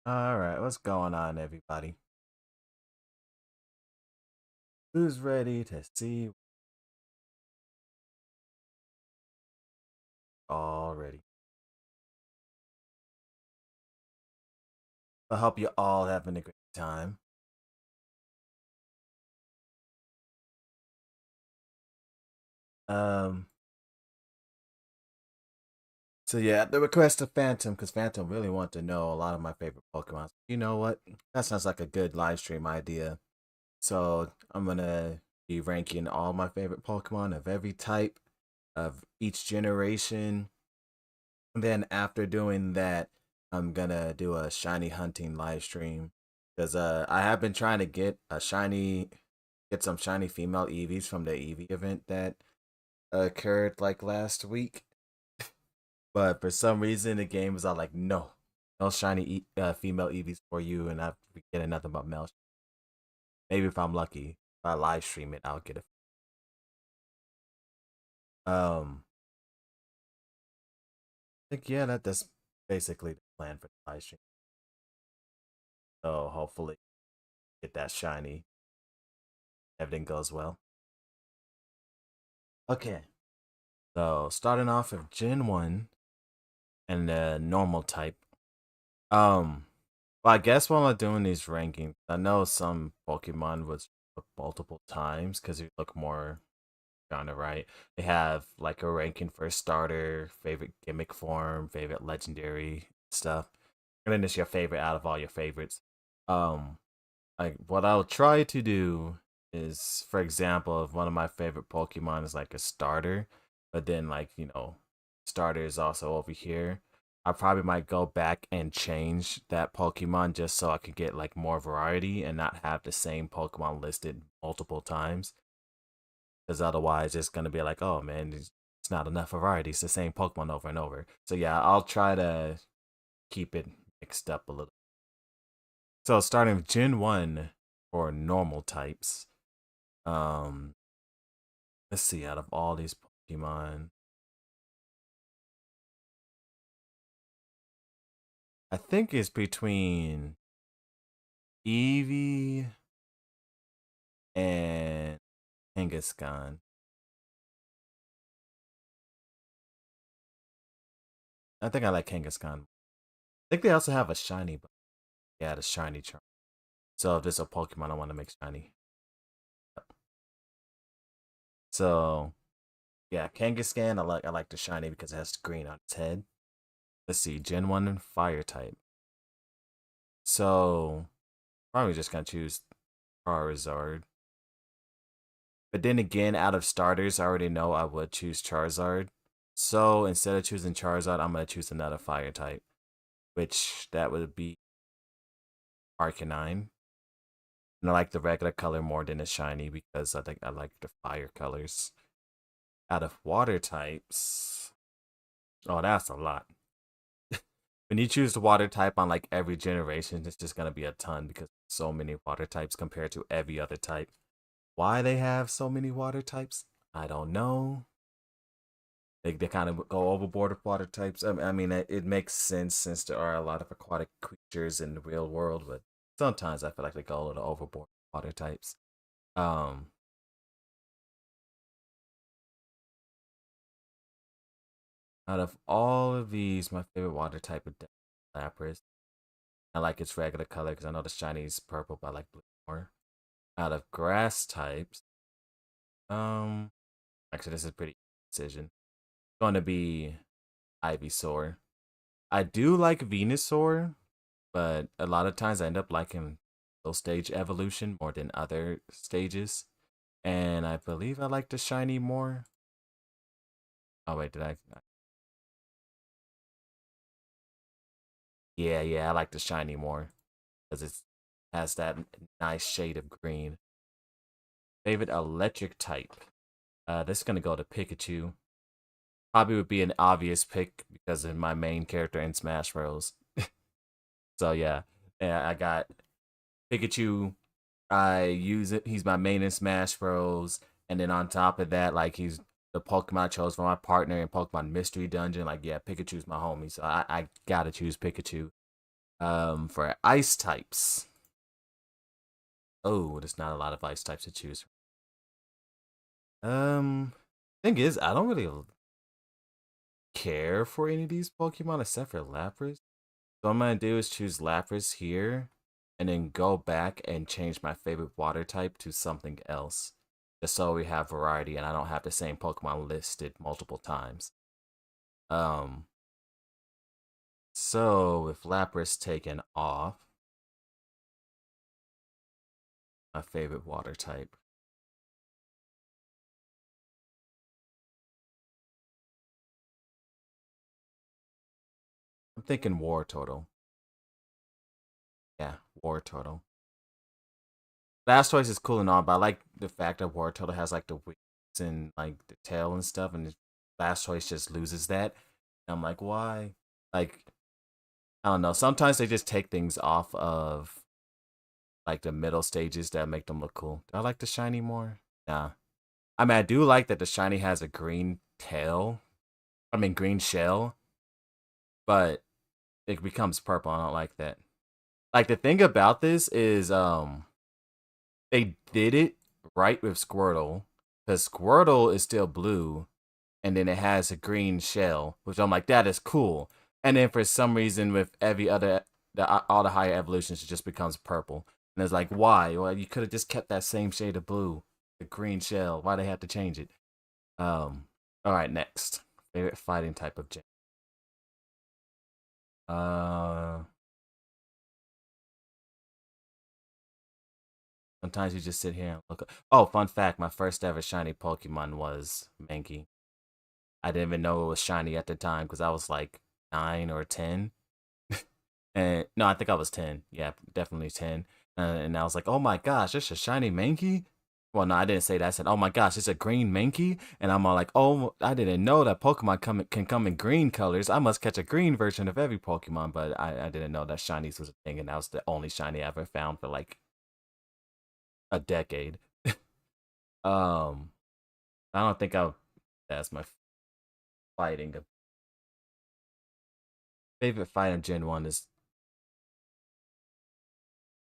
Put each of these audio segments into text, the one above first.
Alright, what's going on, everybody? Who's ready to see already? I hope you all having a great time. Um, so yeah, the request of Phantom, because Phantom really want to know a lot of my favorite Pokemon. You know what? That sounds like a good live stream idea. So I'm gonna be ranking all my favorite Pokemon of every type of each generation. And then after doing that, I'm gonna do a shiny hunting live stream because I have been trying to get some shiny female Eevees from the Eevee event that occurred like last week, but for some reason the game was all like, no shiny female Eevees for you, and I get nothing but male. Maybe if I'm lucky, if I live stream it, I'll get it. I think yeah, that's basically the plan for the live stream. So hopefully get that shiny. Everything goes well. Okay. So starting off with Gen 1 and the normal type. Well, I guess while I'm doing these rankings, I know some Pokemon was multiple times because you look more kind of right. They have like a ranking for starter, favorite gimmick form, favorite legendary stuff. And then it's your favorite out of all your favorites. Um, like what I'll try to do is, for example, if one of my favorite Pokemon is like a starter, but then like starter is also over here. I probably might go back and change that Pokemon just so I could get like more variety and not have the same Pokemon listed multiple times. Because otherwise, it's gonna be like, oh man, it's not enough variety. It's the same Pokemon over and over. So yeah, I'll try to keep it mixed up a little. So starting with Gen 1 for normal types. Um let's see, out of all these Pokemon, I think it's between Eevee and Kangaskhan. I think I like Kangaskhan. I think they also have a shiny, but yeah, the shiny charm. So if there's a Pokemon I want to make shiny. So yeah, Kangaskhan, I like the shiny because it has green on its head. Let's see, Gen 1 and Fire type. So probably just gonna choose Charizard. But then again, out of starters, I already know I would choose Charizard. So instead of choosing Charizard, I'm gonna choose another fire type, which that would be Arcanine. And I like the regular color more than the shiny because I think I like the fire colors. Out of water types, oh, that's a lot. When you choose the water type on like every generation, it's just gonna be a ton because so many water types compared to every other type. Why they have so many water types, I don't know. They kind of go overboard with water types. I mean, it makes sense since there are a lot of aquatic creatures in the real world, but sometimes I feel like they go a little overboard with water types. Um, Out of all of these, my favorite water type is Lapras. I like its regular color because I know the shiny is purple, but I like blue more. Out of grass types, um, actually, this is a pretty decision. It's going to be Ivysaur. I do like Venusaur, but a lot of times I end up liking those stage evolution more than other stages. And I believe I like the shiny more. Oh wait, did I? Yeah, I like the shiny more because it has that nice shade of green. Favorite electric type. This is gonna go to Pikachu. Probably would be an obvious pick because of my main character in Smash Bros. So yeah, I got Pikachu. I use it. He's my main in Smash Bros. And then on top of that, like he's the Pokemon I chose for my partner in Pokemon Mystery Dungeon. Like yeah, Pikachu's my homie, so I gotta choose Pikachu. For ice types, oh, there's not a lot of ice types to choose. Thing is, I don't really care for any of these Pokemon except for Lapras. So what I'm gonna do is choose Lapras here, and then go back and change my favorite water type to something else, just so we have variety and I don't have the same Pokemon listed multiple times. Um, so with Lapras taken off, my favorite water type, I'm thinking War Turtle. Yeah, War Turtle. Last choice is cool and all, but I like the fact that War Turtle has like the wings and like the tail and stuff, and last choice just loses that. And I'm like, why? Like, I don't know. Sometimes they just take things off of like the middle stages that make them look cool. Do I like the shiny more? Nah. I mean, I do like that the shiny has a green tail. I mean, green shell, but it becomes purple. I don't like that. Like the thing about this is, they did it right with Squirtle, because Squirtle is still blue, and then it has a green shell, which I'm like, that is cool. And then for some reason, with every other, all the higher evolutions, it just becomes purple. And it's like, why? Well, you could have just kept that same shade of blue, the green shell. Why they have to change it? All right, next favorite fighting type of gym. Uh, Sometimes you just sit here and look. Oh, fun fact: my first ever shiny Pokemon was Mankey. I didn't even know it was shiny at the time because I was like 9 or 10. And no, I think I was 10. Yeah, definitely 10. And I was like, oh my gosh, it's a shiny Mankey. Well, no, I didn't say that. I said, oh my gosh, it's a green Mankey. And I'm all like, oh, I didn't know that Pokemon can come in green colors. I must catch a green version of every Pokemon. But I didn't know that shinies was a thing. And that was the only shiny I ever found for like a decade. um, I don't think that's my fighting. Favorite fight in Gen 1 is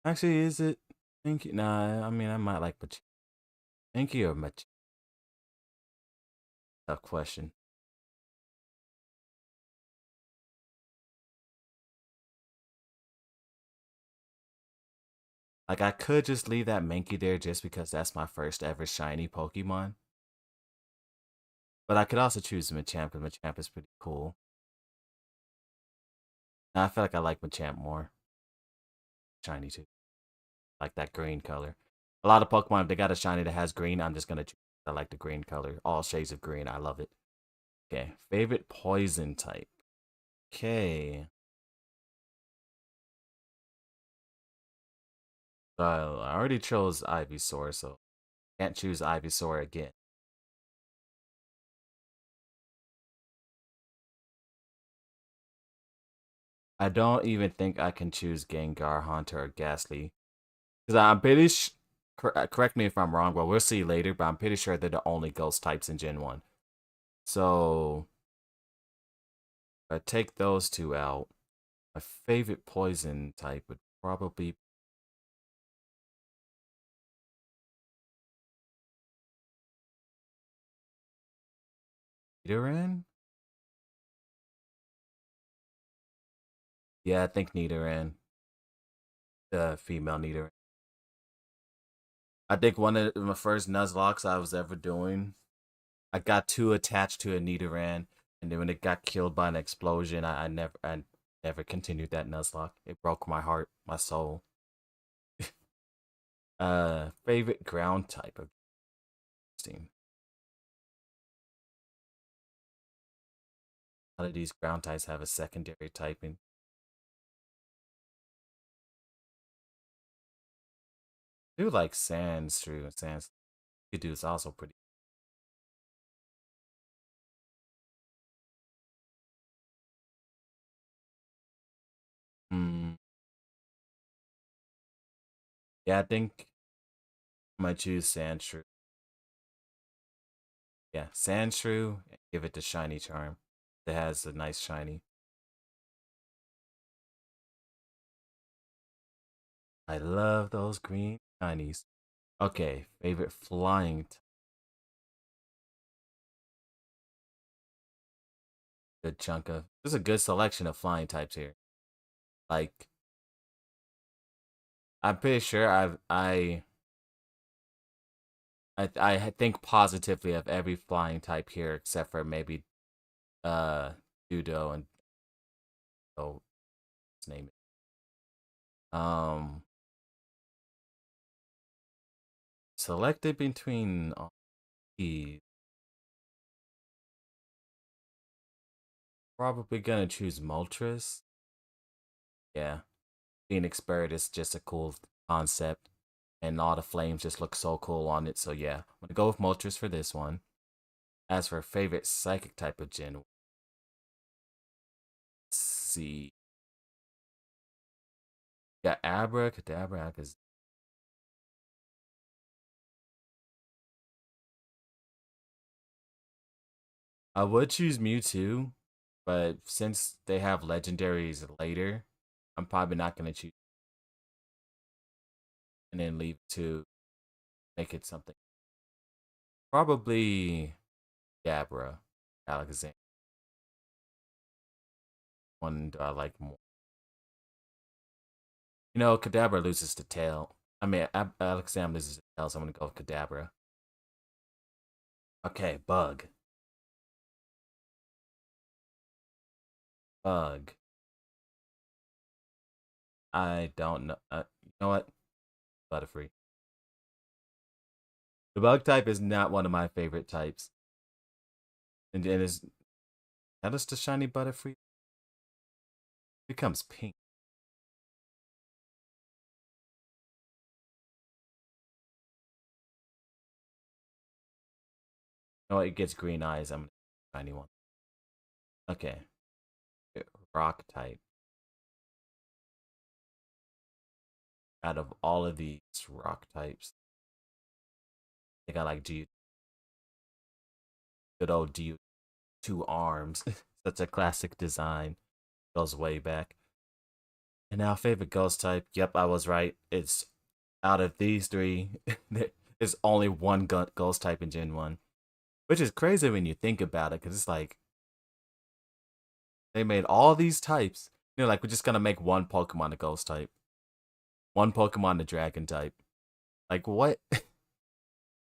actually, is it Mankey? Nah, I mean, I might like Mankey or Mach. Tough question. Like I could just leave that Mankey there just because that's my first ever shiny Pokemon. But I could also choose Machamp because Machamp is pretty cool. And I feel like I like Machamp more. Shiny too. Like that green color. A lot of Pokemon, if they got a shiny that has green, I'm just gonna choose. I like the green color. All shades of green. I love it. Okay. Favorite poison type. Okay. I already chose Ivysaur, so can't choose Ivysaur again. I don't even think I can choose Gengar, Haunter, or Ghastly. Because I'm pretty correct me if I'm wrong, but we'll see later, but I'm pretty sure they're the only ghost types in Gen 1. So, if I take those two out, my favorite poison type would probably be Nidoran? Yeah, I think Nidoran. The female Nidoran. I think one of my first Nuzlocks I was ever doing, I got too attached to a Nidoran, and then when it got killed by an explosion, I never continued that Nuzlocke. It broke my heart, my soul. Favorite ground type of Steam. A lot of these ground types have a secondary typing. I do like Sand's true. Sand's do is also pretty. Mm. Yeah, I think I might choose Sandshrew. Yeah, Sandshrew. Give it the shiny charm. It has a nice shiny. I love those green shinies. Okay, favorite flying. Good chunk of. There's a good selection of flying types here. Like I'm pretty sure I think positively of every flying type here except for maybe Dudo and oh his name selected between all these. Probably gonna choose Moltres. Yeah. Phoenix Bird is just a cool concept. And all the flames just look so cool on it. So yeah, I'm gonna go with Moltres for this one. As for favorite psychic type of Gen, let's see. Yeah, Abra, Kadabra, I would choose Mewtwo, but since they have legendaries later, I'm probably not gonna choose and then leave to make it something. Probably Gabra, Alexander. One do I like more? You know, Kadabra loses the tail. I mean, Alexander loses the tail, so I'm gonna go with Kadabra. Okay, Bug. Bug. I don't know. You know what? Butterfree. The Bug type is not one of my favorite types, and is that is the shiny Butterfree becomes pink. No, it gets green eyes. I'm gonna shiny one. Okay, rock type. Out of all of these rock types, I think I like G. Good old G. Two arms. Such a classic design. Goes way back. And now favorite ghost type. Yep, I was right. It's out of these three. There's only one ghost type in Gen 1. Which is crazy when you think about it, because it's like they made all these types. You know, like we're just gonna make one Pokemon a ghost type. One Pokemon a dragon type. Like what?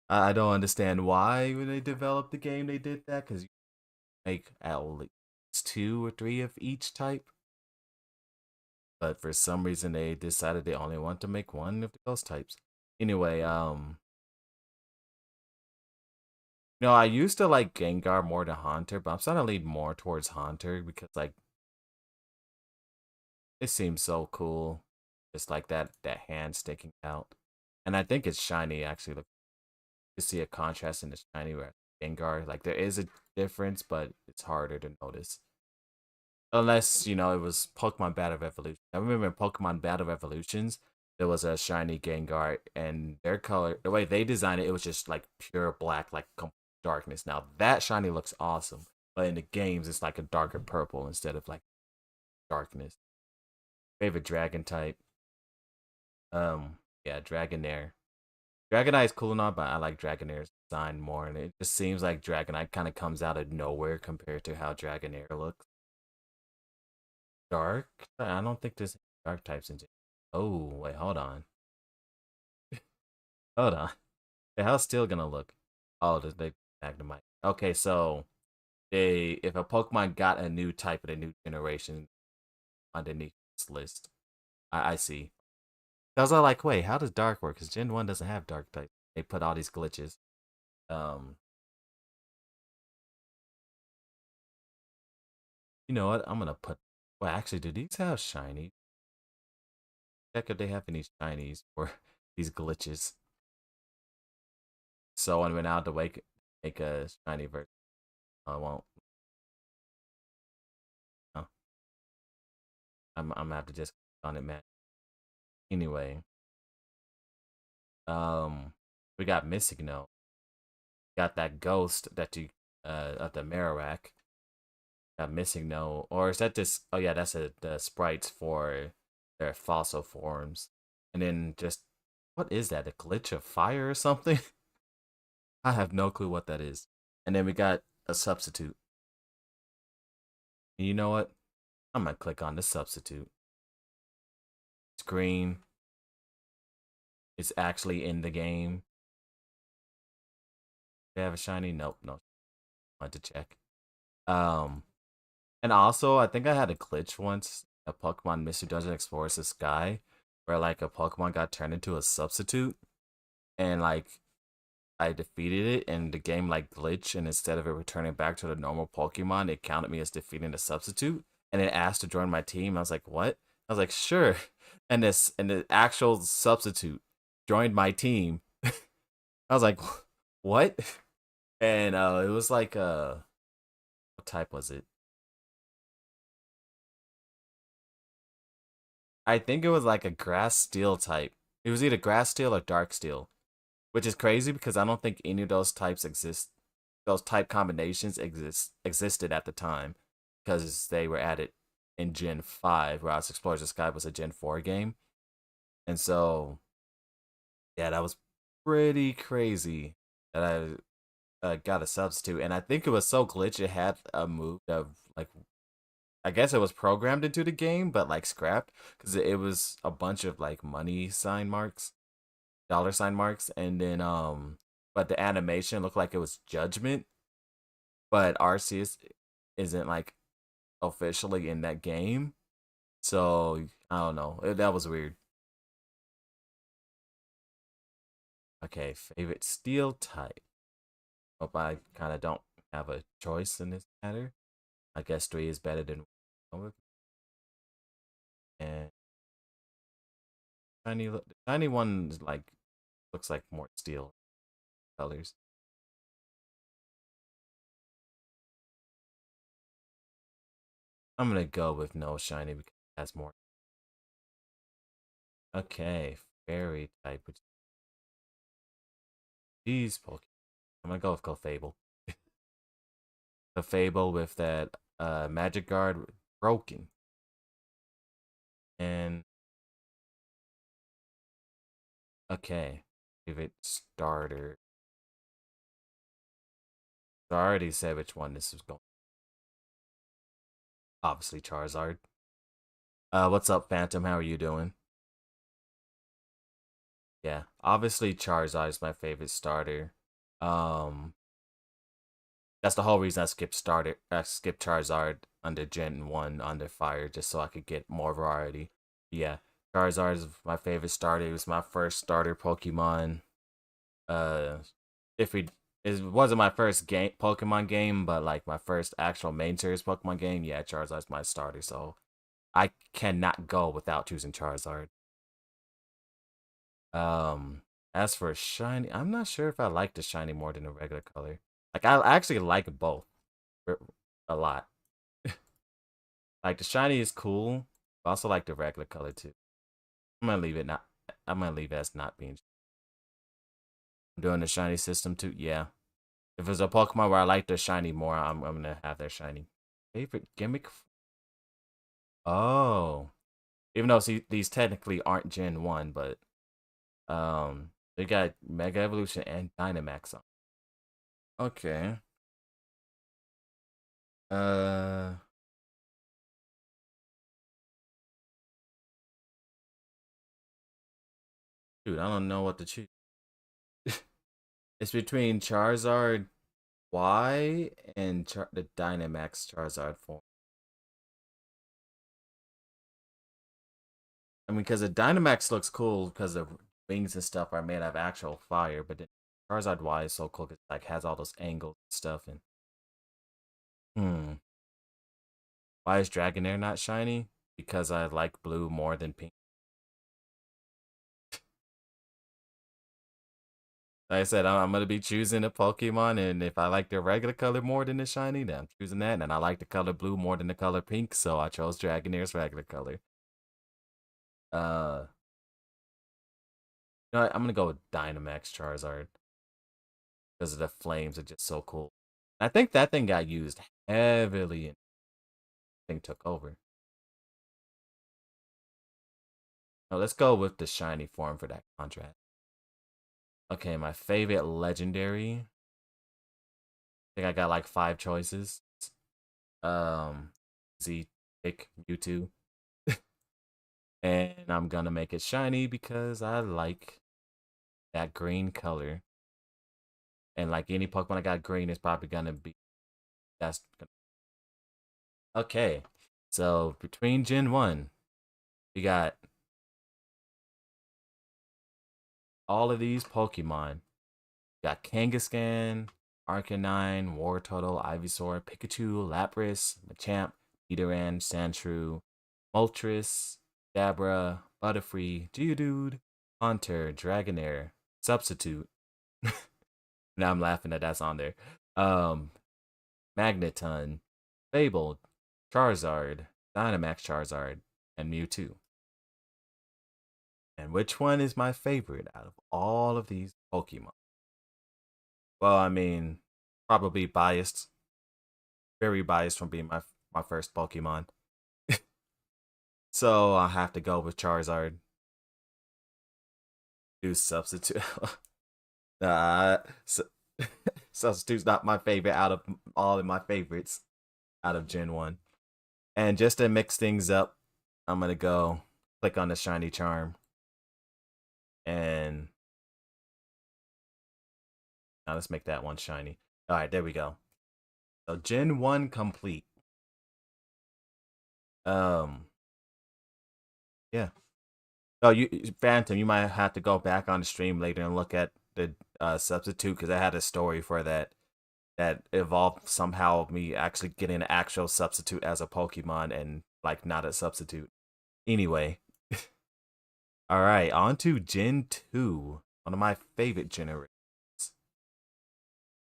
I don't understand why when they developed the game they did that, because you make at least two or three of each type. But for some reason they decided they only want to make one of the ghost types. Anyway, I used to like Gengar more than Haunter, but I'm starting to lean more towards Haunter because like it seems so cool. Just like that hand sticking out. And I think it's shiny actually. Look, you see a contrast in the shiny where Gengar. Like there is a difference, but it's harder to notice. Unless, it was Pokemon Battle Revolution. I remember in Pokemon Battle Revolutions, there was a shiny Gengar, and their color, the way they designed it, it was just like pure black, like darkness. Now, that shiny looks awesome, but in the games, it's like a darker purple instead of like darkness. Favorite dragon type? Yeah, Dragonair. Dragonite is cool and all, but I like Dragonair's design more, and it just seems like Dragonite kind of comes out of nowhere compared to how Dragonair looks. Dark? I don't think there's dark types in Gen. Oh, wait, hold on. Hold on. Yeah, how's Steel gonna look? Oh, they Magnemite. Okay, so if a Pokemon got a new type in a new generation underneath this list. I see. I was all like, wait, how does Dark work? Because Gen 1 doesn't have Dark type. They put all these glitches. Um, you know what? I'm gonna put. Well, actually, do these have shiny? Check if they have any shinies for these glitches. So when out to make a shiny version. I won't. No, I'm gonna have to just on it, man. Anyway, we got Missing No. Got that ghost that you of the Marowak. Got Missing No, or is that this? Oh yeah, that's the sprites for their fossil forms. And then just what is that? A glitch of fire or something? I have no clue what that is. And then we got a substitute. And you know what? I'm gonna click on the substitute. It's green. It's actually in the game. They have a shiny? Nope, no. I want to check. Um, and also I think I had a glitch once. A Pokemon Mystery Dungeon Explorers the Sky, where like a Pokemon got turned into a substitute, and like I defeated it, and the game like glitched, and instead of it returning back to the normal Pokemon, it counted me as defeating the substitute, and it asked to join my team. I was like, "What?" I was like, "Sure," and the actual substitute joined my team. I was like, "What?" And it was like what type was it? I think it was like a grass steel type. It was either grass steel or dark steel, which is crazy because I don't think any of those types exist. Those type combinations existed at the time because they were added in Gen 5, whereas Explorers of the Sky was a Gen 4 game. And so, yeah, that was pretty crazy that I got a substitute. And I think it was so glitched, it had a move that, like, I guess it was programmed into the game, but like scrapped because it was a bunch of like money sign marks, dollar sign marks, and then but the animation looked like it was Judgment, but Arceus isn't like officially in that game. So I don't know. That was weird. Okay, favorite steel type. Hope I kind of don't have a choice in this matter. I guess three is better than one. And the shiny one is like looks like more steel colors. I'm gonna go with no shiny because it has more. Okay, fairy type. Which these Pokemon. I'm gonna go with Clefable. Clefable with that Magic Guard broken. And okay, favorite starter. So I already said which one this is going. Obviously Charizard. What's up, Phantom? How are you doing? Yeah, obviously Charizard is my favorite starter. Um, that's the whole reason I skipped Charizard under Gen 1 under Fire, just so I could get more variety. Yeah, Charizard is my favorite starter. It was my first starter Pokemon. Uh, if we it wasn't my first game Pokemon game, but like my first actual main series Pokemon game, yeah, Charizard's my starter. So I cannot go without choosing Charizard. As for shiny, I'm not sure if I like the shiny more than the regular color. Like I actually like both a lot. Like the shiny is cool, but I also like the regular color too. I'm gonna leave it not. I'm gonna leave it as not being. I'm doing the shiny system too. Yeah. If it's a Pokemon where I like the shiny more, I'm gonna have their shiny. Favorite gimmick? Oh, even though these technically aren't Gen 1, but they got Mega Evolution and Dynamax on. Okay. Uh, dude, I don't know what to choose. It's between Charizard Y and the Dynamax Charizard form. I mean, because the Dynamax looks cool because the wings and stuff are made of actual fire, but then Charizard Y is so cool because like has all those angles and stuff. And hmm, why is Dragonair not shiny? Because I like blue more than pink. Like I said, I'm gonna be choosing a Pokemon, and if I like the regular color more than the shiny, then I'm choosing that. And I like the color blue more than the color pink, so I chose Dragonair's regular color. Uh, You know what? I'm gonna go with Dynamax Charizard because of the flames are just so cool. I think that thing got used heavily and I think took over. No, let's go with the shiny form for that contrast. Okay, my favorite legendary. I think I got like 5 choices. Um, Z pick Mewtwo, and I'm gonna make it shiny because I like that green color. And like any Pokemon I got green is probably gonna be that's okay. So between Gen 1, we got all of these Pokemon. We got Kangaskhan, Arcanine, Wartortle, Ivysaur, Pikachu, Lapras, Machamp, Nidoran, Sandshrew, Moltres, Dabra, Butterfree, Geodude, Haunter, Dragonair, Substitute. Now I'm laughing that that's on there. Um, Magneton, Fabled, Charizard, Dynamax Charizard, and Mewtwo. And which one is my favorite out of all of these Pokemon? Well, I mean, probably biased, very biased from being my first Pokemon. So I'll have to go with Charizard. Do substitute. Nah, substitute's not my favorite out of all of my favorites out of Gen 1. And just to mix things up, I'm gonna go click on the shiny charm. And now let's make that one shiny. Alright, there we go. So Gen 1 complete. Um yeah. Oh, you Phantom, you might have to go back on the stream later and look at the substitute because I had a story for that that evolved somehow me actually getting an actual substitute as a Pokemon and like not a substitute. Anyway, all right, on to Gen 2, one of my favorite generations.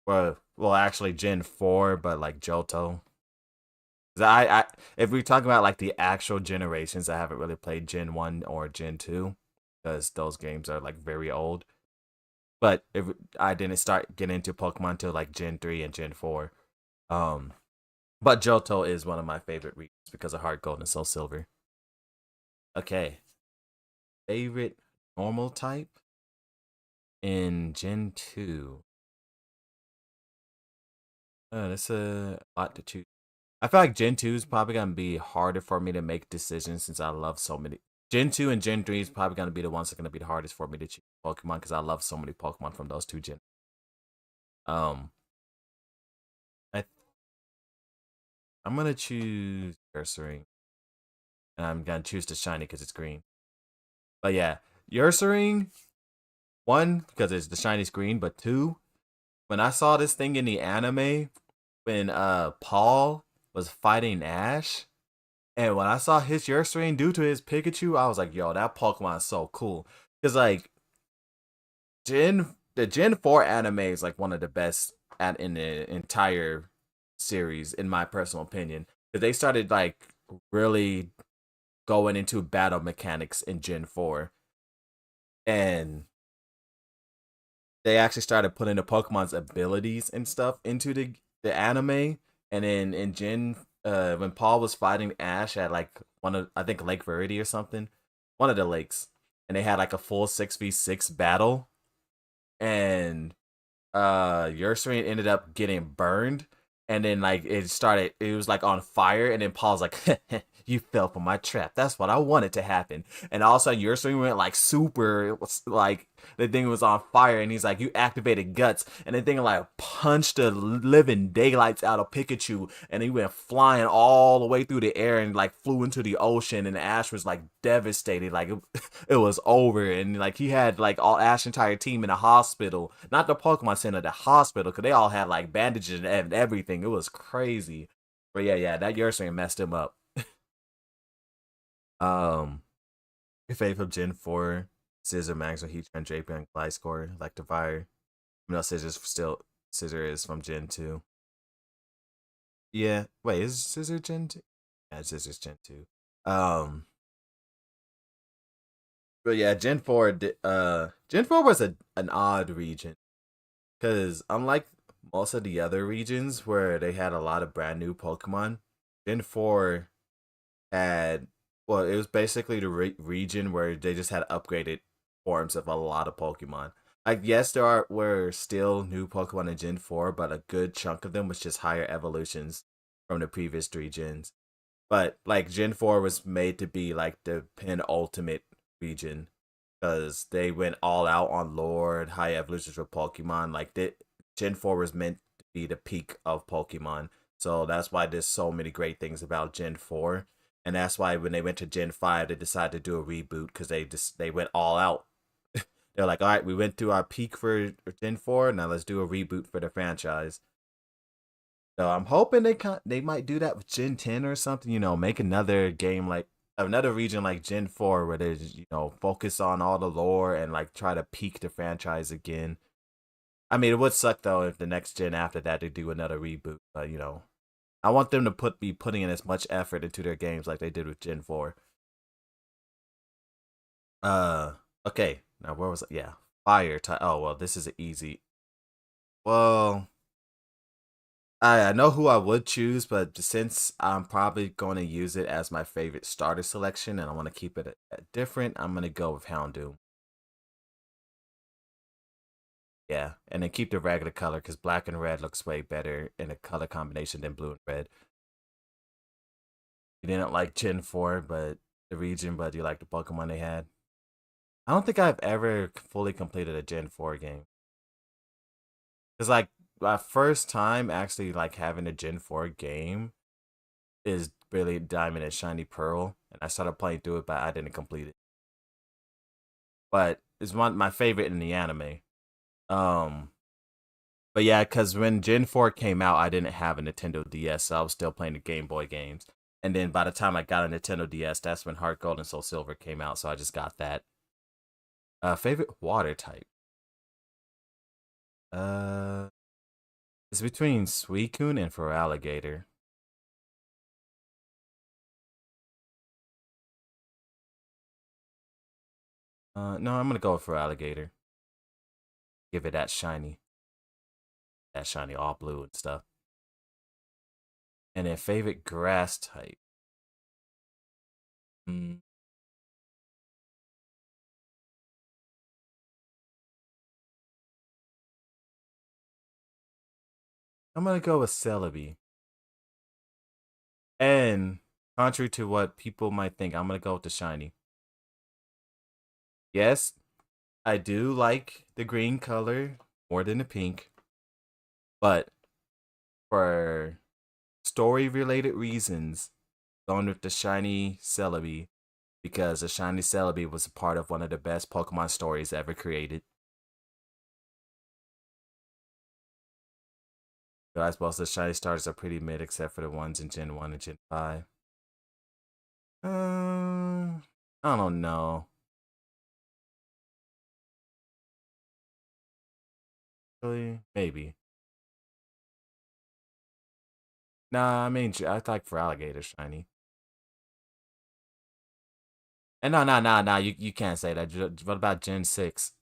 Well, actually Gen 4, but like Johto. 'Cause if we talk about like the actual generations, I haven't really played Gen 1 or Gen 2 because those games are like very old. But if I didn't start getting into Pokemon till like Gen 3 and Gen 4. Um, but Johto is one of my favorite regions because of Heart Gold and Soul Silver. Okay, favorite normal type in Gen 2. That's a lot to choose. I feel like Gen 2 is probably gonna be harder for me to make decisions since I love so many. Gen 2 and Gen 3 is probably gonna be the ones that are gonna be the hardest for me to choose Pokemon because I love so many Pokemon from those two gens. Um, I I'm gonna choose Ursaring, and I'm gonna choose the shiny because it's green. But yeah, Ursaring, one because it's the shiny's green, but two, when I saw this thing in the anime, when Paul was fighting Ash, and when I saw his Ursaring due to his Pikachu, I was like, yo, that Pokemon is so cool. Cause like the Gen 4 anime is like one of the best in the entire series, in my personal opinion. Cause they started like really going into battle mechanics in Gen 4. And they actually started putting the Pokemon's abilities and stuff into the anime. And then in Gen when Paul was fighting Ash at like one of I think Lake Verity or something, one of the lakes, and they had like a full 6v6 battle, and Ursaring ended up getting burned, and then like it was like on fire, and then Paul's like, you fell for my trap. That's what I wanted to happen. And all of a sudden Ursaring went like super, it was like the thing was on fire, and he's like, you activated guts, and the thing like punched the living daylights out of Pikachu, and he went flying all the way through the air and like flew into the ocean, and Ash was like devastated, like it was over, and like he had like all Ash entire team in the hospital, not the Pokemon Center, the hospital, because they all had like bandages and everything. It was crazy. But yeah, that Ursaring messed him up. Um, Fave of Gen 4, Scissor, Maxwell, Heatran, Drapion, and Gliscor, Electivire. No, Scissor is from Gen 2. Yeah, wait, is Scissor Gen 2? Yeah, Scissor's Gen 2. Um, But yeah, Gen 4 was an odd region because unlike most of the other regions where they had a lot of brand new Pokemon, Gen 4 had, well, it was basically the region where they just had upgraded forms of a lot of Pokemon. Like, yes, were still new Pokemon in Gen 4, but a good chunk of them was just higher evolutions from the previous three gens. But like Gen 4 was made to be like the penultimate region because they went all out on lore and high evolutions for Pokemon. Gen 4 was meant to be the peak of Pokemon. So that's why there's so many great things about Gen 4. And that's why when they went to Gen 5, they decided to do a reboot because they went all out. They're like, all right, we went through our peak for Gen 4, now let's do a reboot for the franchise. So I'm hoping they might do that with Gen 10 or something. Make another game like another region like Gen 4 where they focus on all the lore and like try to peak the franchise again. I mean, it would suck though if the next gen after that they do another reboot. But I want them to be putting in as much effort into their games like they did with Gen 4. Uh, okay. Now where was it? Yeah, fire type. Oh well, this is easy. Well, I know who I would choose, but since I'm probably going to use it as my favorite starter selection and I want to keep it different, I'm going to go with Houndoom. Yeah, and then keep the regular color because black and red looks way better in a color combination than blue and red. You didn't like Gen 4, but the region, but you like the Pokemon they had. I don't think I've ever fully completed a Gen 4 game. It's like my first time actually like having a Gen 4 game is really Diamond and Shiny Pearl, and I started playing through it, but I didn't complete it. But it's one my favorite in the anime. Um, but yeah, because when Gen 4 came out, I didn't have a Nintendo DS, so I was still playing the Game Boy games. And then by the time I got a Nintendo DS, that's when Heart Gold and Soul Silver came out, so I just got that. Favorite water type? Uh, it's between Suicune and Feraligatr. No, I'm gonna go with Feraligatr. Give it that shiny all blue and stuff. And then favorite grass type. Mm, I'm gonna go with Celebi. And contrary to what people might think, I'm gonna go with the shiny. Yes, I do like the green color more than the pink, but for story related reasons, going with the shiny Celebi because the shiny Celebi was a part of one of the best Pokemon stories ever created. So I suppose the shiny starters are pretty mid except for the ones in Gen 1 and Gen 5. I don't know. Really? Maybe. Nah, I mean, I like for alligator shiny. And no, no, no, no, you can't say that. What about Gen 6?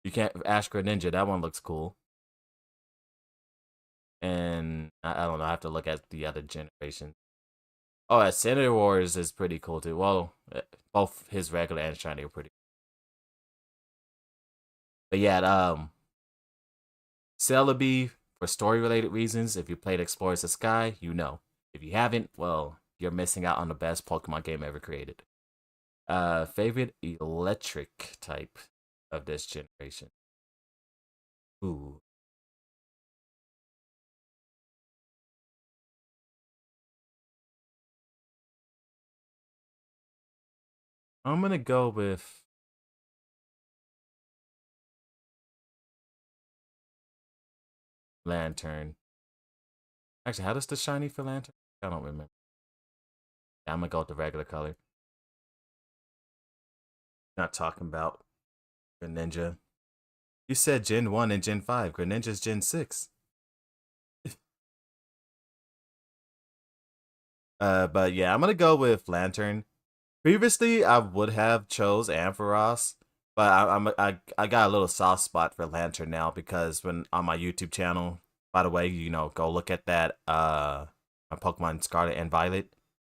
You can't, Ash Greninja, that one looks cool. And I don't know, I have to look at the other generation. Oh, Senator Wars is pretty cool too. Well, both his regular and shiny are pretty. But yeah, Celebi, for story related reasons, if you played Explorers of Sky, you know. If you haven't, well, you're missing out on the best Pokemon game ever created. Favorite electric type of this generation. Ooh. I'm gonna go with Lantern. Actually, how does the shiny for Lantern? I don't remember. Yeah, I'm gonna go with the regular color. Not talking about Greninja. You said Gen 1 and Gen 5. Greninja's Gen 6. But yeah, I'm gonna go with Lantern. Previously, I would have chose Ampharos, but I got a little soft spot for Lantern now because when on my YouTube channel, by the way, go look at that my Pokemon Scarlet and Violet,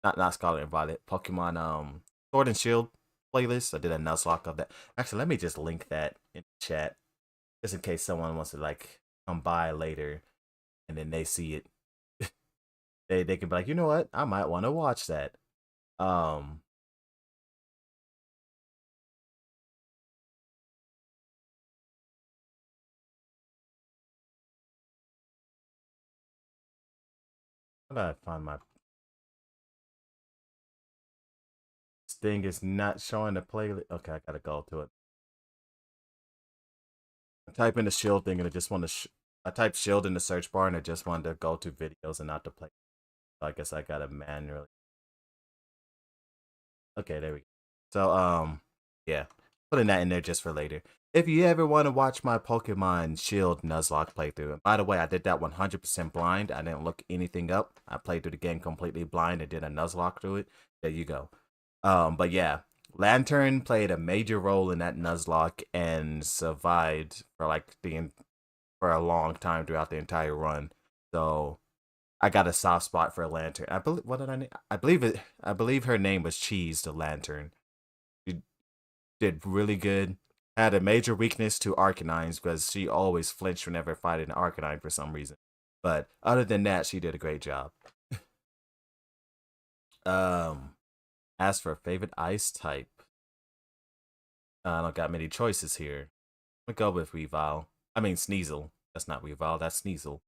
not Scarlet and Violet, Pokemon Sword and Shield playlist. I did a Nuzlocke of that. Actually, let me just link that in the chat just in case someone wants to like come by later and then they see it. They can be like, you know what, I might want to watch that. Um, how do I find my this thing is not showing the playlist? Okay, I gotta go to it. I type in the shield thing and I just want to. I type shield in the search bar and I just wanted to go to videos and not to play. So I guess I gotta manually. Okay, there we go. So yeah, putting that in there just for later. If you ever want to watch my Pokemon Shield Nuzlocke playthrough, and by the way, I did that 100% blind. I didn't look anything up. I played through the game completely blind and did a Nuzlocke through it. There you go. But yeah, Lantern played a major role in that Nuzlocke and survived for like for a long time throughout the entire run. So I got a soft spot for Lantern. I believe what did I name? I believe it. I believe her name was Cheese the Lantern. She did really good. Had a major weakness to Arcanines because she always flinched whenever fighting an Arcanine for some reason. But other than that, she did a great job. um, as for favorite ice type, I don't got many choices here. I'm gonna go with Revile. I mean Sneasel. That's not Revile. That's Sneasel.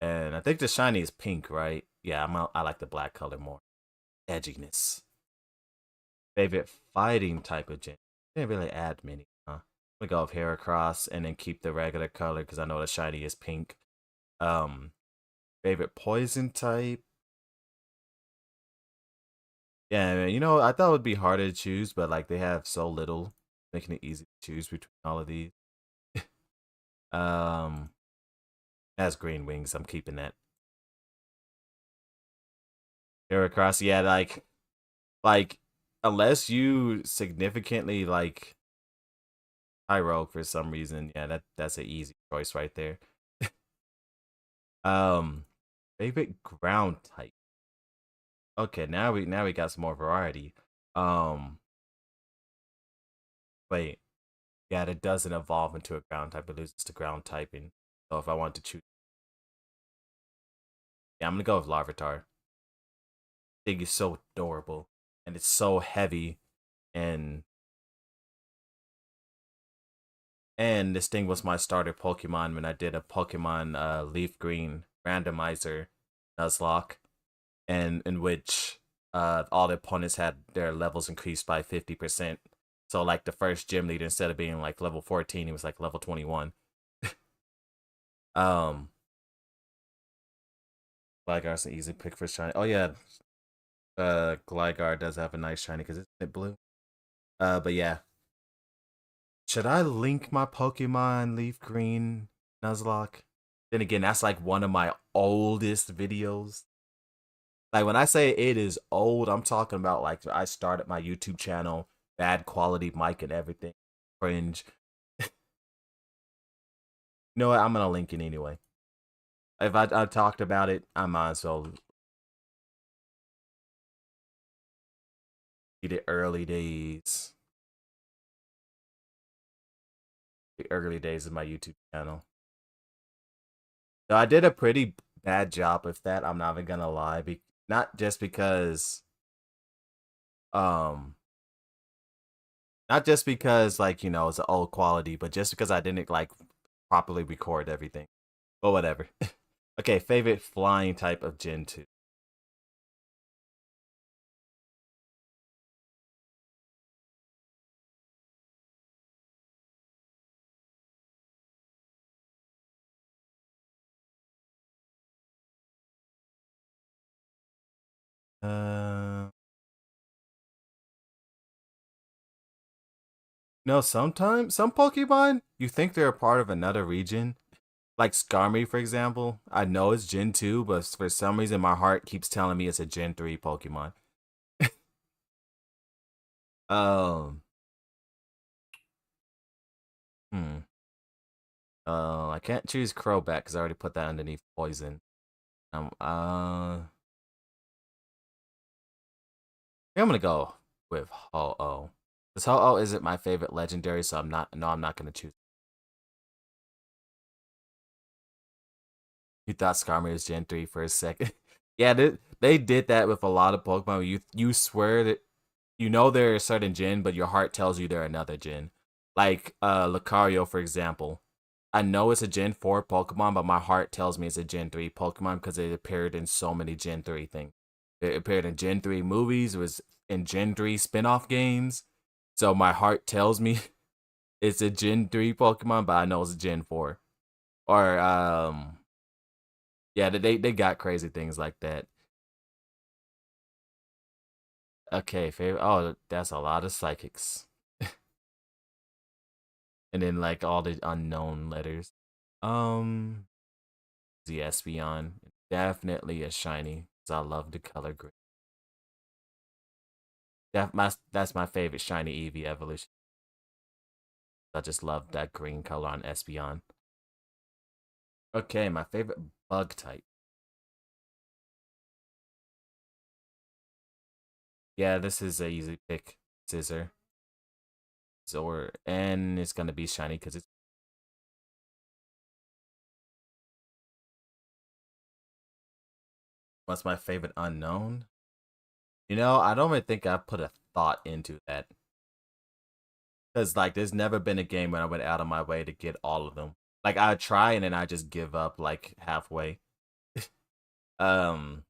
And I think the shiny is pink, right? Yeah, I like the black color more. Edginess. Favorite fighting type of gym. Didn't really add many, huh? We go with Heracross and then keep the regular color because I know the shiny is pink. Um, favorite poison type. Yeah, I thought it would be harder to choose, but like they have so little, making it easy to choose between all of these. um, as Green Wings, I'm keeping that. Heracross, yeah, like unless you significantly like Pyro for some reason, yeah, that's an easy choice right there. um, favorite ground type. Okay, now we got some more variety. Um, wait, yeah, it doesn't evolve into a ground type; it loses to ground typing. So if I want to choose, yeah, I'm gonna go with Larvitar. Thing is so adorable, and it's so heavy, and this thing was my starter Pokemon when I did a Pokemon Leaf Green randomizer Nuzlocke, and in which all the opponents had their levels increased by 50%. So like the first gym leader, instead of being like level 14, he was like level 21. um Gligar's an easy pick for shiny. Oh yeah, Gligar does have a nice shiny because it's blue. But yeah. Should I link my Pokemon Leaf Green Nuzlocke? Then again, that's like one of my oldest videos. Like when I say it is old, I'm talking about like I started my YouTube channel, bad quality mic and everything, cringe. You know what? I'm gonna link it anyway. If I talked about it, I might as well be the early days of my YouTube channel. So I did a pretty bad job with that. I'm not even gonna lie. Not just because, um, not just because like it's an old quality, but just because I didn't like properly record everything. But whatever. Okay, favorite flying type of Gen 2. Uh, no, sometimes some Pokemon you think they're a part of another region. Like Skarmory, for example. I know it's Gen 2, but for some reason my heart keeps telling me it's a Gen 3 Pokemon. Um, hmm. I can't choose Crobat because I already put that underneath poison. Um, uh, I'm gonna go with Ho-Oh. Because Ho-Oh isn't my favorite legendary, so I'm not. No, I'm not gonna choose. You thought Skarmory was Gen 3 for a second. Yeah, they did that with a lot of Pokemon. You swear that you know they're a certain gen, but your heart tells you they're another gen. Like Lucario, for example. I know it's a Gen 4 Pokemon, but my heart tells me it's a Gen 3 Pokemon because it appeared in so many Gen 3 things. It appeared in Gen 3 movies, it was in Gen 3 spin-off games. So my heart tells me it's a Gen 3 Pokemon, but I know it's a Gen 4. Or yeah, they got crazy things like that. Okay, favorite. Oh, that's a lot of psychics. And then like all the unknown letters. Um, the Espeon, definitely a shiny because I love the color green. That's my favorite shiny Eevee evolution. I just love that green color on Espeon. Okay, my favorite bug type. Yeah, this is a easy pick. Scissor. Zor, and it's gonna be shiny because it's. What's my favorite unknown? You know, I don't even think I put a thought into that. Because, like, there's never been a game when I went out of my way to get all of them. Like, I try and then I just give up, like, halfway. um,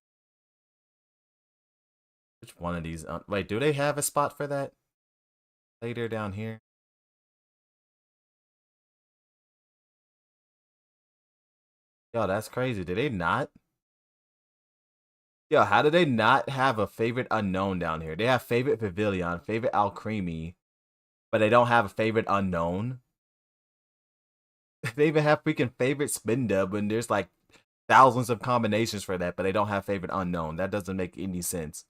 which one of these? Wait, do they have a spot for that later down here? Yo, that's crazy. Did they not? Yo, how do they not have a favorite unknown down here? They have favorite Pavilion, favorite Alcremie, but they don't have a favorite unknown. They even have freaking favorite Spindub, and there's like thousands of combinations for that, but they don't have favorite unknown. That doesn't make any sense.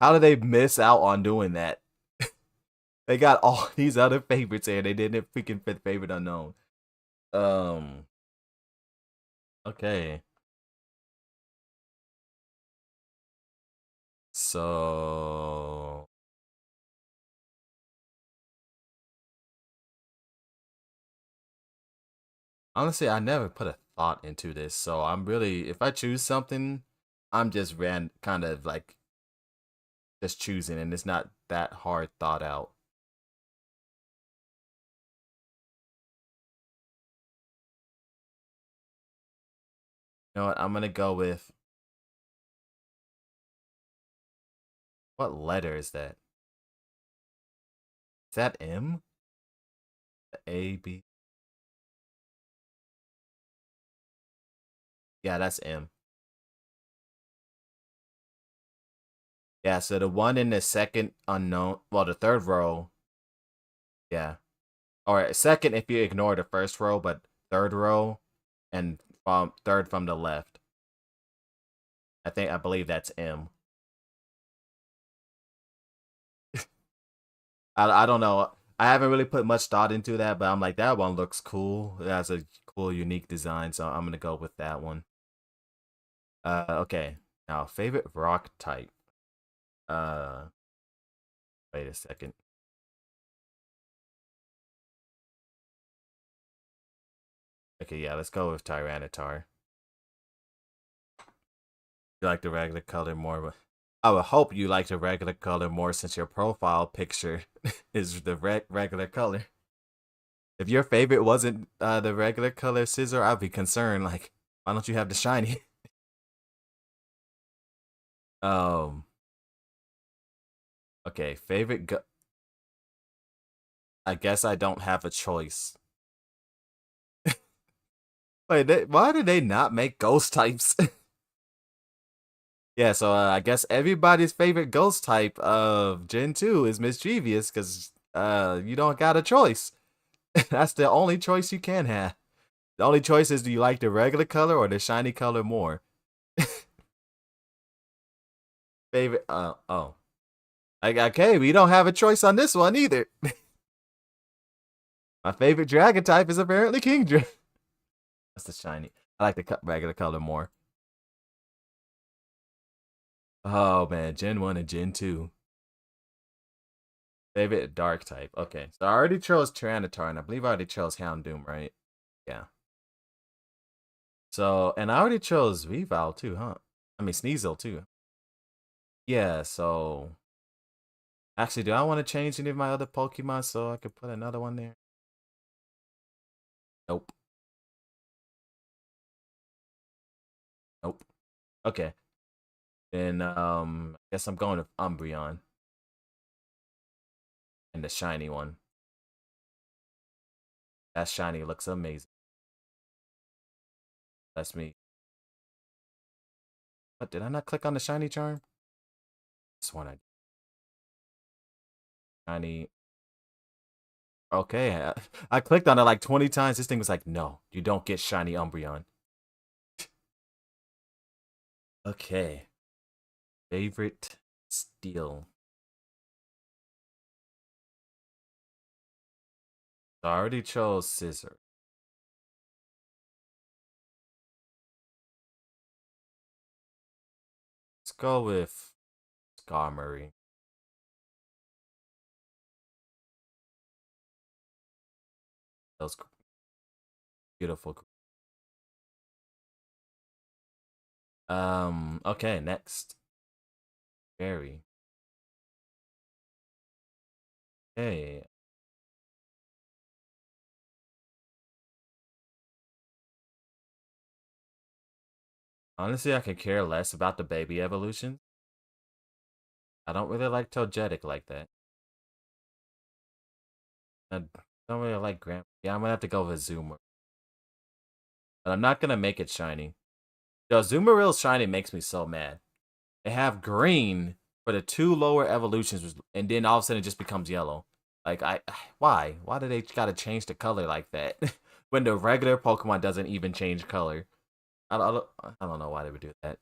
How do they miss out on doing that? They got all these other favorites here. They didn't freaking fit favorite unknown. Um. Okay. So honestly, I never put a thought into this. So I'm really, if I choose something, I'm just kind of like just choosing, and it's not that hard thought out. You know what? I'm gonna go with what letter is that? Is that M? A B? Yeah, that's M. Yeah, so the one in the second unknown, well, the third row, yeah. Or second if you ignore the first row, but third row and third from the left. I believe that's M. I don't know. I haven't really put much thought into that, but I'm like that one looks cool. It has a cool, unique design, so I'm gonna go with that one. Okay. Now favorite rock type. Uh, wait a second. Okay, yeah, let's go with Tyranitar. You like the regular color more, but I would hope you like the regular color more since your profile picture is the regular color. If your favorite wasn't the regular color scissor, I'd be concerned. Like, why don't you have the shiny? um. Okay, favorite. I guess I don't have a choice. Wait, why did they not make ghost types? Yeah, so I guess everybody's favorite ghost type of Gen 2 is mischievous because you don't got a choice. That's the only choice you can have. The only choice is do you like the regular color or the shiny color more? Favorite. Oh. Okay, we don't have a choice on this one either. My favorite dragon type is apparently King Dragon. That's the shiny. I like the regular color more. Oh man, Gen 1 and Gen 2. Favorite dark type. Okay, so I already chose Tyranitar, and I believe I already chose Houndoom, right? Yeah. So, and I already chose Weavile too, huh? I mean, Sneasel too. Yeah, so. Actually, do I want to change any of my other Pokemon so I could put another one there? Nope. Nope. Okay. Then, I guess I'm going with Umbreon. And the shiny one. That shiny looks amazing. That's me. What, did I not click on the shiny charm? This one I shiny. Okay, I clicked on it like 20 times. This thing was like, no, you don't get shiny Umbreon. Okay. Favorite steel. So I already chose Scissor. Let's go with Skarmory. That was beautiful. Okay, next. Fairy. Hey, honestly, I could care less about the baby evolution. I don't really like Togetic like that. I don't really like Grand. Yeah, I'm gonna have to go with Zoomer. But I'm not gonna make it shiny. Yo, Zoomeril's shiny makes me so mad. They have green for the two lower evolutions, and then all of a sudden it just becomes yellow. Like why? Why do they gotta change the color like that when the regular Pokemon doesn't even change color? I don't know why they would do that.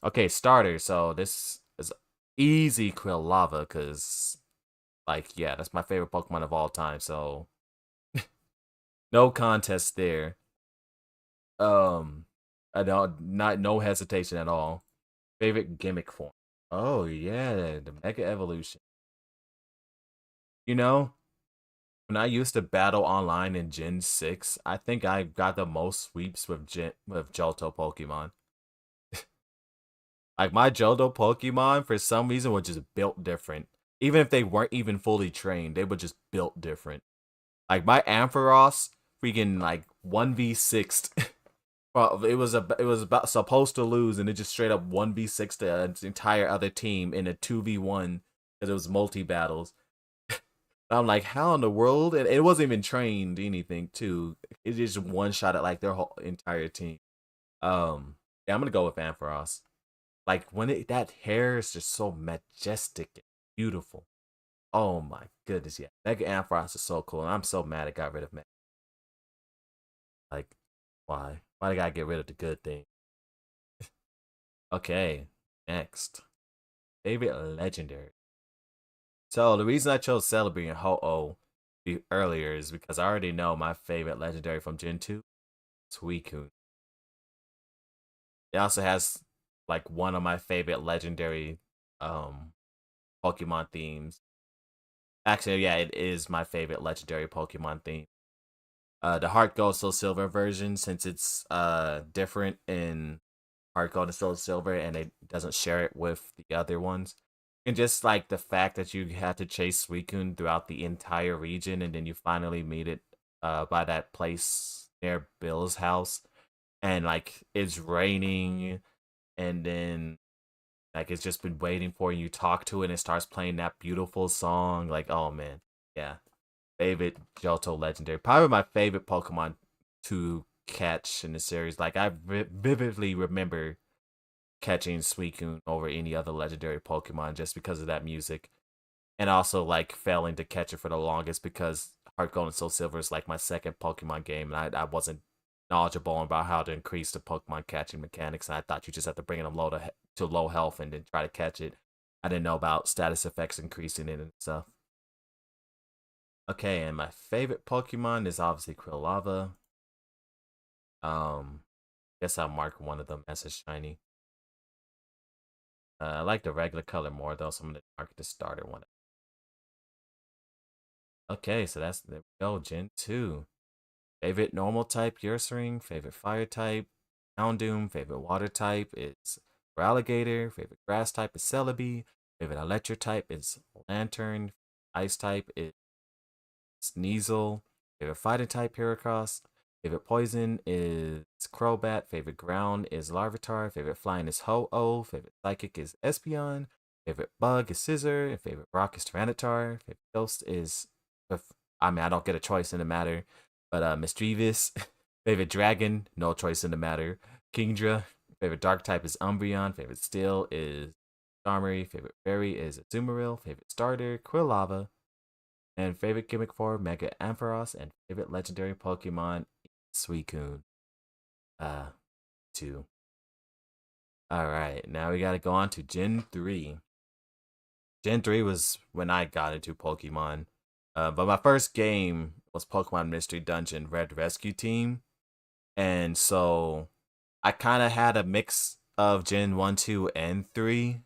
Okay, starter. So this is easy Quilava because, like, yeah, that's my favorite Pokemon of all time. So no contest there. Um, I don't not no hesitation at all. Favorite gimmick form. Oh yeah, the Mega Evolution. You know, when I used to battle online in Gen 6, I think I got the most sweeps with Johto Pokemon. Like my Johto Pokemon, for some reason, were just built different. Even if they weren't even fully trained, they were just built different. Like my Ampharos, freaking like 1v6. Well, it was about supposed to lose, and it just straight up 1v6 the entire other team in a 2v1 because it was multi battles. I'm like, how in the world? And it wasn't even trained anything too. It just one shot at like their whole entire team. Yeah, I'm gonna go with Ampharos. Like when that hair is just so majestic and beautiful. Oh my goodness, yeah. Mega Ampharos is so cool, and I'm so mad it got rid of Mega. Like, why? Why they gotta get rid of the good thing? Okay, next. Favorite legendary. So the reason I chose Celebi and Ho-Oh earlier is because I already know my favorite legendary from Gen 2, Suicune. It also has like one of my favorite legendary um Pokemon themes. Actually, yeah, it is my favorite legendary Pokemon theme. The Heart Gold Soul Silver version, since it's different in Heart Gold and Soul Silver, and it doesn't share it with the other ones. And just like the fact that you had to chase Suicune throughout the entire region, and then you finally meet it by that place near Bill's house, and like it's raining, and then like it's just been waiting for you. You talk to it, and it starts playing that beautiful song. Like, oh man, yeah, favorite Johto legendary. Probably my favorite Pokemon to catch in the series. Like I vividly remember catching Suicune over any other legendary Pokemon just because of that music. And also like failing to catch it for the longest because Heart Gold and Soul Silver is like my second Pokemon game, and I wasn't knowledgeable about how to increase the Pokemon catching mechanics, and I thought you just have to bring them to low health and then try to catch it. I didn't know about status effects increasing it and stuff. Okay, and my favorite Pokemon is obviously Quilava. Guess I'll mark one of them as a shiny. I like the regular color more though, so I'm gonna mark the starter one. Okay, so there we go, Gen 2. Favorite normal type, Ursaring. Favorite fire type, Houndoom. Favorite water type is Alligator. Favorite grass type is Celebi. Favorite electric type is Lantern. Ice type is Sneasel. Favorite fighting type, Heracross. Favorite poison is Crobat. Favorite ground is Larvitar. Favorite flying is Ho-Oh. Favorite psychic is Espeon. Favorite bug is Scizor. And favorite rock is Tyranitar. Favorite ghost is, I mean, I don't get a choice in the matter, but Mischievous. Favorite dragon, no choice in the matter, Kingdra. Favorite dark type is Umbreon. Favorite steel is Charmery. Favorite fairy is Azumarill. Favorite starter, Quilava. And favorite gimmick for Mega Ampharos, and favorite legendary Pokemon, Suicune. 2. Alright, now we gotta go on to Gen 3. Gen 3 was when I got into Pokemon. But my first game was Pokemon Mystery Dungeon Red Rescue Team. And so I kind of had a mix of Gen 1, 2, and 3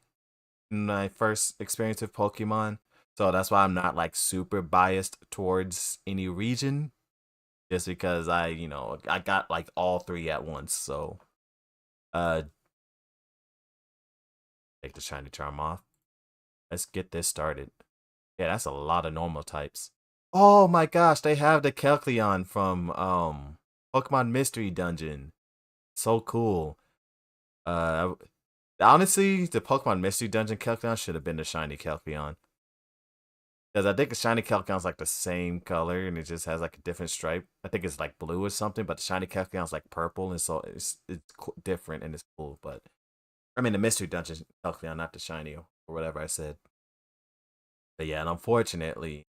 in my first experience with Pokemon. So that's why I'm not like super biased towards any region. Just because I got like all three at once. So uh take the shiny charm off. Let's get this started. Yeah, that's a lot of normal types. Oh my gosh, they have the Kecleon from Pokemon Mystery Dungeon. So cool. Uh Honestly, the Pokemon Mystery Dungeon Kecleon should have been the shiny Kecleon. Because I think the shiny Kecleon's like the same color and it just has like a different stripe. I think it's like blue or something, but the shiny Kecleon's like purple and so it's different and it's cool. But I mean the Mystery Dungeon Kecleon, not the shiny or whatever I said. But yeah, and unfortunately,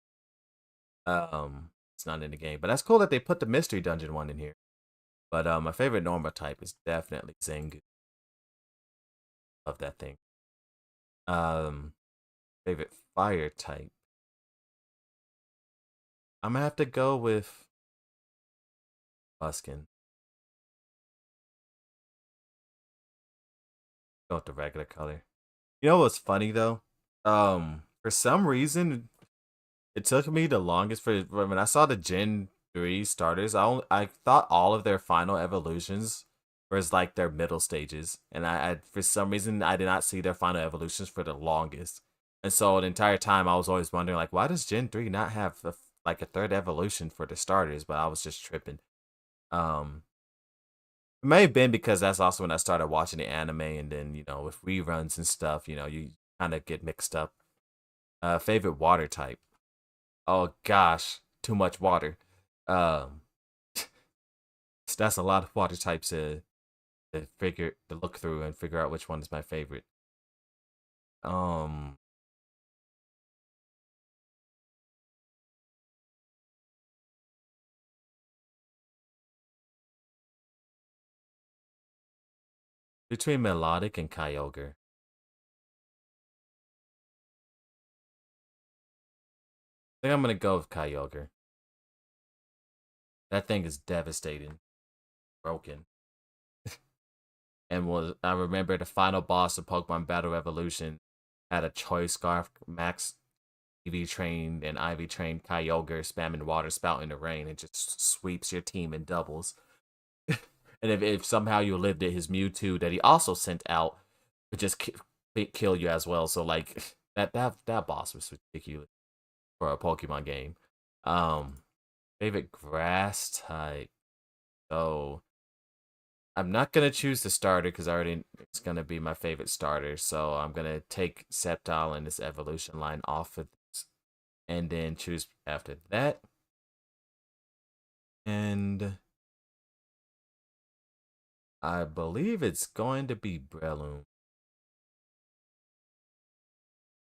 it's not in the game. But that's cool that they put the Mystery Dungeon one in here. But my favorite normal type is definitely Zengu. Love that thing. Um, favorite fire type. I'm gonna have to go with Buskin. Go with the regular color. You know what's funny though? For some reason, it took me the longest for when I saw the Gen 3 starters. I thought all of their final evolutions was like their middle stages, and I for some reason I did not see their final evolutions for the longest. And so the entire time I was always wondering like, why does Gen 3 not have like a third evolution for the starters? But I was just tripping. Um, it may have been because that's also when I started watching the anime, and then with reruns and stuff, you kind of get mixed up. Favorite water type. Oh gosh, too much water. Um, that's a lot of water types to look through and figure out which one is my favorite. Um, Between Melodic and Kyogre. I think I'm gonna go with Kyogre. That thing is devastating, broken. And I remember the final boss of Pokemon Battle Revolution had a Choice Scarf Max EV trained and IV trained Kyogre spamming water spout in the rain and just sweeps your team in doubles. And if somehow you lived it, his Mewtwo that he also sent out would just kill you as well. So like that boss was ridiculous for a Pokemon game. Um, favorite grass type. So I'm not gonna choose the starter because it's gonna be my favorite starter. So I'm gonna take Sceptile and this evolution line off of this, and then choose after that. And I believe it's going to be Breloom.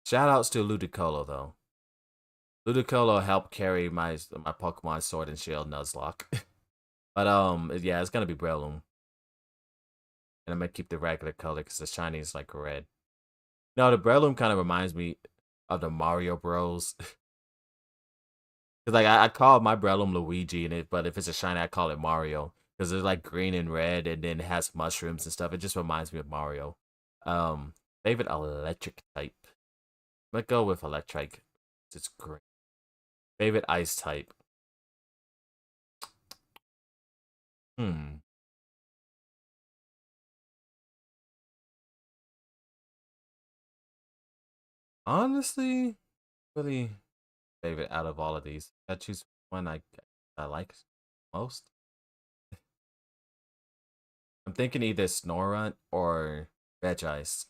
Shoutouts to Ludicolo though. Ludicolo helped carry my Pokemon Sword and Shield Nuzlocke. But yeah, it's gonna be Breloom. And I'm gonna keep the regular color because the shiny is like red. No, the Breloom kind of reminds me of the Mario Bros. Cause like I call my Breloom Luigi in it, but if it's a shiny, I call it Mario. Cause it's like green and red, and then it has mushrooms and stuff. It just reminds me of Mario. Um, Favorite electric type. Let's go with electric. It's great. Favorite ice type. Hmm. Honestly, really favorite out of all of these. I choose one I like most. I'm thinking either Snorunt or Veg Ice.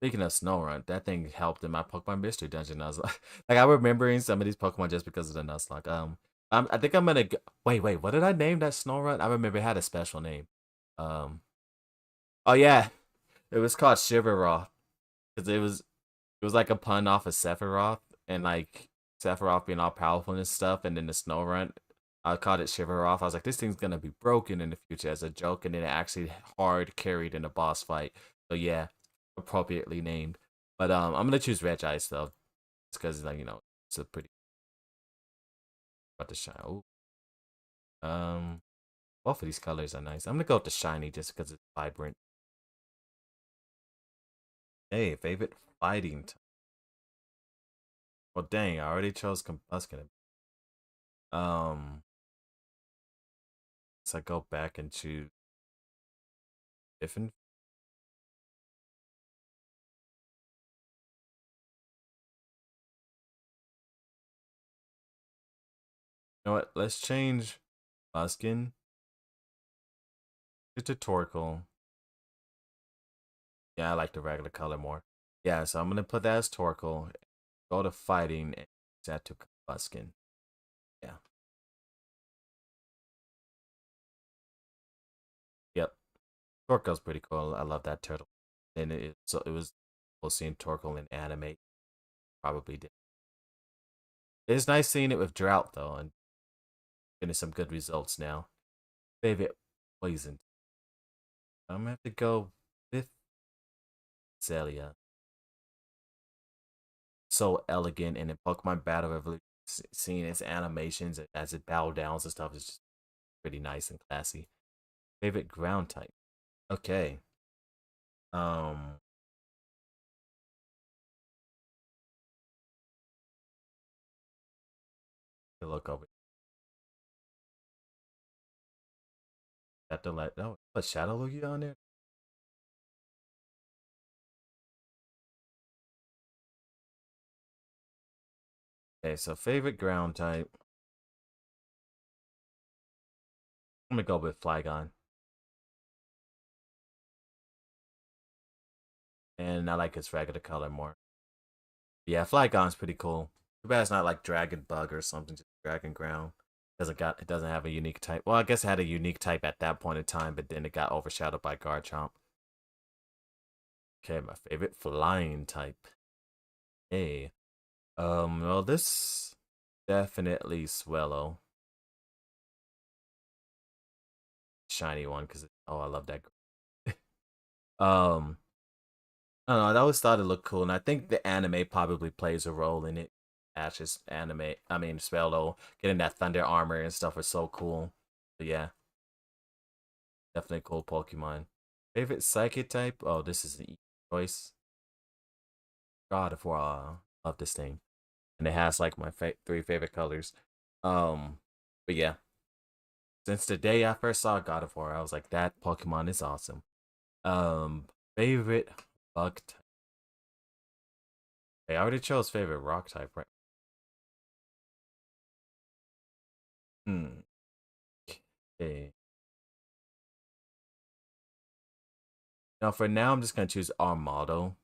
Speaking of Snorunt, that thing helped in my Pokemon Mystery Dungeon. I was like I'm remembering some of these Pokemon just because of the Nuzlocke. I think I'm gonna wait. What did I name that Snorunt? I remember it had a special name. Um, oh yeah, it was called Shiveroth because it was like a pun off of Sephiroth and like Sephiroth being all powerful and stuff, and then the Snorunt. I called it Shiveroth. I was like, this thing's gonna be broken in the future as a joke, and then it actually hard carried in a boss fight. So yeah, appropriately named. But I'm gonna choose Red Ice though, it's because like it's a pretty about the shine. Ooh. Um, both of these colors are nice. I'm gonna go with the shiny just because it's vibrant. Hey, favorite fighting. Well, dang, I already chose Combuskin. Um, so I go back and choose different. You know what? Let's change Buskin to Torkoal. Yeah, I like the regular color more. Yeah, so I'm gonna put that as Torkoal. Go to fighting and set to Buskin. Yeah. Yep. Torkoal's pretty cool. I love that turtle. And it was cool seeing Torkoal in anime. Probably did. It's nice seeing it with Drought though, and getting some good results now. Favorite poison. I'm gonna have to go with Celia. So elegant, and in Pokemon Battle Revolution, seeing its animations as it bow downs and stuff is just pretty nice and classy. Favorite ground type. Okay. Um, look over. Have to let a Shadow Lugia on there. Okay, so favorite ground type. I'm gonna go with Flygon, and I like its regular color more. Yeah, Flygon's pretty cool. Too bad it's not like Dragon Bug or something. Just Dragon Ground. It doesn't have a unique type. Well, I guess it had a unique type at that point in time, but then it got overshadowed by Garchomp. Okay, my favorite flying type. Hey, well, this definitely Swellow, shiny one, because I love that. um, I don't know. I always thought it looked cool, and I think the anime probably plays a role in it. Ash's anime, I mean, Swellow getting that thunder armor and stuff was so cool. But yeah, definitely a cool Pokemon. Favorite Psychic type? Oh, this is the choice. God of War, love this thing, and it has like my three favorite colors. Um, but yeah, since the day I first saw God of War, I was like, that Pokemon is awesome. Um, Favorite bug type. Hey, I already chose favorite rock type, right? Hmm. Okay. Now for now, I'm just gonna choose Armaldo,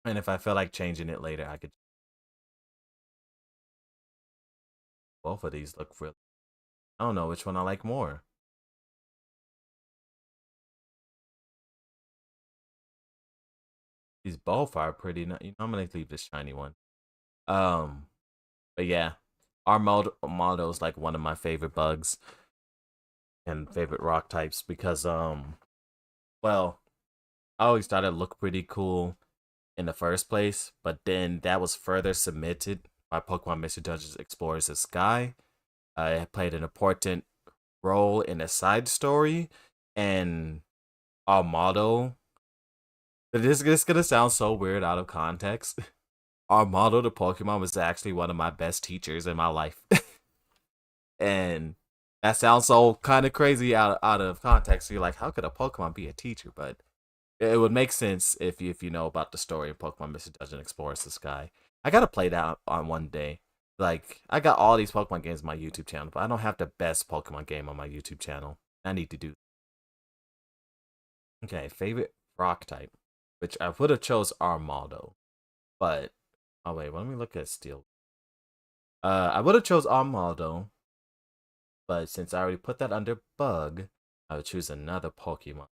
and if I feel like changing it later, I could. Both of these look really. I don't know which one I like more. These both are pretty. I'm gonna leave this shiny one. Um, but yeah, Armaldo is like one of my favorite bugs and favorite rock types because well, I always thought it looked pretty cool in the first place, but then that was further cemented by Pokemon Mystery Dungeons Explorers of Sky. It played an important role in a side story, and our motto. This is gonna sound so weird out of context. Our motto to Pokemon was actually one of my best teachers in my life. And that sounds so kind of crazy out of context. You're like, how could a Pokemon be a teacher? But it would make sense if you know about the story of Pokemon Mystery Dungeon Explorers the Sky. I gotta play that on one day. Like I got all these Pokemon games on my YouTube channel, but I don't have the best Pokemon game on my YouTube channel. I need to do. Okay, favorite rock type, which I would have chose Armaldo, but oh wait, let me look at Steel. I would have chose Armaldo, but since I already put that under Bug, I would choose another Pokemon.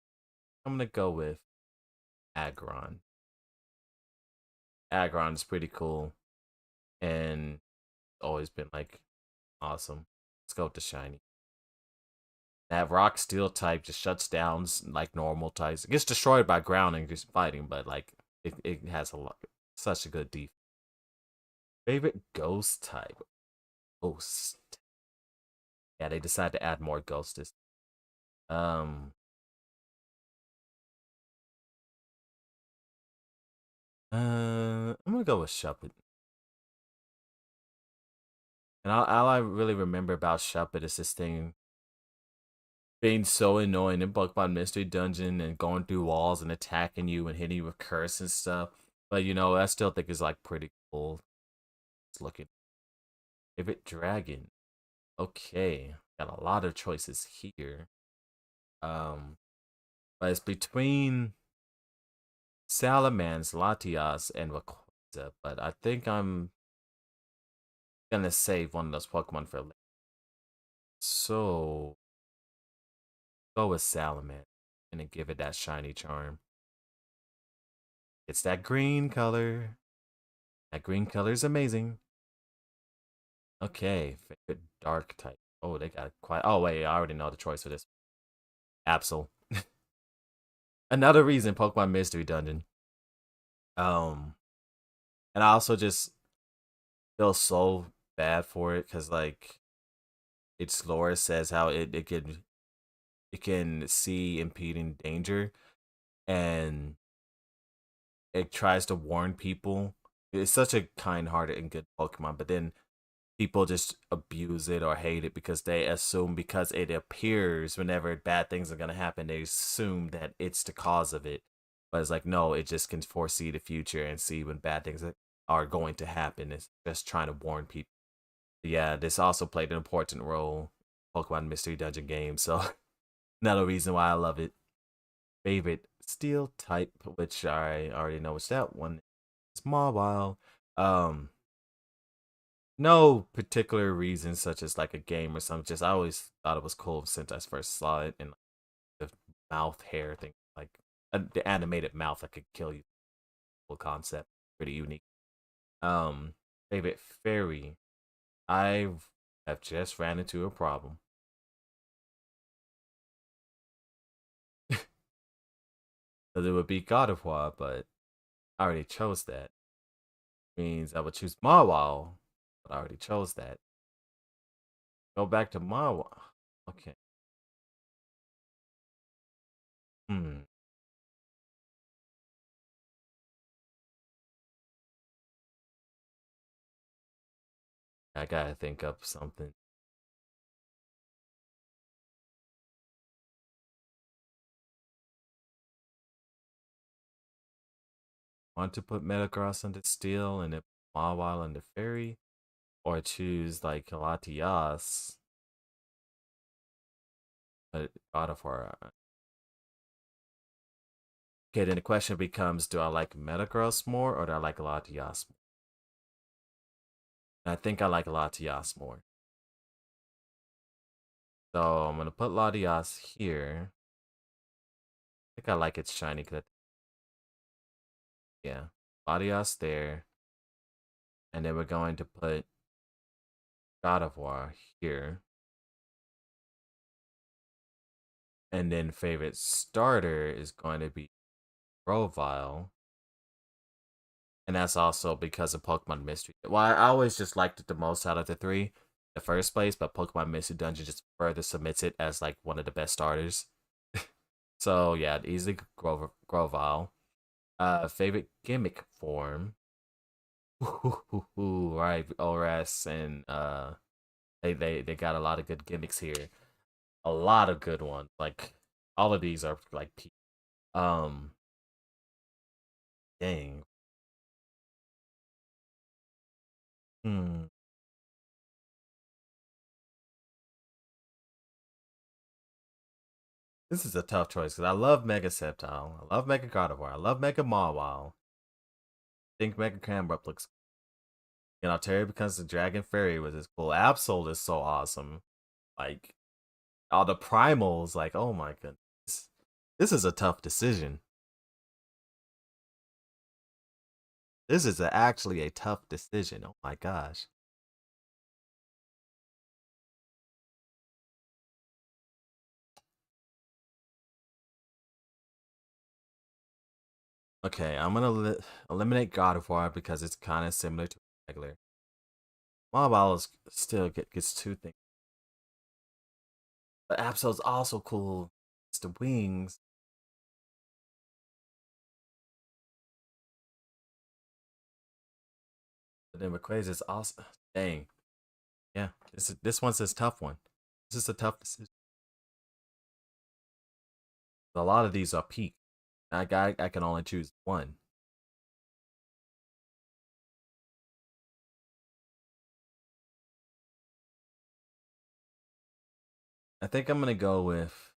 I'm gonna go with Aggron. Aggron is pretty cool and always been like awesome. Let's go with the shiny. That rock steel type just shuts down like normal types. It gets destroyed by ground and just fighting, but like it has a lot, such a good defense. Favorite ghost type. Ghost. Yeah, they decided to add more ghosts. Um, I'm gonna go with Shuppet. And all I really remember about Shuppet is this thing being so annoying in Pokemon Mystery Dungeon and going through walls and attacking you and hitting you with curse and stuff. But you know, I still think it's like pretty cool. It's looking. Favorite dragon. Okay, got a lot of choices here. Um, but it's between Salamence, Latias, and Rayquaza. But I think I'm gonna save one of those Pokemon for later. So go with Salamence and then give it that shiny charm. It's that green color. That green color is amazing. Okay, favorite dark type. Oh, they got quite. Oh wait, I already know the choice for this. Absol. Another reason Pokemon Mystery Dungeon. Um, and I also just feel so bad for it because like its lore says how it can see impeding danger and it tries to warn people. It's such a kind-hearted and good Pokemon, but then people just abuse it or hate it because they assume because it appears whenever bad things are going to happen, they assume that it's the cause of it. But it's like, no, it just can foresee the future and see when bad things are going to happen. It's just trying to warn people. Yeah, this also played an important role in Pokemon Mystery Dungeon game, so another reason why I love it. Favorite Steel type, which I already know what's that one. Small while. No particular reason, such as like a game or something. Just I always thought it was cool since I first saw it, and like, the mouth hair thing, like the animated mouth that could kill you. Cool concept, pretty unique. Um, favorite fairy. I have just ran into a problem. That it would be God of War, but I already chose that. Means I would choose Marwal, but I already chose that. Go back to Marwal. Okay. Hmm. I gotta think up something. Want to put Metagross under Steel and then Mawile under Fairy, or choose like Latias, but God of War. Okay, then the question becomes: do I like Metagross more, or do I like Latias more? And I think I like Latias more. So I'm gonna put Latias here. I think I like its shiny. Yeah, Latias there, and then we're going to put God of War here. And then favorite starter is going to be Grovyle. And that's also because of Pokemon Mystery. Well, I always just liked it the most out of the three in the first place, but Pokemon Mystery Dungeon just further submits it as like one of the best starters. So yeah, easily Grovyle. Favorite gimmick form. Right, ORS and they got a lot of good gimmicks here. A lot of good ones. Like all of these are like um dang. Hmm. This is a tough choice because I love Mega Sceptile, I love Mega Gardevoir, I love Mega Mawile. I think Mega Cramorant looks, Terry becomes the Dragon Fairy was is cool. Absol is so awesome. Like all the primals, like oh my goodness, this is a tough decision. This is actually a tough decision. Oh my gosh. Okay, I'm gonna eliminate Gardevoir because it's kind of similar to regular. Mawile is still gets two things, but Absol's also cool. It's the wings. But then Rayquaza is also dang. Yeah, this one's a tough one. This is a tough decision. A lot of these are peak. I can only choose one. I think I'm gonna go with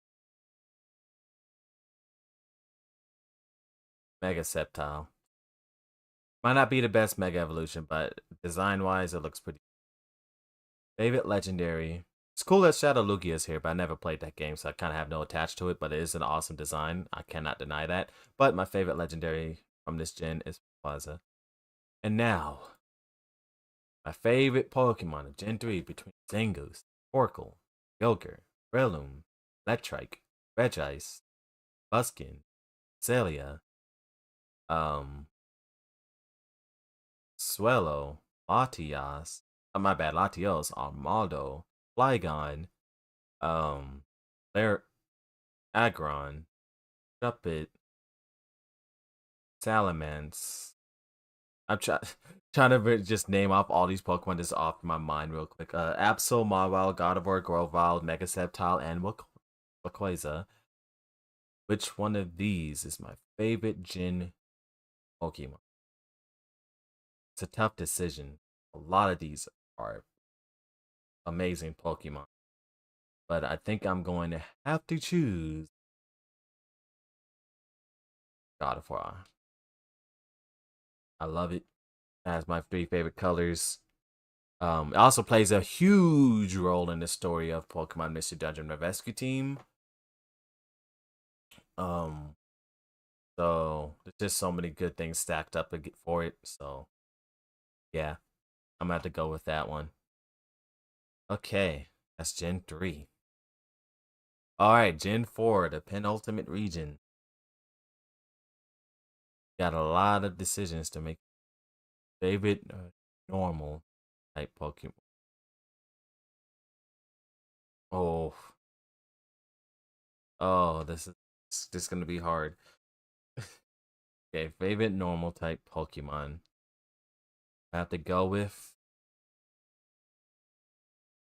Mega Sceptile. Might not be the best Mega Evolution, but design wise, it looks pretty. Favorite Legendary. It's cool that Shadow Lugia is here, but I never played that game, so I kind of have no attach to it. But it is an awesome design. I cannot deny that. But my favorite Legendary from this gen is Plaza. And now, my favorite Pokemon of Gen 3 between Zangoose, Oracle, Kyogre, Breloom, Electrike, Regice, Buskin, Celia, um, Swellow, Latias, my bad, Latios, Armaldo, Flygon, um, Lair Agron, Shuppet, Salamence. I'm trying to just name off all these Pokemon just off my mind real quick. Absol, Mawile, Gardevoir, Grovyle, Mega Sceptile, and Rayquaza. Which one of these is my favorite Gen Pokemon? It's a tough decision. A lot of these are amazing Pokemon, but I think I'm going to have to choose Gardevoir. I love it. It has my three favorite colors. It also plays a huge role in the story of Pokemon Mystery Dungeon Rescue Team. Um, so there's just so many good things stacked up for it. So yeah, I'm gonna have to go with that one. Okay, that's Gen 3. Alright, Gen 4, the penultimate region. Got a lot of decisions to make. Favorite normal type Pokemon. Oh, oh, this is gonna be hard. Okay, favorite normal type Pokemon. I have to go with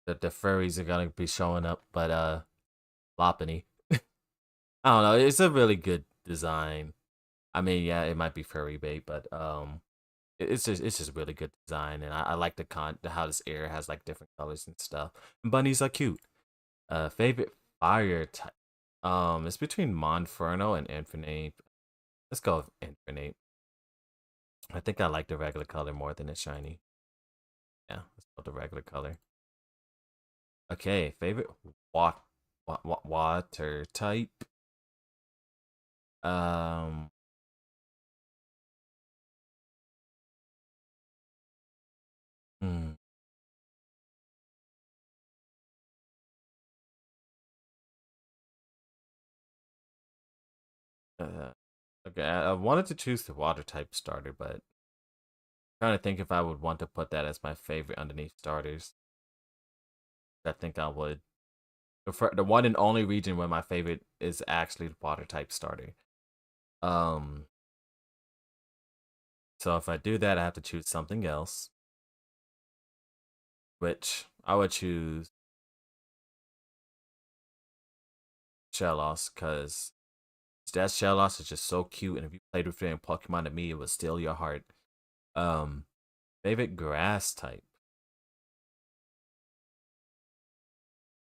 the furries are gonna be showing up, but Lopunny. I don't know. It's a really good design. I mean, yeah, it might be furry bait, but it's just really good design, and I like how this air has like different colors and stuff. And bunnies are cute. Favorite fire type. It's between Monferno and Infinite. Let's go with Infinite. I think I like the regular color more than the shiny. Yeah, let's go with the regular color. Okay, favorite water type. Um, hmm, uh, Okay, I wanted to choose the water type starter, but I'm trying to think if I would want to put that as my favorite underneath starters. I think I would. The one and only region where my favorite is actually the water type starter. Um, so if I do that, I have to choose something else, which I would choose Shellos, because that Shellos is just so cute, and if you played with it in Pokemon, to me, it would steal your heart. Um, Favorite grass type.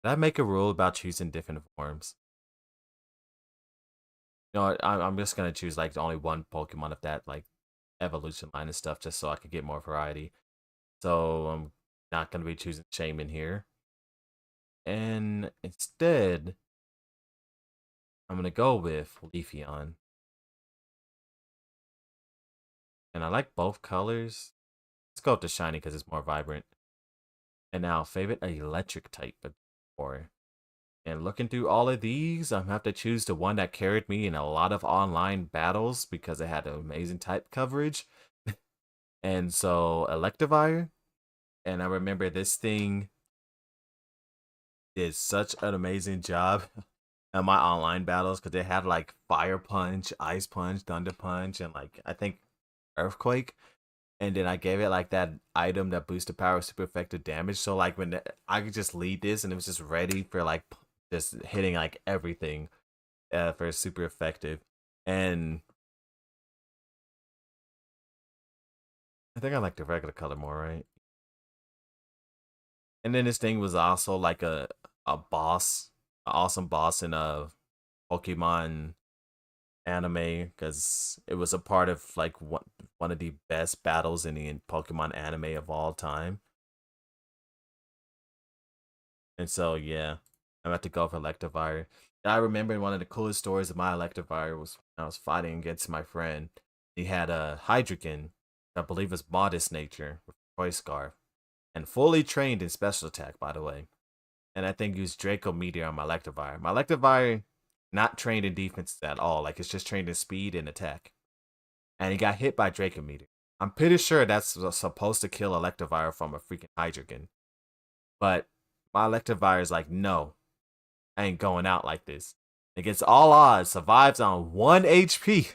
Did I make a rule about choosing different forms? You know what, I'm just gonna choose like only one Pokemon of that like evolution line and stuff, just so I could get more variety. So I'm not gonna be choosing Shaman here, and instead I'm gonna go with Leafeon. And I like both colors. Let's go with the shiny because it's more vibrant. And now favorite electric type or and looking through all of these, I'm gonna have to choose the one that carried me in a lot of online battles because it had amazing type coverage. And so Electivire. And I remember this thing did such an amazing job at my online battles because they had like Fire Punch, Ice Punch, Thunder Punch, and like I think Earthquake. And then I gave it like that item that boosted power super effective damage. So like I could just lead this and it was just ready for like just hitting like everything for super effective. And I think I like the regular color more, right? And then this thing was also like a boss, an awesome boss in a Pokemon anime because it was a part of like one of the best battles in the Pokemon anime of all time. And so yeah, I'm about to go for Electivire. I remember one of the coolest stories of my Electivire was when I was fighting against my friend. He had a Hydreigon, I believe is modest nature with Choice Scarf, and fully trained in special attack, by the way. And I think used Draco Meteor on my Electivire. My Electivire not trained in defense at all. Like it's just trained in speed and attack. And he got hit by Draco Meteor. I'm pretty sure that's supposed to kill Electivire from a freaking Hydreigon. But my Electivire is like, no, I ain't going out like this. Against all odds, survives on 1 HP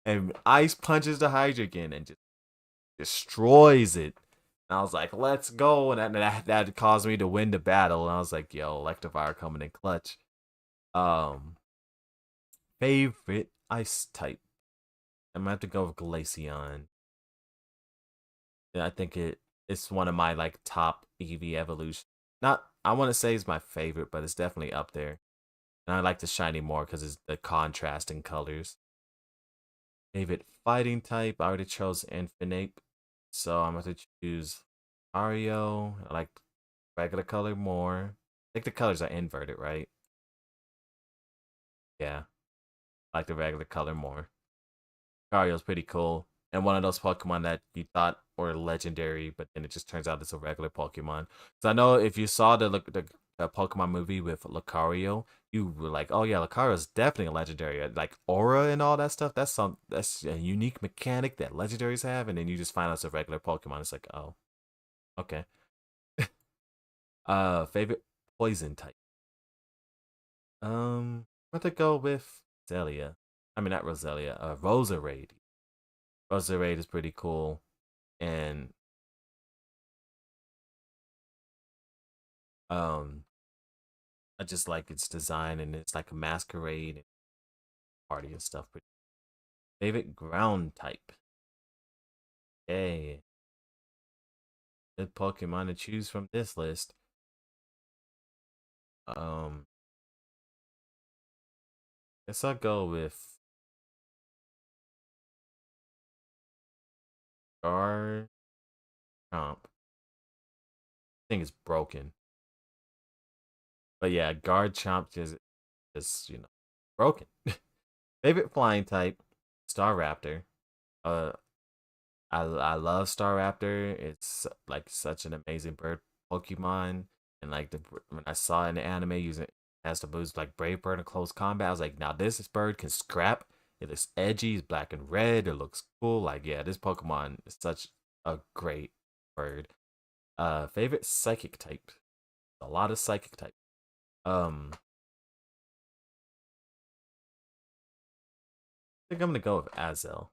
and ice punches the Hydreigon and just destroys it. And I was like, let's go. And that caused me to win the battle. And I was like, yo, Electivire coming in clutch. Um, Favorite ice type. I'm gonna have to go with Glaceon. Yeah, I think it's one of my like top EV evolution. Not I want to say it's my favorite, but it's definitely up there. And I like the shiny more because it's the contrasting colors. Favorite fighting type. I already chose Infinite, so I'm going to choose Ario. I like regular color more. I think the colors are inverted, right? Yeah, I like the regular color more. Ario's pretty cool. And one of those Pokemon that you thought were legendary, but then it just turns out it's a regular Pokemon. So I know if you saw the Pokemon movie with Lucario, you were like, "Oh yeah, Lucario is definitely a legendary." Like aura and all that stuff. That's a unique mechanic that legendaries have, and then you just find out it's a regular Pokemon. It's like, oh, okay. Favorite poison type. I'm going to go with Roselia. I mean, not Roselia. Roserade. Roserade is pretty cool, and um, I just like its design, and it's like a masquerade and party and stuff. Favorite ground type. Hey, good Pokemon to choose from this list. Um, Guess I'll go with Garchomp. I think it's broken, but yeah, Garchomp just broken. Favorite flying type. Staraptor. Uh, I love Staraptor. It's like such an amazing bird Pokemon, and like when I saw it in the anime using it as to boost like Brave Bird in close combat, I was like, now this bird can scrap It looks edgy, it's black and red, it looks cool. Like, yeah, this Pokemon is such a great bird. Favorite psychic type. A lot of psychic type. I think I'm gonna go with Azel.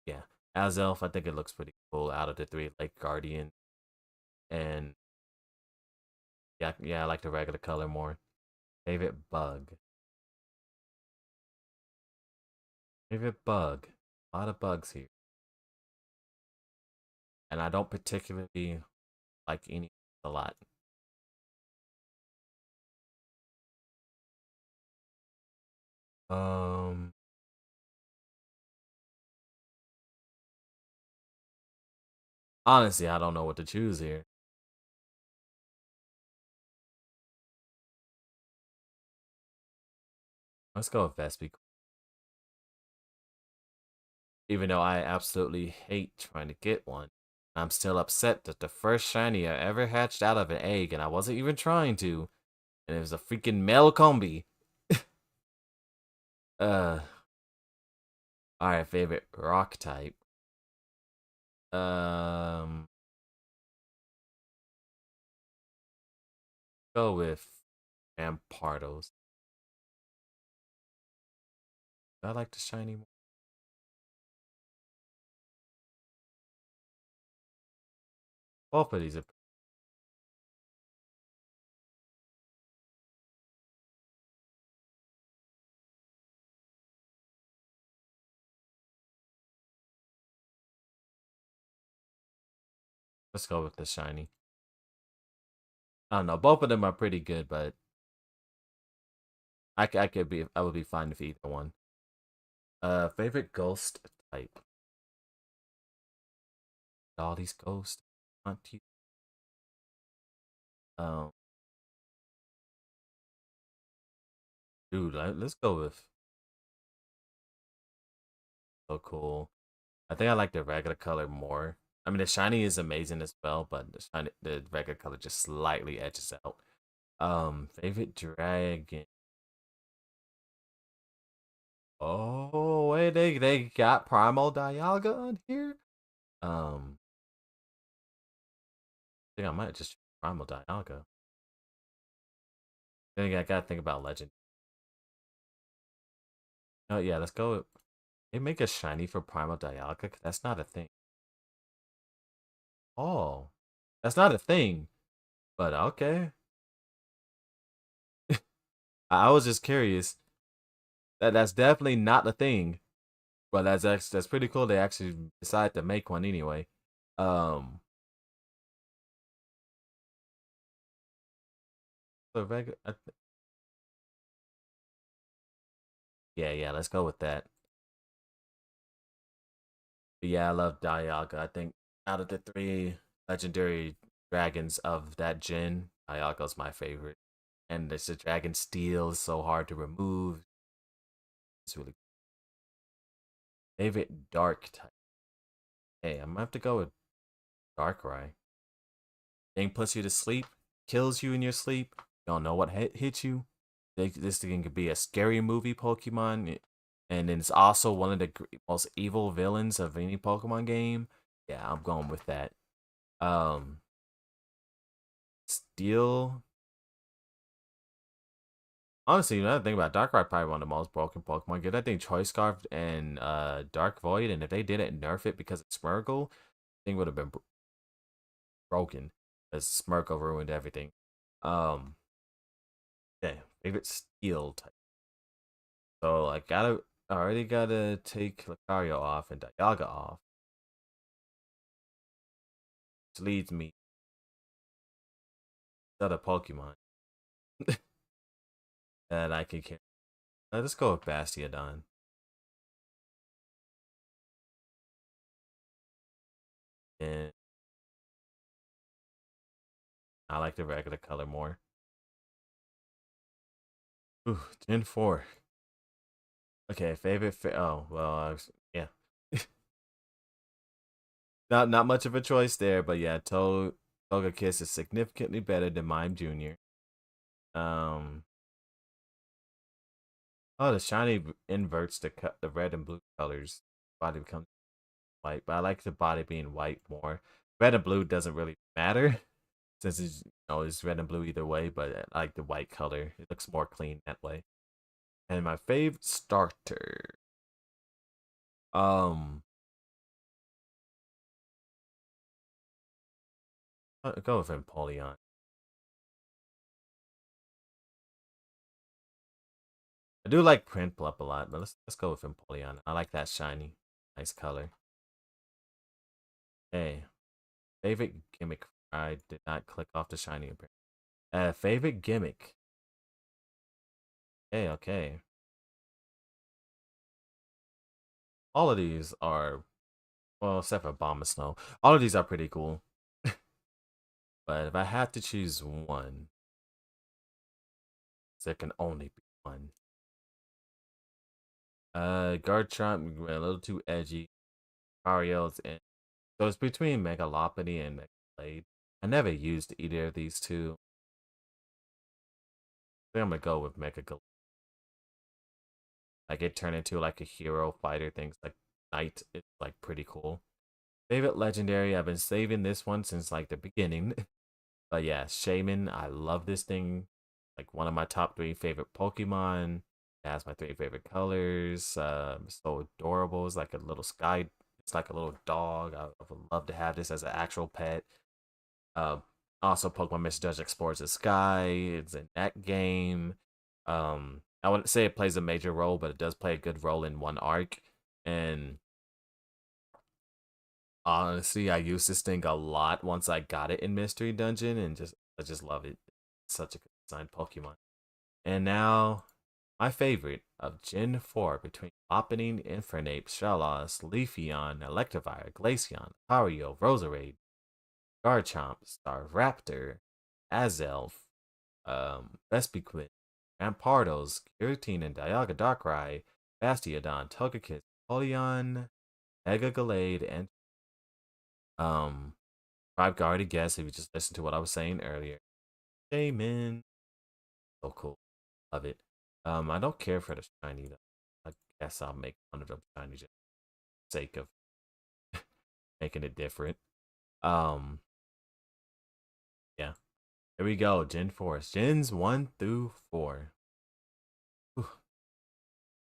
Yeah. Azelf, I think it looks pretty cool out of the three, like Guardian. And yeah, yeah, I like the regular color more. Favorite bug. Favorite bug. A lot of bugs here. And I don't particularly like any a lot. Um Honestly, I don't know what to choose here. Let's go with Vespi. Even though I absolutely hate trying to get one. I'm still upset that the first shiny I ever hatched out of an egg, and I wasn't even trying to, and it was a freaking male combi. uh, Alright, favorite rock type. Um, go with Rampardos. I like the shiny more. Both of these are. Let's go with the shiny. I don't know. Both of them are pretty good, but I would be fine with either one. Favorite ghost type. All these ghosts. Aren't you? Um, Dude, let's go with so cool. I think I like the regular color more. I mean, the shiny is amazing as well, but the regular color just slightly edges out. Favorite dragon. Oh, wait, they got Primal Dialga on here. I think I might just Primal Dialga. Then again, I gotta think about Legend. Oh yeah, let's go. They make a shiny for Primal Dialga. 'Cause that's not a thing. Oh, that's not a thing. But okay. I was just curious. That's definitely not a thing. But that's pretty cool. They actually decided to make one anyway. Um, so regular. Yeah, yeah. Let's go with that. But yeah, I love Dialga. I think out of the three legendary dragons of that gen, Dialga's my favorite. And it's a dragon steel, is so hard to remove. It's really favorite dark type. Hey, I'm gonna have to go with Darkrai. Thing puts you to sleep, kills you in your sleep. You don't know what hit you. This thing could be a scary movie Pokemon, and then it's also one of the most evil villains of any Pokemon game. Yeah, I'm going with that. Um, Steel. Honestly, another thing about Darkrai, probably one of the most broken Pokemon. Get that thing Choice Scarf and Dark Void, and if they didn't nerf it because of Smirgle, thing would have been broken. Because Smirgle ruined everything. Um, okay, favorite Steel type. So I already gotta take Lucario off and Dialga off, which leads me to the Pokemon that I can carry. Let's go with Bastiodon. And I like the regular color more. Ooh, Gen 4. Okay, oh, well, yeah. Not much of a choice there, but yeah, Togekiss is significantly better than Mime Jr. Um, Oh, the shiny inverts the red and blue colors. Body becomes white, but I like the body being white more. Red and blue doesn't really matter since it's red and blue either way. But I like the white color. It looks more clean that way. And my favorite starter, um, I'll go with Empoleon. I do like Prinplup a lot, but let's go with Empoleon. I like that shiny, nice color. Hey, favorite gimmick. I did not click off the shiny appearance. Favorite gimmick. Hey, okay. All of these are well, except for Bomb of Snow. All of these are pretty cool. But if I had to choose one, there can only be one. Garchomp went a little too edgy. Mario's in. So it's between Megalopony and Megablade. I never used either of these two. I think I'm gonna go with Megaglade. Like it turned into like a hero fighter things like Knight. It's like pretty cool. Favorite legendary. I've been saving this one since like the beginning. But yeah, Shaman. I love this thing. Like one of my top three favorite Pokemon. It has my three favorite colors. So adorable. It's like a little sky. It's like a little dog. I would love to have this as an actual pet. Uh, Also, Pokemon Misjudged explores the sky. It's in that game. I wouldn't say it plays a major role, but it does play a good role in one arc. And honestly, I used this thing a lot once I got it in Mystery Dungeon, and I just love it. It's such a good designed Pokemon. And now, my favorite of Gen 4 between Lopunny, Infernape, Shellos, Leafeon, Electivire, Glaceon, Lucario, Roserade, Garchomp, Staraptor, Azelf, Vespiquen, Rampardos, Giratina, and Dialga Darkrai, Bastiodon, Togekiss, Polion, Mega Gallade, and I've already guessed if you just listen to what I was saying earlier. Shaman. So cool. Love it. I don't care for the shiny though. I guess I'll make one of them shiny just for the sake of making it different. Um, yeah. Here we go. Gen 4. Gens 1 through 4. Whew.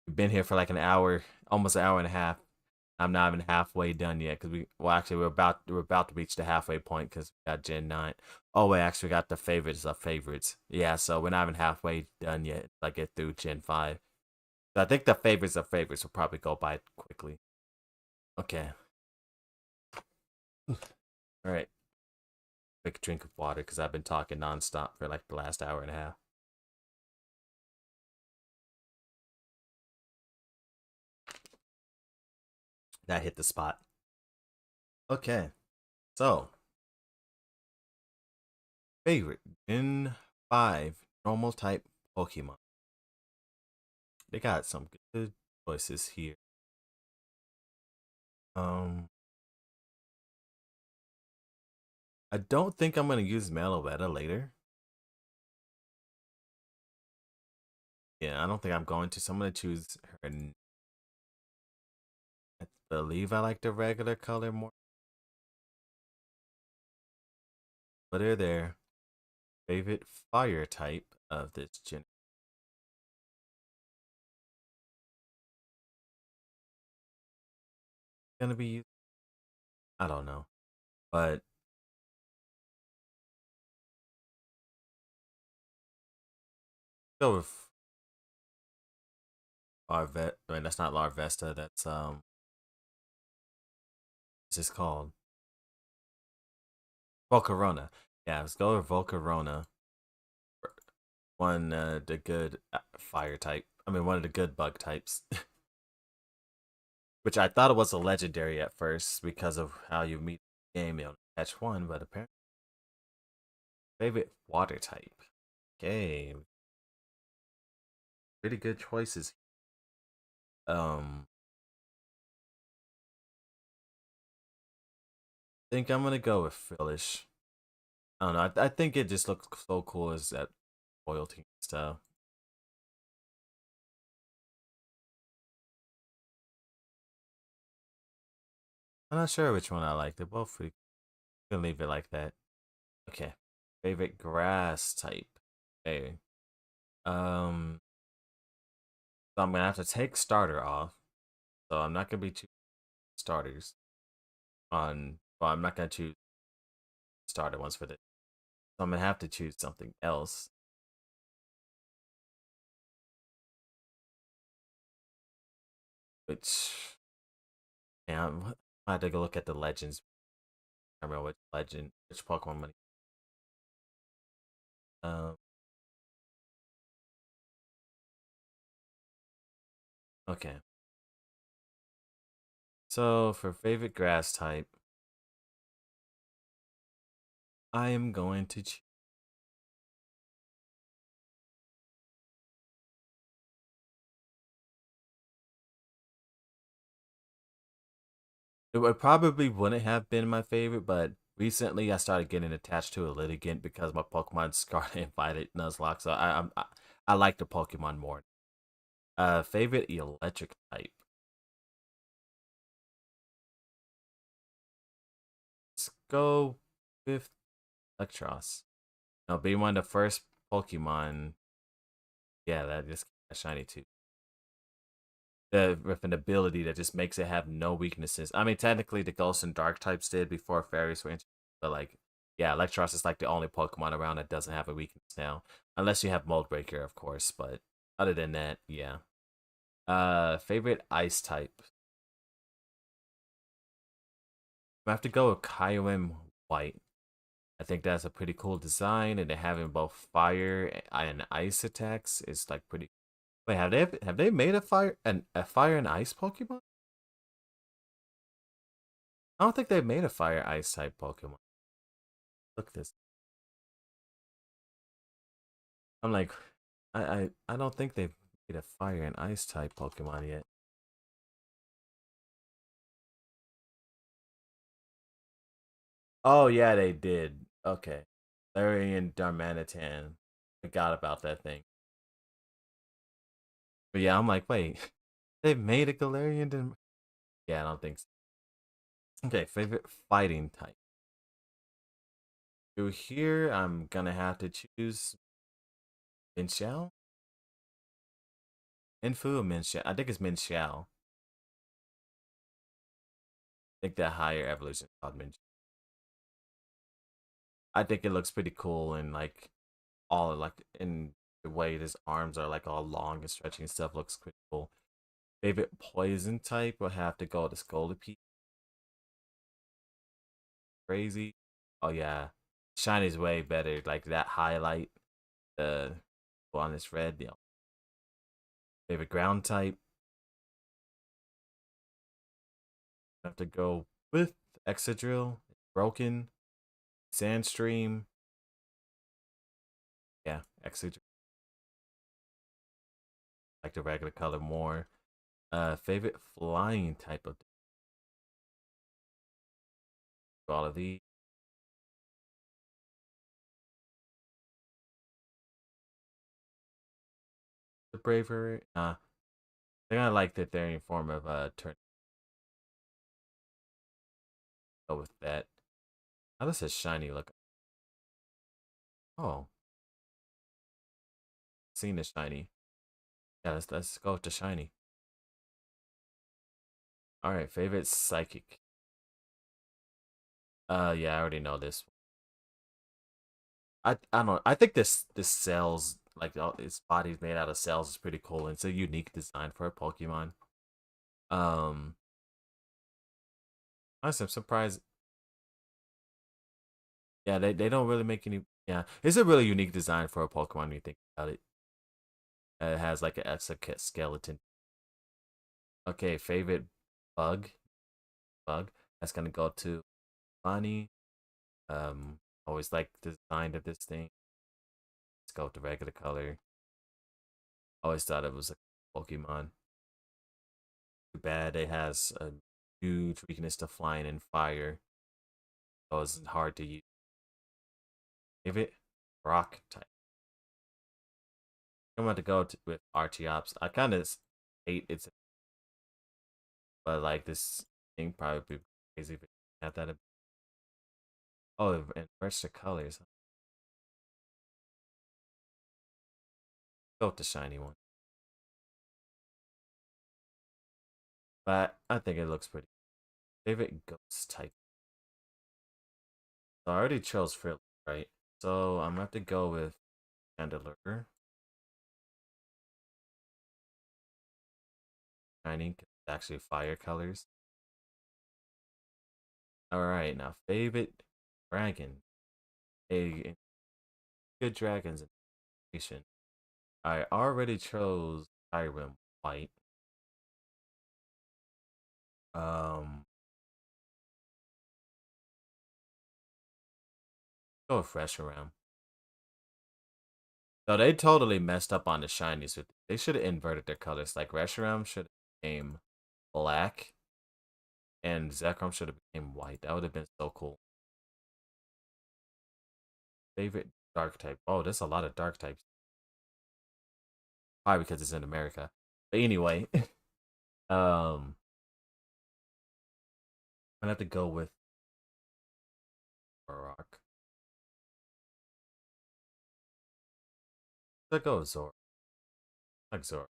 We've been here for like an hour, almost an hour and a half. I'm not even halfway done yet because actually we're about to reach the halfway point because we got Gen 9. Oh wait, actually got the favorites of favorites. Yeah, so we're not even halfway done yet. I get through Gen 5. So I think the favorites of favorites will probably go by quickly. Okay. All right. Quick drink of water because I've been talking nonstop for like the last hour and a half. That hit the spot. Okay. So, favorite Gen 5 normal type Pokemon. They got some good choices here. Um, I don't think I'm gonna use Meloetta later. Yeah, I don't think I'm going to. So I'm gonna choose her. I believe I like the regular color more, but they're there. Favorite fire type of this gen. Gonna be I don't know, but go with Larvet. I mean, that's not Larvesta. That's what's this called? Volcarona. Yeah, let's go with Volcarona. One the good fire type. I mean, one of the good bug types. Which I thought it was a legendary at first because of how you meet the game on catch one, but apparently favorite water type. Okay, pretty good choices. Think I'm gonna go with Philish. I don't know. I think it just looks so cool as that royalty style. I'm not sure which one I like. They're both pretty. Gonna leave it like that. Okay. Favorite grass type. Hey. Um. So I'm gonna have to take starter off. So I'm not gonna be choosing starters on. Well, I'm not gonna choose starter ones for this. So I'm gonna have to choose something else. Which, yeah, I had to go look at the legends. I remember which legend, which Pokemon money. Um. Okay. So for favorite grass type, I am going to choose. It would probably wouldn't have been my favorite, but recently I started getting attached to a Litigant because my Pokemon Scarlet invited Nuzlocke, so I like the Pokemon more. Favorite electric type. Let's go with Electros. Now, being one of the first Pokemon, yeah, that just shiny too. The with an ability that just makes it have no weaknesses. I mean, technically the Ghost and Dark types did before Fairies were introduced, but like, yeah, Electros is like the only Pokemon around that doesn't have a weakness now, unless you have Mold Breaker, of course. But other than that, yeah. Favorite Ice type. I have to go with Kyurem White. I think that's a pretty cool design, and then having both fire and ice attacks is like pretty. Wait, have they made a fire and ice Pokemon? I don't think they've made a fire ice type Pokemon. Look this. I'm like, I don't think they've made a fire and ice type Pokemon yet. Oh yeah, they did. Okay, Larry and Darmanitan. Forgot about that thing. But yeah, I'm like, wait, they've made a Galarian. Yeah, I don't think so. Okay, favorite fighting type. Through here, I'm gonna have to choose Minxiao. Infu or Minxiao? I think it's Minxiao. I think that higher evolution is called Minxiao. I think it looks pretty cool and like all like in the way his arms are like all long and stretching and stuff looks pretty cool. Favorite poison type will have to go to Scolipede. Crazy. Oh yeah, Shiny's way better. Like that highlight, the on this red. You know. Favorite ground type have to go with Excadrill. Broken. Sandstream. Yeah, Excadrill. Like the regular color more. Favorite flying type of all of these. The bravery. They're gonna like that they're in form of turn. Go with that. How does a shiny look? Oh, seen the shiny. Yeah, let's go with the shiny. All right, favorite psychic. Yeah, I already know this. I don't know. I think this cells like its body's made out of cells is pretty cool. And it's a unique design for a Pokemon. Um, Honestly, I'm surprised. Yeah, they don't really make any. Yeah, it's a really unique design for a Pokemon when you think about it. It has like an exoskeleton. Okay, favorite bug. Bug. That's gonna go to Bonnie. Always like the design of this thing. Let's go with the regular color. Always thought it was a Pokemon. Too bad it has a huge weakness to flying and fire. So it's hard to use. Give it rock type. I'm about to go with Archeops. I kind of hate its, but like this thing probably. crazy if it had that. Oh, it inverts the colors. Go with the shiny one. But I think it looks pretty. Favorite ghost type. So I already chose Frill, right? So I'm gonna have to go with Chandelier. Shiny, actually fire colors. Alright, now favorite dragon. A good dragons in nation. I already chose Skyrim White. Um Go with Reshiram. So they totally messed up on the shinies with they should have inverted their colors. Like Reshiram should have became black and Zekrom should have became white. That would have been so cool. Favorite dark type. Oh, there's a lot of dark types. Probably because it's in America. But anyway, I'm gonna have to go with Rock. Let's go with Zor. Like Zor.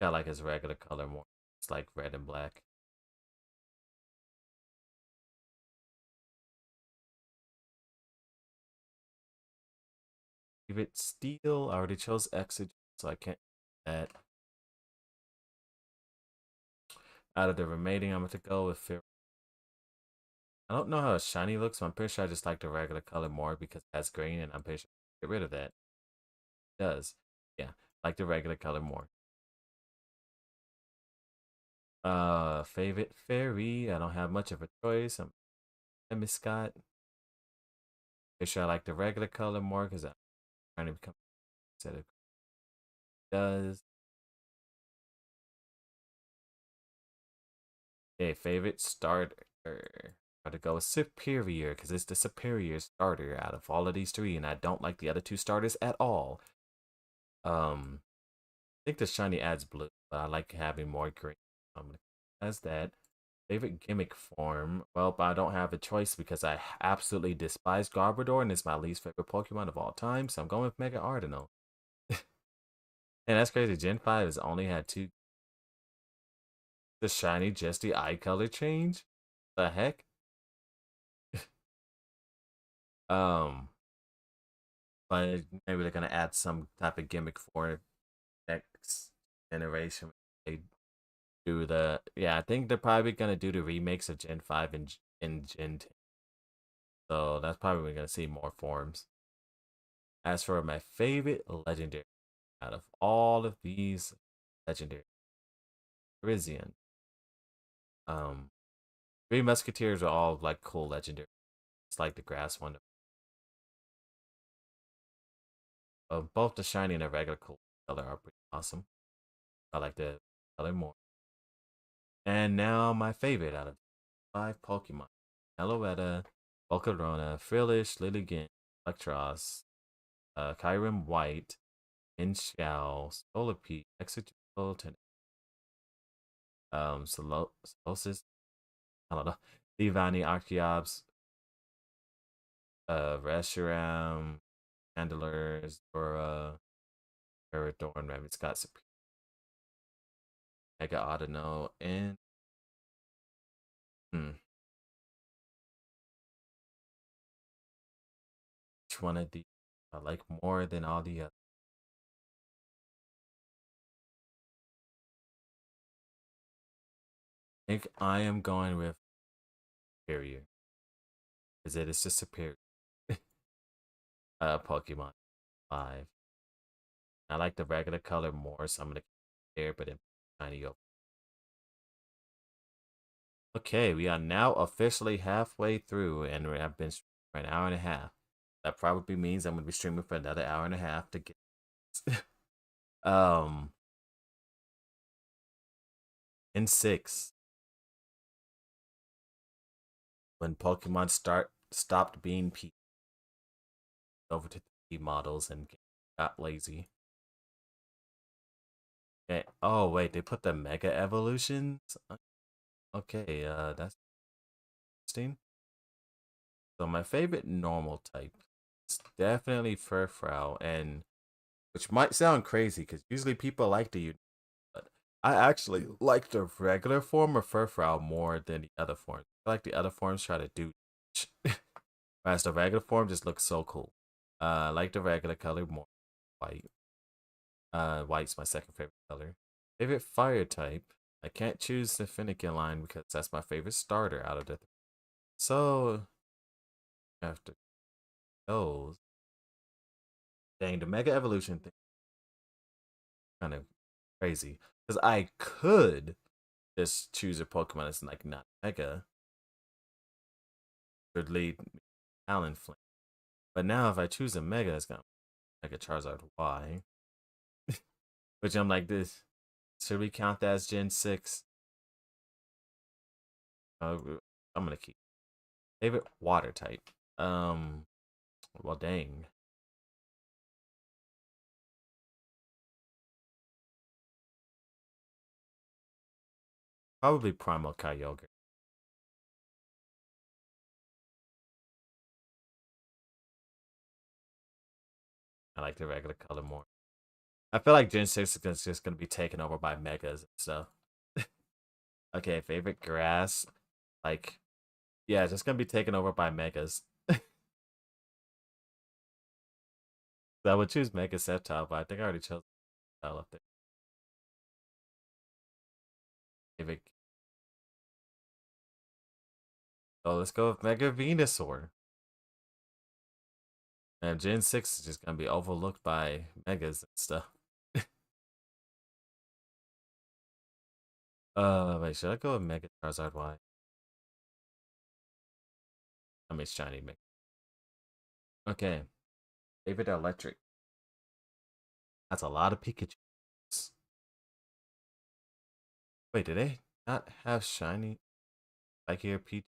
Got like his regular color more. It's like red and black. Favorite steel. I already chose Exit, so I can't that. Out of the remaining, I'm going to go with Fear. I don't know how shiny looks, but I'm pretty sure I just like the regular color more because it has green, and I'm pretty sure I get rid of that. It does. Yeah, like the regular color more. Favorite fairy. I don't have much of a choice. I'm Scott. Pretty sure I like the regular color more because I'm trying to become instead of does. Okay, favorite starter. I'm to go with superior because it's the superior starter out of all of these three, and I don't like the other two starters at all. I think the shiny adds blue, but I like having more green. I'm gonna as that. Favorite gimmick form. Well, I don't have a choice because I absolutely despise Garbodor and it's my least favorite Pokemon of all time. So I'm going with Mega Ardino. And that's crazy. Gen 5 has only had two. The shiny, just the eye color change. The heck? Um, but maybe they're gonna add some type of gimmick for next generation. They do the I think they're probably gonna do the remakes of Gen 5 and Gen 10. So that's probably gonna see more forms. As for my favorite legendary out of all of these legendary, Rizian. Um, Three Musketeers are all like cool legendary. It's like the grass one. Both the shiny and the regular cool color are pretty awesome. I like the color more. And now my favorite out of 5 Pokemon. Eloetta, Volcarona, Frillish, Lilligant, Electros, Kyurem White, Inshao, Solipede, Exeggutor, Solosis, I don't know, Divani, Archeops, Reshiram, Chandelure, Zora, Paradorn, Rabbit Scott, Mega Audino, and hmm, which one of these I like more than all the others? I think I am going with Superior. Because it is the superior Pokemon 5. I like the regular color more, so I'm gonna keep it there, but in tiny up. Okay, we are now officially halfway through, and we have been streaming for an hour and a half. That probably means I'm gonna be streaming for another hour and a half to get. um, in 6, when Pokemon stopped being P over to 3 models and got lazy. Okay. Oh wait, they put the Mega Evolutions. Okay, that's interesting. So my favorite normal type is definitely Furfrou, and which might sound crazy because usually people like to use, but I actually like the regular form of Furfrou more than the other forms. I like the other forms try to do, whereas the regular form just looks so cool. I like the regular color more. White. White's my second favorite color. Favorite fire type. I can't choose the Finnegan line because that's my favorite starter out of the. So after those, dang, the Mega Evolution thing kind of crazy because I could just choose a Pokemon that's like not Mega, would lead me Talonflame. But now if I choose a Mega, it's gonna Mega Charizard Y, which I'm like this. Should we count that as Gen 6? Uh, I'm gonna keep favorite water type. Um, well, dang, probably Primal Kyogre. I like the regular color more. I feel like Gen 6 is just gonna be taken over by Megas and stuff. Okay, favorite grass, like yeah, it's just gonna be taken over by Megas. I would choose Mega Sceptile, but I think I already chose Sceptile up there. Favorite. Oh, let's go with Mega Venusaur. And Gen 6 is just gonna be overlooked by Megas and stuff. Wait, should I go with Mega Charizard Y? I mean, Shiny Mega. Okay, favorite electric. That's a lot of Pikachu. Wait, did they not have Shiny Psyche or Peach?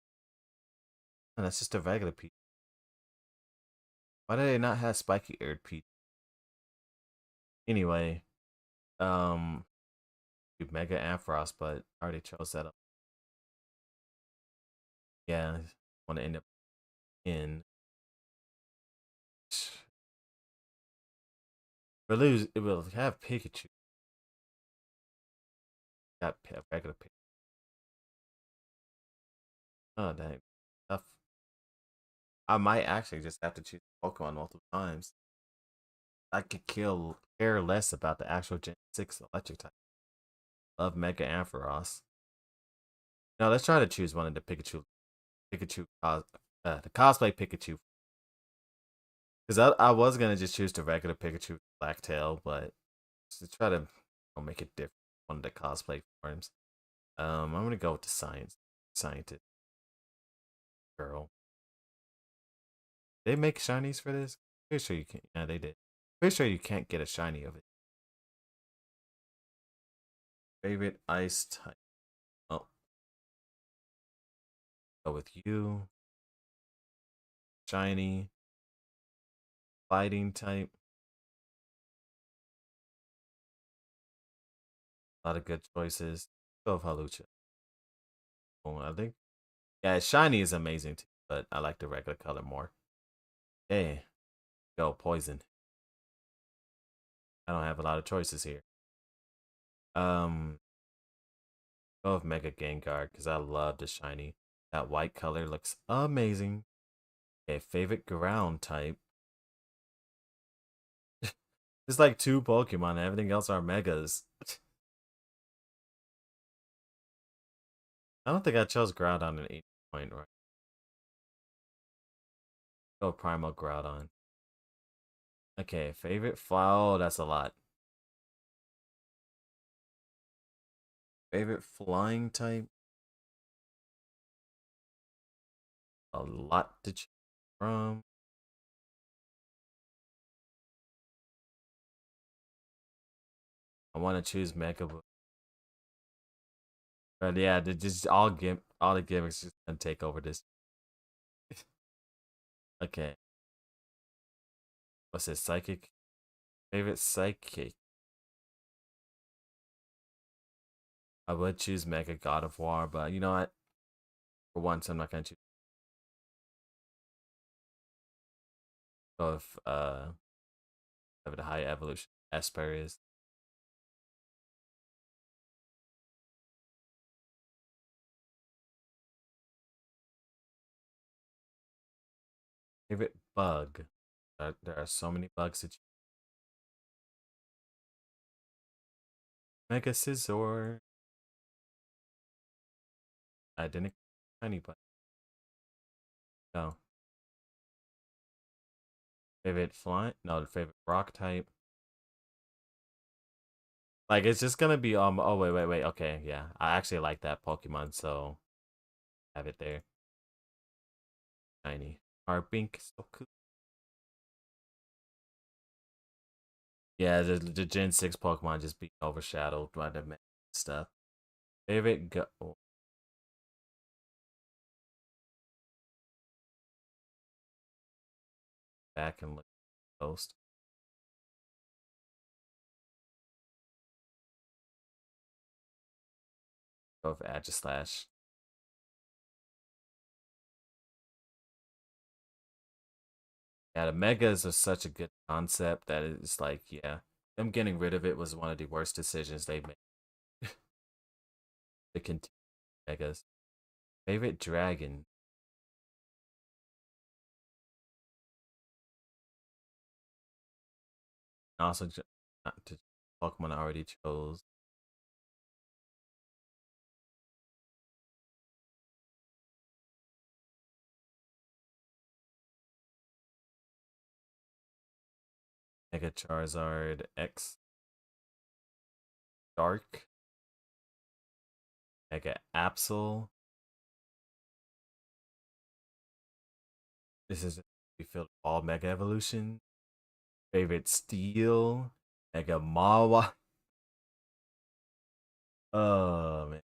No, that's just a regular Peach. Why did they not have Spiky Eared Peach? Anyway, um, Mega Ampharos, but I already chose that up. Yeah, want to end up in. But lose, it will have Pikachu. Got regular Pikachu. Oh dang, tough. I might actually just have to choose Pokemon multiple times. I could care less about the actual Gen 6 electric type. Love Mega Ampharos. Now let's try to choose one of the Pikachu. The cosplay Pikachu. Because I was gonna just choose the regular Pikachu Black Tail, but to try to make it different, one of the cosplay forms. I'm gonna go with the scientist girl. They make shinies for this. Pretty sure you can. Yeah, they did. Pretty sure you can't get a shiny of it. Favorite ice type. Oh, go with you. Shiny fighting type. A lot of good choices. Go with Halucha. Oh, I think yeah, shiny is amazing too, but I like the regular color more. Hey, go poison. I don't have a lot of choices here. Um, go with Mega Gengar because I love the shiny. That white color looks amazing. Okay, favorite ground type. It's like two Pokemon. Everything else are Megas. I don't think I chose Groudon at 8 point, right? Go Primal Groudon. Okay, favorite flower. Oh, that's a lot. Favorite flying type. A lot to choose from. I want to choose Mega, but yeah, just all the gimmicks just gonna take over this. Okay, what's it? Psychic. Favorite psychic. I would choose Mega God of War, but you know what? For once, I'm not gonna choose. Go with have a high evolution. Esper is favorite bug. There are so many bugs that Mega Scizor. I didn't anybody. No. Favorite flying? No, the favorite rock type. Like it's just gonna be oh wait. Okay, yeah. I actually like that Pokemon, so have it there. Shiny. Arbink, so cool. Yeah, the Gen 6 Pokemon just being overshadowed by the stuff. Favorite go back and look at the post. Go with Agislash. Yeah, the Megas are such a good concept that it's like, yeah, them getting rid of it was one of the worst decisions they made. To continue Megas. Favorite dragon. Also, Pokemon I already chose. Mega Charizard X Dark. Mega Absol. This is we filled all Mega Evolution. Favorite Steel. Mega Mawa. Oh man.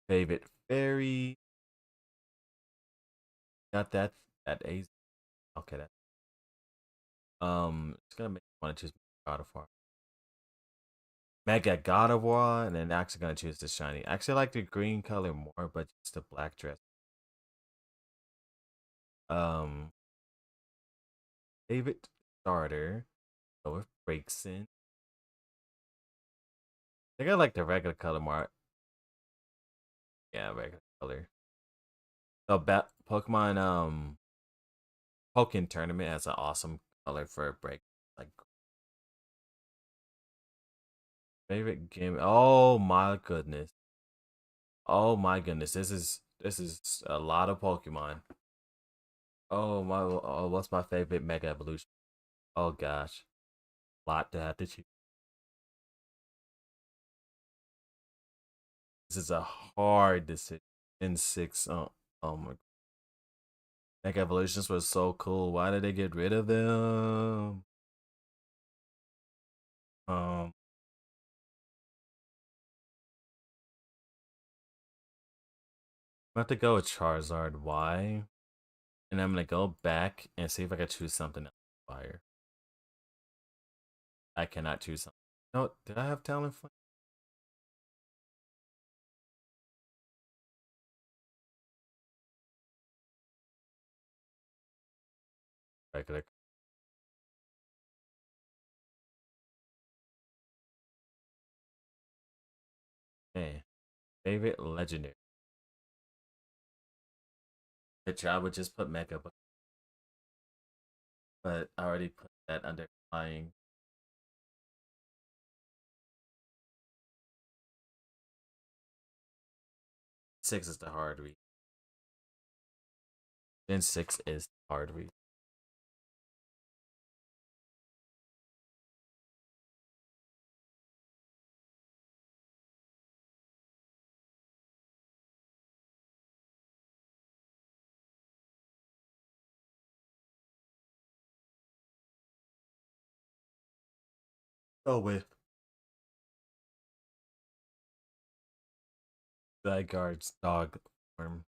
Favorite Fairy. Got that A. Okay, that it's gonna make me want to choose God of War. Mega God of War, and then actually gonna choose the shiny. I actually like the green color more, but just the black dress. Um, favorite starter. Go with Braixen. I think I like the regular color more. Yeah, regular color. So Pokemon Pokken Tournament has an awesome color for a break. Like favorite game. Oh my goodness. Oh my goodness. This is a lot of Pokemon. Oh my. Oh, what's my favorite Mega Evolution? Oh gosh, lot to have to choose. This is a hard decision. In six. Oh my. Mega Evolutions was so cool. Why did they get rid of them? Um, I'm about to go with Charizard. Why? And I'm gonna go back and see if I can choose something else. Fire. I cannot choose something. No, did I have Talon Flame? Regular. Hey, favorite legendary. Which I would just put Mega, but I already put that under flying. Six is the hard read. Then six is the hard read. Go with Zygarde's dog form.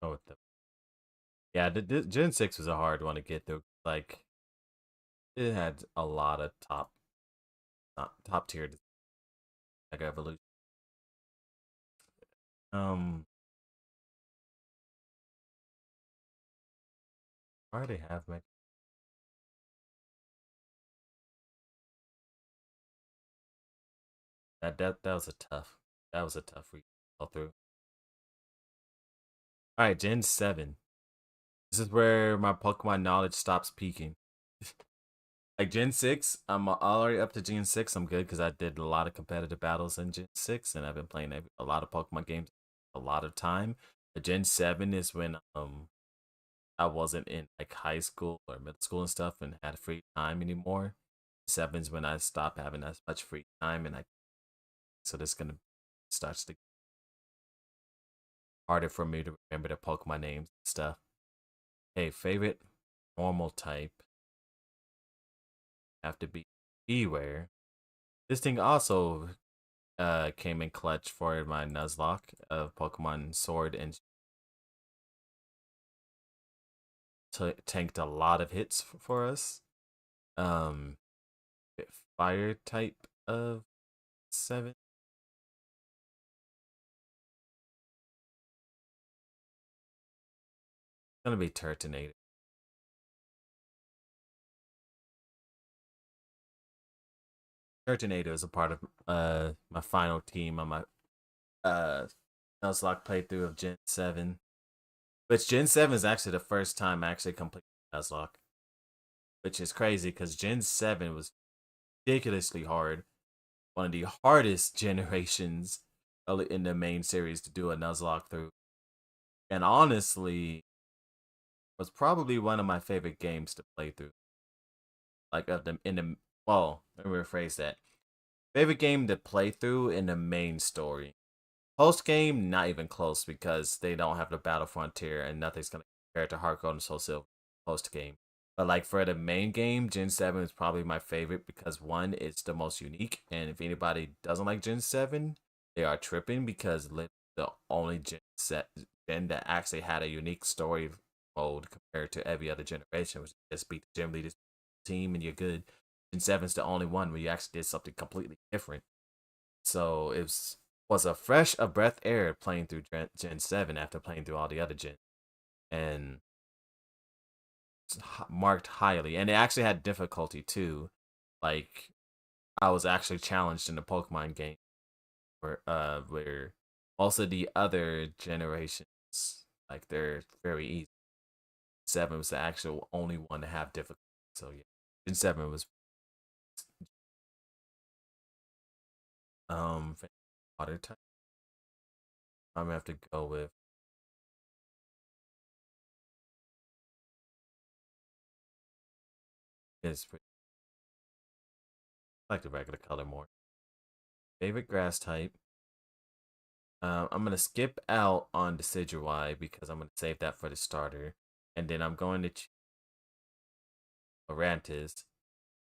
Go with them. Yeah, the Gen 6 was a hard one to get through. Like, it had a lot of top tier like evolution. Um, why do they have me? That was a tough week to go through. All right, Gen 7. This is where my Pokemon knowledge stops peaking. Like Gen 6, I'm already up to Gen 6. I'm good because I did a lot of competitive battles in Gen 6 and I've been playing a lot of Pokemon games a lot of time. But Gen 7 is when I wasn't in like high school or middle school and stuff and had free time anymore. Seven's when I stopped having as much free time and I so this gonna starts to get harder for me to remember the Pokemon names and stuff. Hey, favorite normal type have to be Beware. This thing also came in clutch for my Nuzlocke of Pokemon Sword and tanked a lot of hits for us. Um, Fire type of 7. Gonna be Turtonator. Turtonator is a part of my final team on my uh Nuzlocke playthrough of Gen 7. Which Gen 7 is actually the first time I actually completed Nuzlocke. Which is crazy because Gen 7 was ridiculously hard. One of the hardest generations in the main series to do a Nuzlocke through. And honestly, was probably one of my favorite games to play through. Like of them in the well, let me rephrase that. Favorite game to play through in the main story. Post game, not even close because they don't have the battle frontier and nothing's gonna compare to Heart Gold and Soul Silver post game. But like for the main game, Gen 7 is probably my favorite because one, it's the most unique, and if anybody doesn't like Gen 7, they are tripping because the only gen that actually had a unique story mode compared to every other generation was just beat the gym leaders team and you're good. Gen 7's the only one where you actually did something completely different. So it was a fresh a breath air playing through Gen 7 after playing through all the other gen. And marked highly. And it actually had difficulty too. Like I was actually challenged in the Pokemon game where most of the other generations like they're very easy. 7 was the actual only one to have difficulty. So yeah. Gen 7 was um water type. I'm gonna have to go with it's pretty, I like the regular color more. Favorite grass type. I'm gonna skip out on Decidueye because I'm gonna save that for the starter, and then I'm going to choose Lorantis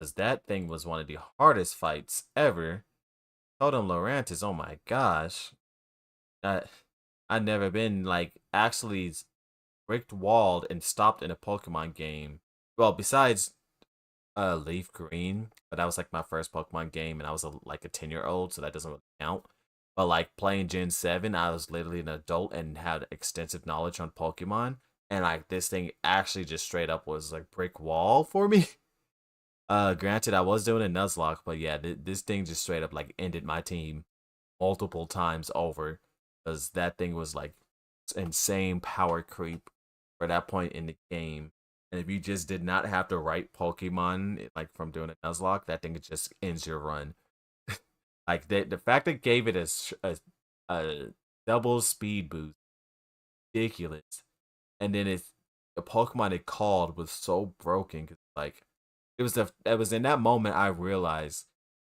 because that thing was one of the hardest fights ever. Totem Lorantis, oh my gosh, I I never been like actually bricked walled and stopped in a Pokemon game. Well, besides Leaf Green, but that was like my first Pokemon game, and I was like a 10-year old, so that doesn't really count. But like playing Gen 7, I was literally an adult and had extensive knowledge on Pokemon, and like this thing actually just straight up was like brick wall for me. Granted, I was doing a Nuzlocke, but yeah, this thing just straight up like ended my team multiple times over because that thing was like insane power creep for that point in the game. And if you just did not have the right Pokemon, like from doing a Nuzlocke, that thing just ends your run. Like the fact that gave it a double speed boost, ridiculous. And then the Pokemon it called was so broken. Cause like it was in that moment I realized,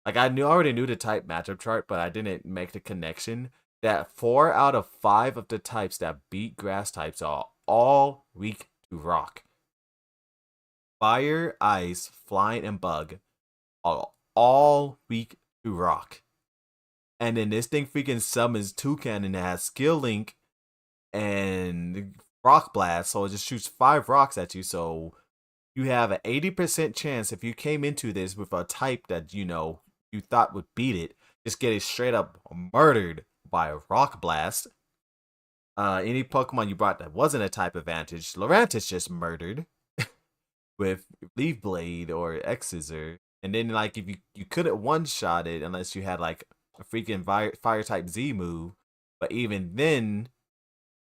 like already knew the type matchup chart, but I didn't make the connection that 4 out of 5 of the types that beat grass types are all weak to rock. Fire, ice, flying, and bug are all weak to rock. And then this thing freaking summons Toucan and it has skill link and rock blast, so it just shoots 5 rocks at you. So you have an 80% chance if you came into this with a type that you thought would beat it, just get it straight up murdered by a rock blast. Any Pokemon you brought that wasn't a type advantage, Lurantis just murdered with Leaf Blade or X Scissor. And then like if you couldn't one shot it unless you had like a freaking fire type Z move, but even then,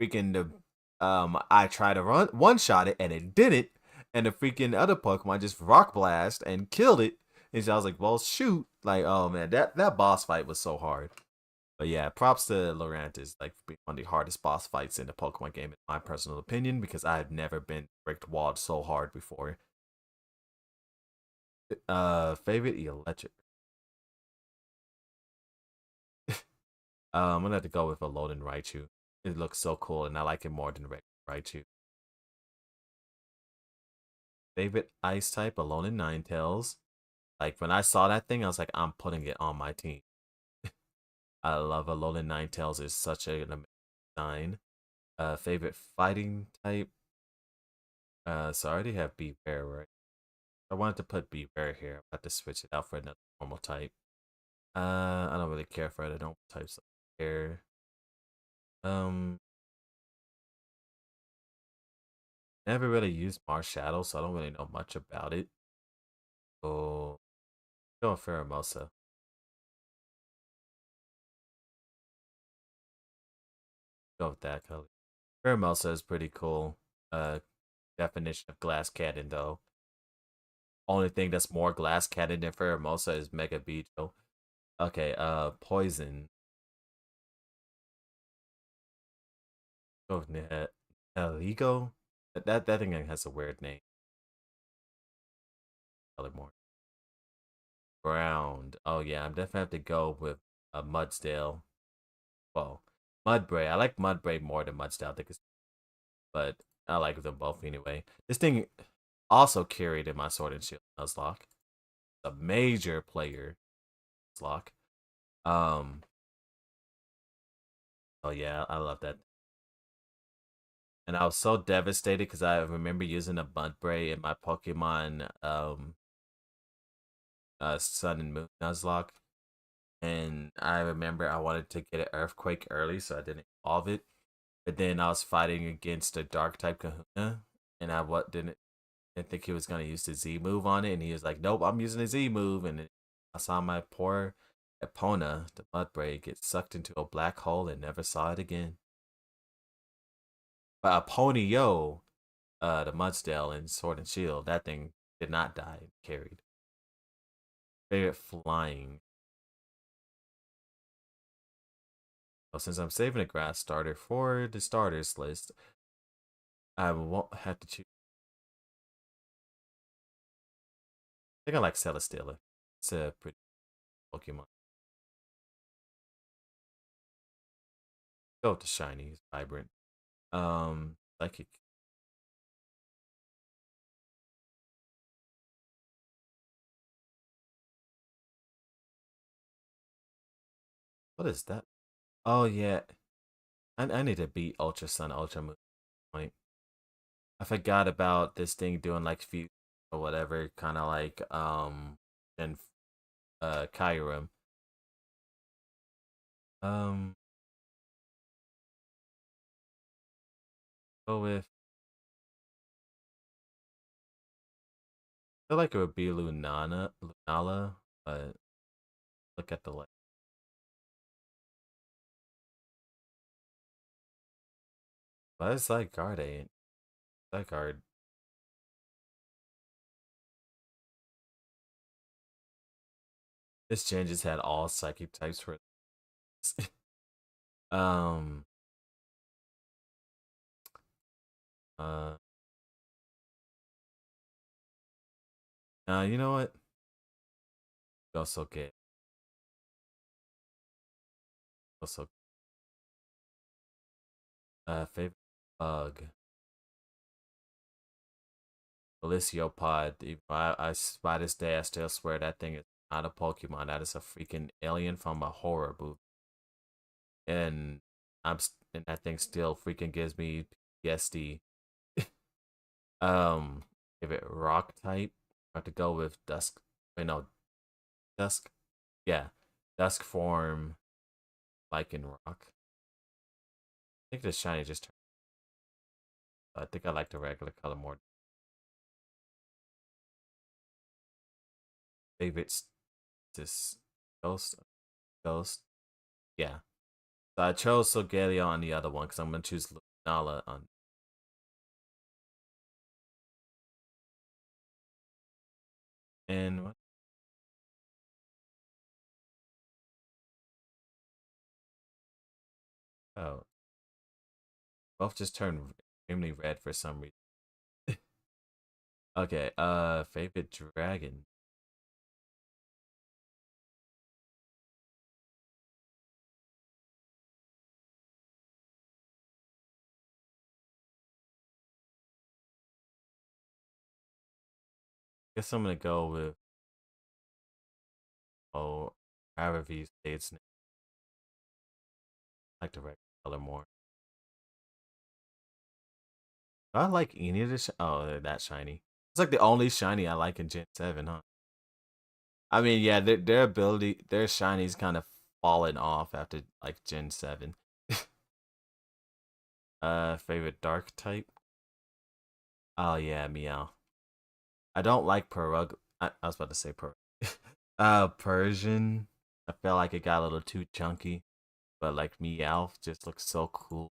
freaking I tried to run one shot it and it didn't, and the freaking other Pokemon just rock blast and killed it. And so I was like, well, shoot, like oh man, that boss fight was so hard. But yeah, props to Lurantis, like for being one of the hardest boss fights in the Pokemon game, in my personal opinion, because I've never been bricked walled so hard before. Favorite electric. I'm gonna have to go with a Alolan Raichu. It looks so cool, and I like it more than regular Raichu. Favorite ice type, Alolan Ninetales. Like when I saw that thing, I was like, I'm putting it on my team. I love Alolan Ninetales. It's such an amazing design. Favorite fighting type. So I already have Bear, right? I wanted to put Bear here. I'm about to switch it out for another normal type. I don't really care for the normal types here. Um, Never really used Marshadow, so I don't really know much about it. So go with Pheromosa. Go with that color. Pheromosa is pretty cool. Definition of glass cannon though. Only thing that's more glass cannon than Pheromosa is Mega Beetle. Okay, poison. Go with Eligo. That thing has a weird name. Color more. Ground. Oh yeah, I'm definitely have to go with a Mudsdale. Well, Mudbray. I like Mudbray more than Mudsdale, I think but I like them both anyway. This thing also carried in my Sword and Shield Nuzlocke. A major player Nuzlocke. Um. Oh yeah, I love that. And I was so devastated because I remember using a Mudbray in my Pokemon Sun and Moon Nuzlocke. And I remember I wanted to get an Earthquake early, so I didn't evolve it. But then I was fighting against a Dark type Kahuna, and didn't think he was gonna use the Z move on it, and he was like, "Nope, I'm using the Z move." And I saw my poor Epona, the Mudbray, get sucked into a black hole and never saw it again. But Eponio, the Mudsdale in Sword and Shield, that thing did not die, carried. Favorite flying. Well, since I'm saving a grass starter for the starters list, I won't have to choose. I think I like Celesteela. It's a pretty Pokemon. Go with the shiny, it's vibrant. Psychic. What is that? Oh yeah, I need to beat Ultra Sun, Ultra Moon. Point. I forgot about this thing doing like few or whatever, kind of like and Kyurem. Um, go with. I feel like it would be Lunala, but look at the like. But it's like guard ain't that guard. This gen just had all psychic types for this. um. Uh. You know what? Also get also favorite bug. Feliciopod. By this day, I still swear that thing is not a Pokemon. That is a freaking alien from a horror movie. And and that thing still freaking gives me PSD. um, Favorite rock type. I have to go with Dusk. Wait, no, Dusk. Yeah, Dusk form, like in rock. I think the shiny just turned. I think I like the regular color more. Favorites, just Ghost, Ghost. Yeah. So I chose Solgaleo on the other one because I'm gonna choose Lunala on. And what? Oh, both just turned extremely red for some reason. Okay. Favorite dragon. Guess I'm gonna go with Aravi's Shade Snake. I like the red color more. I like any of this. Oh, they're that shiny. It's like the only shiny I like in Gen 7, huh? I mean, yeah, their ability, their shiny's kind of fallen off after like Gen 7. Favorite dark type? Oh yeah, Meow. I don't like Perug. I was about to say Perug. Persian. I felt like it got a little too chunky, but like Meowth just looks so cool.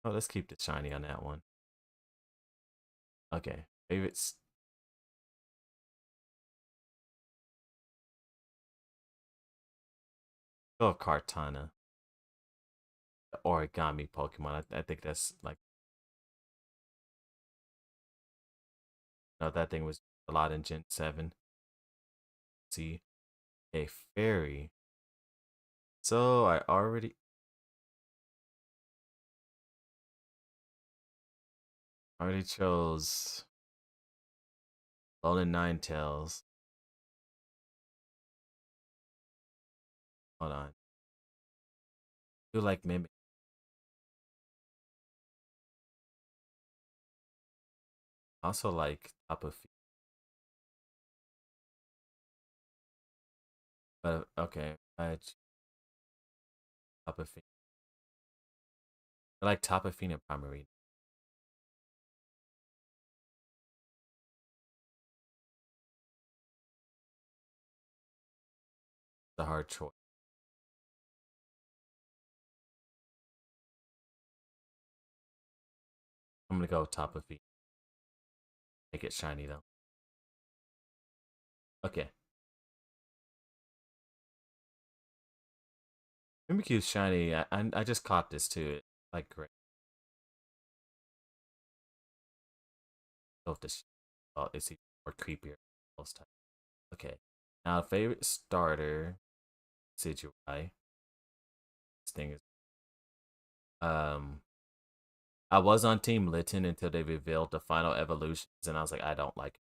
Oh, let's keep the shiny on that one. Okay, favorites. Go with Kartana. The origami Pokemon. I think that's like, no, that thing was a lot in Gen 7. See, a fairy. So I already chose Alolan Ninetales. Hold on. I do like Mimic. Also like Tapu Fini. But okay, Tapu Fini. I like Tapu Fini and Primarine. The hard choice. I'm gonna go with Tapu Fini. Make it shiny though. Okay. Mimikyu's shiny. I just caught this too. Like great. Oh, this. Oh, it's even more creepier. Most time. Okay. Now favorite starter. Decidueye. This thing is. Um. I was on Team Litten until they revealed the final evolutions, and I was like, I don't like it.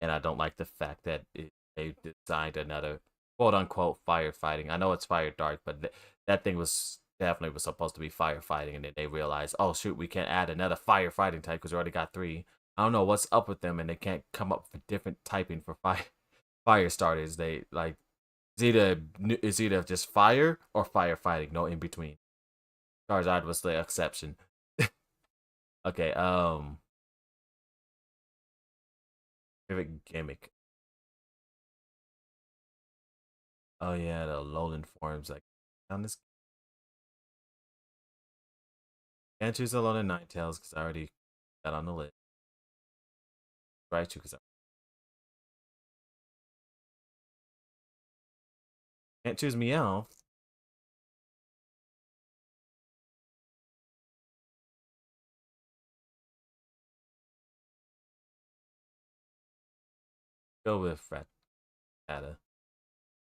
And I don't like the fact that they designed another quote unquote firefighting. I know it's fire dark, but that thing was definitely was supposed to be firefighting, and then they realized, oh shoot, we can't add another firefighting type because we already got three. I don't know what's up with them, and they can't come up with different typing for fire starters. They like it's either just fire or firefighting, no in between. Charizard was the exception. Okay, favorite gimmick. Oh yeah, the lowland forms like on this. Can't choose alone in Ninetales because I already got on the list. Right, because I can't choose Meow. Go with Frat Data. I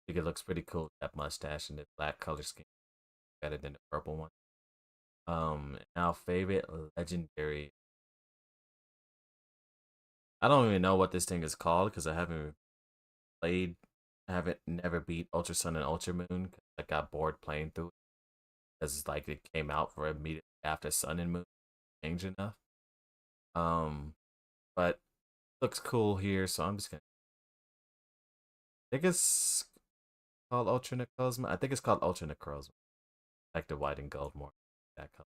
think it looks pretty cool. That mustache and the black color scheme better than the purple one. Now favorite legendary. I don't even know what this thing is called because I haven't played. I haven't never beat Ultra Sun and Ultra Moon. I got bored playing through it because like it came out for immediately after Sun and Moon changed enough. Um, but looks cool here, so I'm just gonna. I think it's called Ultra Necrozma. I think it's called Ultra Necrozma. I like the white and gold more. That color.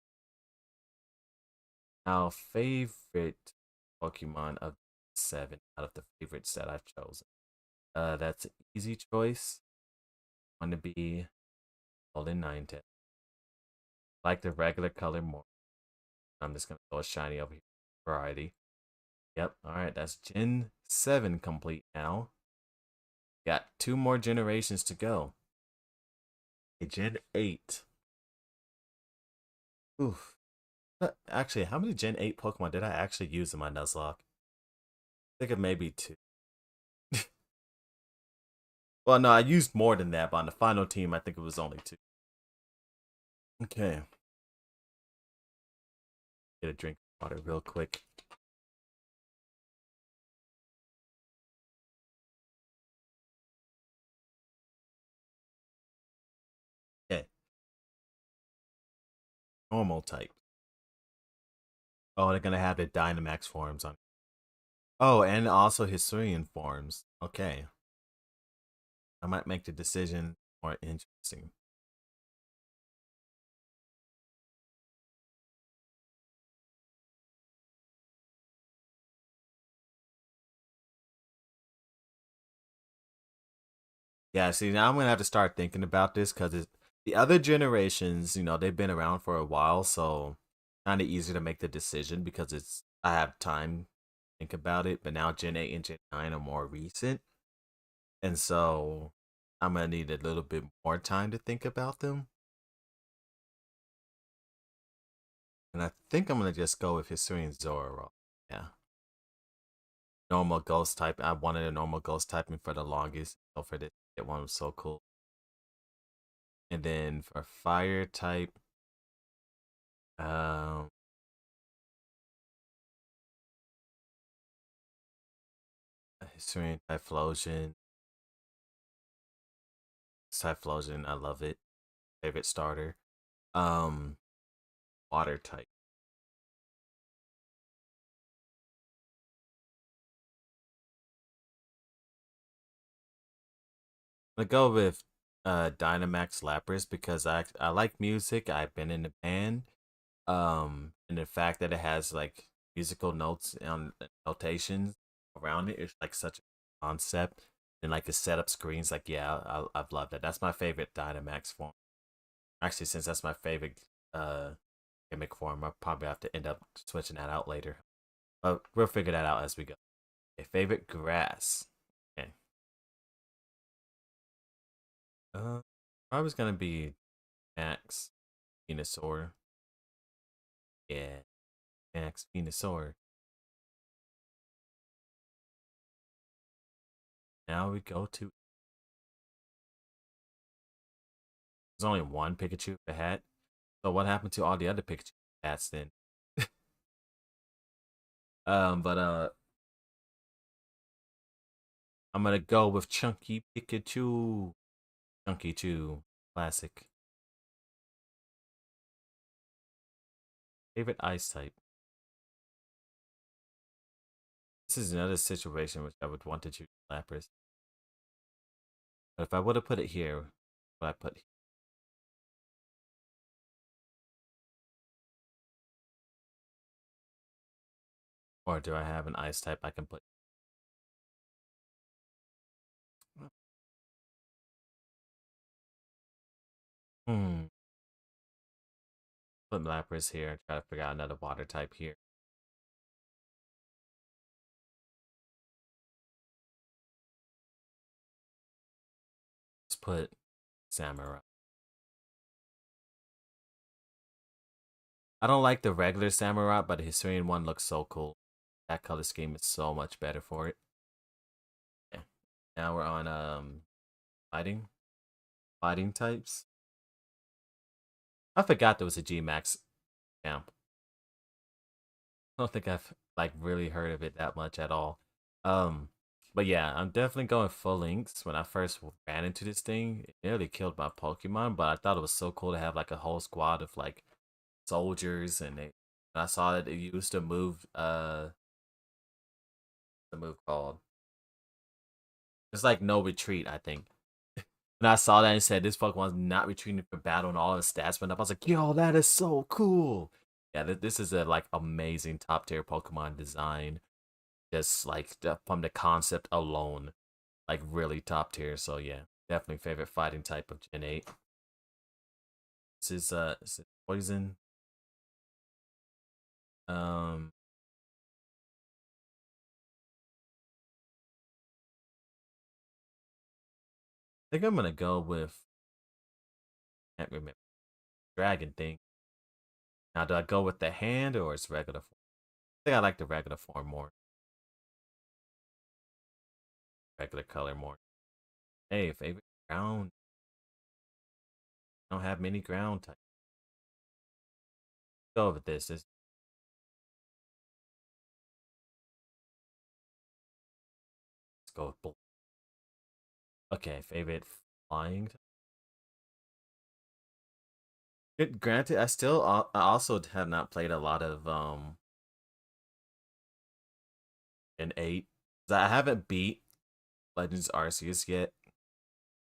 Now, favorite Pokemon of 7 out of the favorites that I've chosen. That's an easy choice. Want to be Golden Ninetales. Like the regular color more. I'm just gonna go shiny over here. Variety. Yep. All right. That's Gen 7 complete now. Got 2 more generations to go. Okay, Gen 8. Oof. Actually, how many Gen 8 Pokemon did I actually use in my Nuzlocke? I think of maybe 2. Well, no, I used more than that, but on the final team, I think it was only 2. Okay. Get a drink of water real quick. Okay. Normal type. Oh, they're gonna have the Dynamax forms on. Oh, and also Hisuian forms. Okay. I might make the decision more interesting. Yeah, see, now I'm gonna have to start thinking about this because the other generations, they've been around for a while, so kind of easy to make the decision because I have time to think about it. But now Gen 8 and Gen 9 are more recent, and so I'm gonna need a little bit more time to think about them. And I think I'm gonna just go with Hisuian Zoro. Yeah, normal ghost type. I wanted a normal ghost typing for the longest, so for this, that one was so cool. And then for fire type, um, Hisuian Typhlosion. Typhlosion, I love it. Favorite starter. Um, water type. I'm gonna go with Dynamax Lapras because I like music. I've been in the band. And the fact that it has like musical notes and notations around it is like such a concept. And like the setup screens, like yeah, I've loved that. That's my favorite Dynamax form. Actually, since that's my favorite gimmick form, I'll probably have to end up switching that out later. But we'll figure that out as we go. Okay, favorite grass. Okay. Uh, probably gonna be Max Venusaur. Yeah, Max Venusaur. Now we go to. There's only one Pikachu per hat. So what happened to all the other Pikachu hats then? But I'm gonna go with Chunky Pikachu. Chunky 2. Classic. Favorite ice type. This is another situation which I would want to choose Lapras. But if I would have put it here, what I put here? Or do I have an ice type I can put? Hmm. Put Lapras here. Try to figure out another water type here. Let's put Samurai. I don't like the regular Samurai, but the Hisuian one looks so cool. That color scheme is so much better for it. Yeah. Now we're on fighting. Fighting types. I forgot there was a G Max camp. I don't think I've like really heard of it that much at all. Um But yeah, I'm definitely going full links. When I first ran into this thing, it nearly killed my Pokemon, but I thought it was so cool to have like a whole squad of like soldiers, and I saw that it used to move the move called it's like no retreat, I think. And I saw that and said this Pokemon's not retreating for battle and all his stats went up. I was like, yo, that is so cool. Yeah, this is a like amazing top tier Pokemon design. Just like from the concept alone, like really top tier. So yeah, definitely favorite fighting type of Gen 8. This is poison. Um I think I'm gonna go with can't remember dragon thing. Now do I go with the hand or it's regular form? I think I like the regular form more. Regular color more. Hey, favorite ground. I don't have many ground types. Go with this. Let's go with blue. Okay, favorite flying. Granted, I also have not played a lot of an 8. I haven't beat Legends Arceus yet,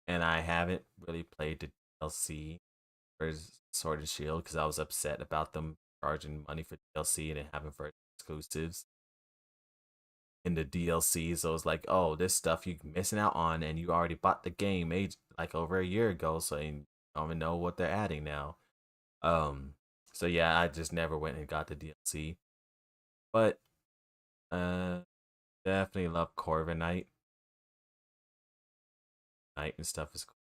and I haven't really played the DLC for Sword and Shield because I was upset about them charging money for DLC and then having for exclusives in the DLC. So it's like, oh, this stuff you're missing out on, and you already bought the game age like over a year ago, so you don't even know what they're adding now. Um, so yeah, I just never went and got the DLC, but uh, definitely love Corviknight. Knight and stuff is cool.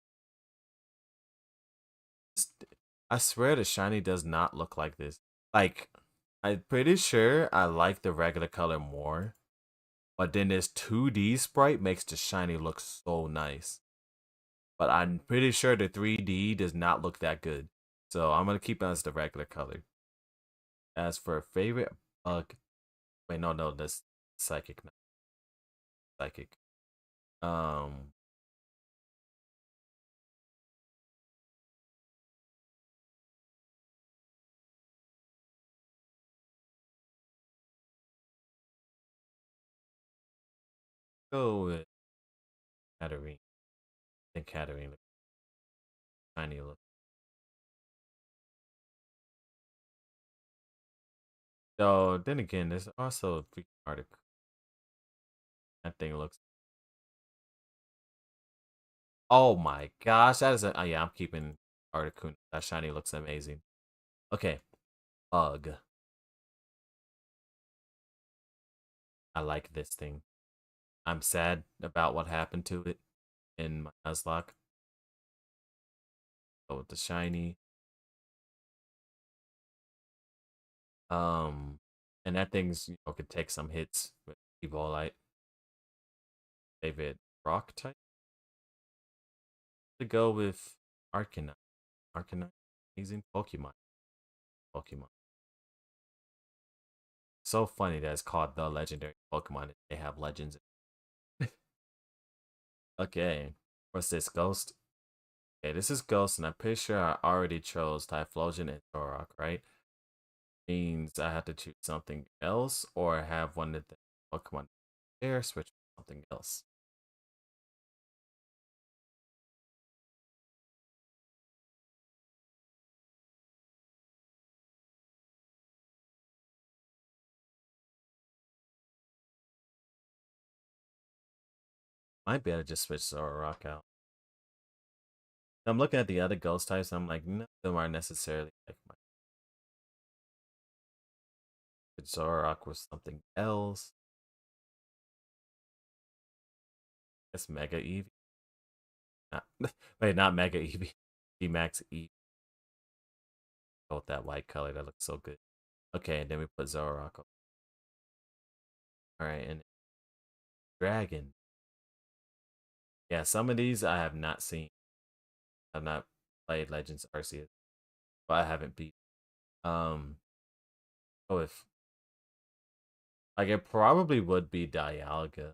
I swear the shiny does not look like this. Like, I'm pretty sure I like the regular color more, but then this 2D sprite makes the shiny look so nice. But I'm pretty sure the 3D does not look that good. So I'm gonna keep it as the regular color. As for favorite bug, wait, no, this psychic, psychic. Um, go with Katarina. I think Katarina shiny look. So then again, there's also a freaking article. That thing looks. Oh my gosh, that is a. Oh yeah, I'm keeping Articuno. That shiny looks amazing. Okay, bug. I like this thing. I'm sad about what happened to it in my Nuzlocke. Go with the shiny. Um, and that thing's could take some hits with Evolite. David Rock type. To go with Arcanine. Arcanine, amazing Pokemon. Pokemon. So funny that it's called the legendary Pokemon. They have legends. Okay, what's this? Ghost. Okay, this is Ghost, and I'm pretty sure I already chose Typhlosion and Zorok, right? Means I have to choose something else or have one of the Pokemon there switch to something else. Might be able to just switch Zorok out. I'm looking at the other ghost types, I'm like, none of them are necessarily like my Zorok was something else. It's Mega Eevee. Not, wait, not Mega Eevee. Max Eevee. Go with that white color. That looks so good. Okay, and then we put Zorok. Alright, and Dragon. Yeah, some of these I have not seen. I've not played Legends Arceus, but I haven't beat. Um, oh, if like it probably would be Dialga.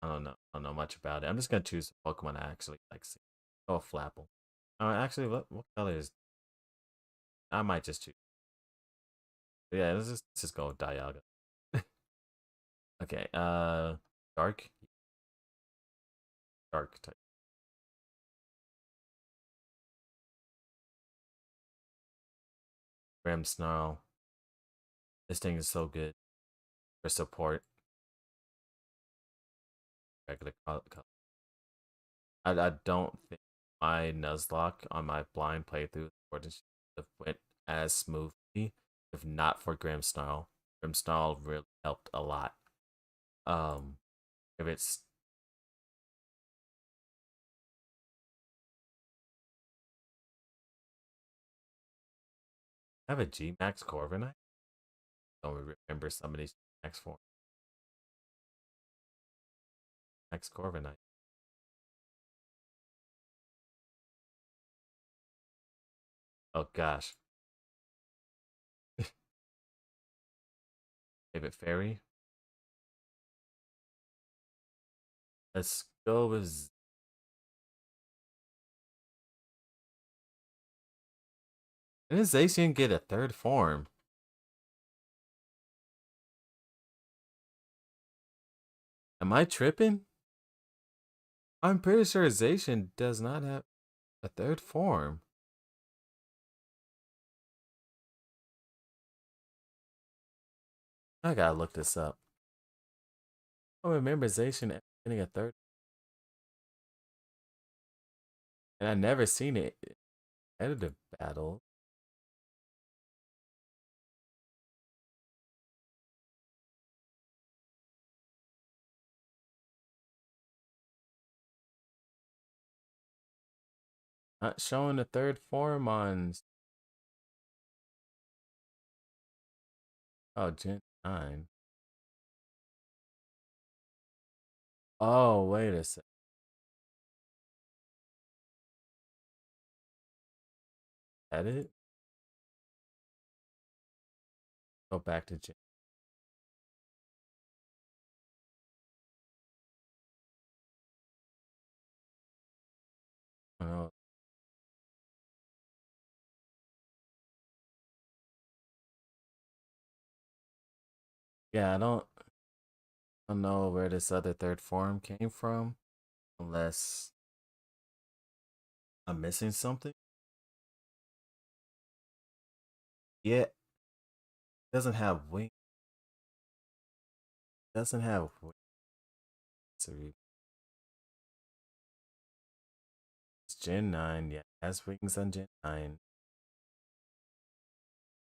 I don't know much about it. I'm just gonna choose a Pokemon I actually like. See. Oh, Flapple. Oh, actually, what color is? I might just choose. Yeah, let's just go with Dialga. Okay. Dark, dark type. Snarl. This thing is so good for support. Regular color. I don't think my Nuzlocke on my blind playthrough would have went as smoothly if not for Grimmsnarl. Grimmsnarl really helped a lot. Um, if it's I have a G Max Corviknight. Don't remember some of these Max forms. Max Corviknight. Oh gosh, favorite fairy. Let's go with. Didn't Zacian get a third form? Am I tripping? I'm pretty sure Zacian does not have a third form. I gotta look this up. I remember Zacian getting a third, and I never seen it competitive battle. Not showing a third form on Gen 9. Oh, wait a sec. Edit? Go back to Gen. Oh, yeah, I don't know where this other third form came from, unless I'm missing something. Yeah, it doesn't have wing. Doesn't have wings. It's Gen 9. Yeah, it has wings on Gen 9.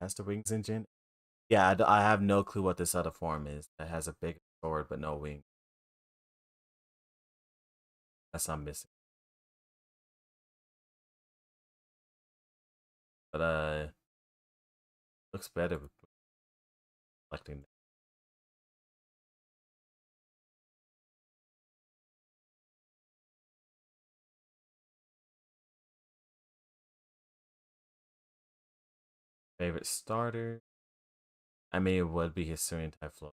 Has the wings in Gen. Yeah, I have no clue what this other form is. That has a big sword but no wing. That's I'm missing. But looks better with reflecting. Favorite starter. I mean, it would be Hisuian Typhlosion.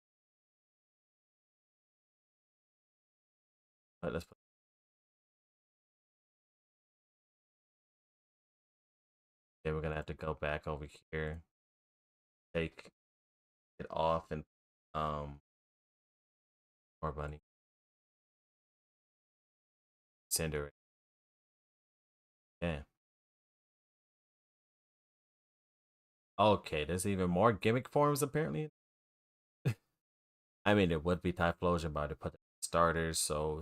But let's put. Okay, we're gonna have to go back over here, take it off, and more bunny. Cinder. Yeah. Okay, there's even more gimmick forms apparently. I mean, it would be Typhlosion, but I put starters, so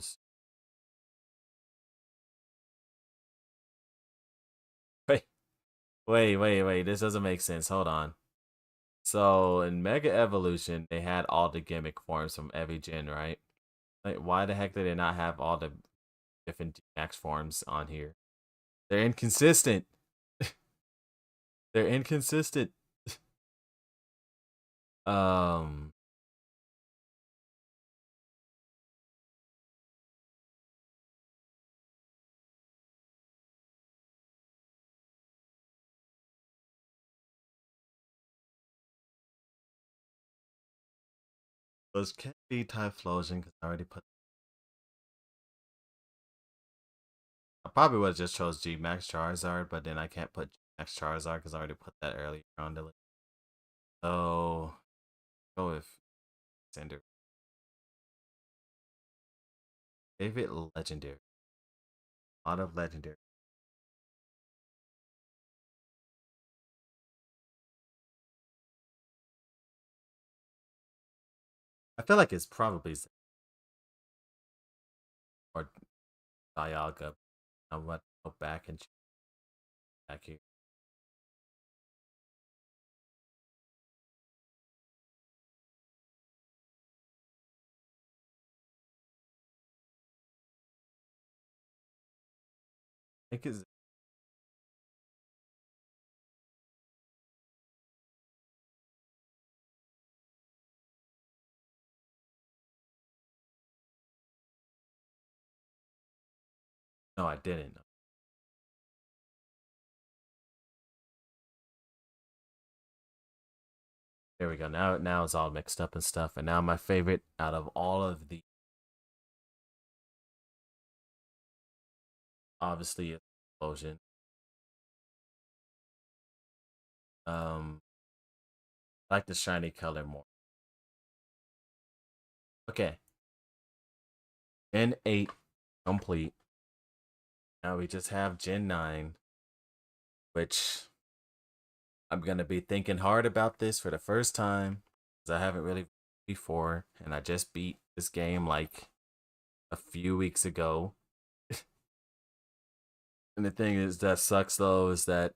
wait, wait. This doesn't make sense. Hold on. So in Mega Evolution, they had all the gimmick forms from every gen, right? Like, why the heck did they not have all the different Max forms on here? They're inconsistent. They're inconsistent. Um, those can't be Typhlosion because I already put. probably would have just chose G Max Charizard, but then I can't put G Max Charizard because I already put that earlier on the list. So go with Cinder. Favorite legendary. A lot of legendary. I feel like it's probably or Dialga. I'm going to go back and check back here. I think it's no, I didn't. There we go. Now it's all mixed up and stuff. And now my favorite out of all of the obviously explosion. I like the shiny color more. Okay. Gen 8 complete. Now we just have Gen 9, which I'm gonna be thinking hard about this for the first time. Because I haven't really before, and I just beat this game like a few weeks ago. And the thing is that sucks though is that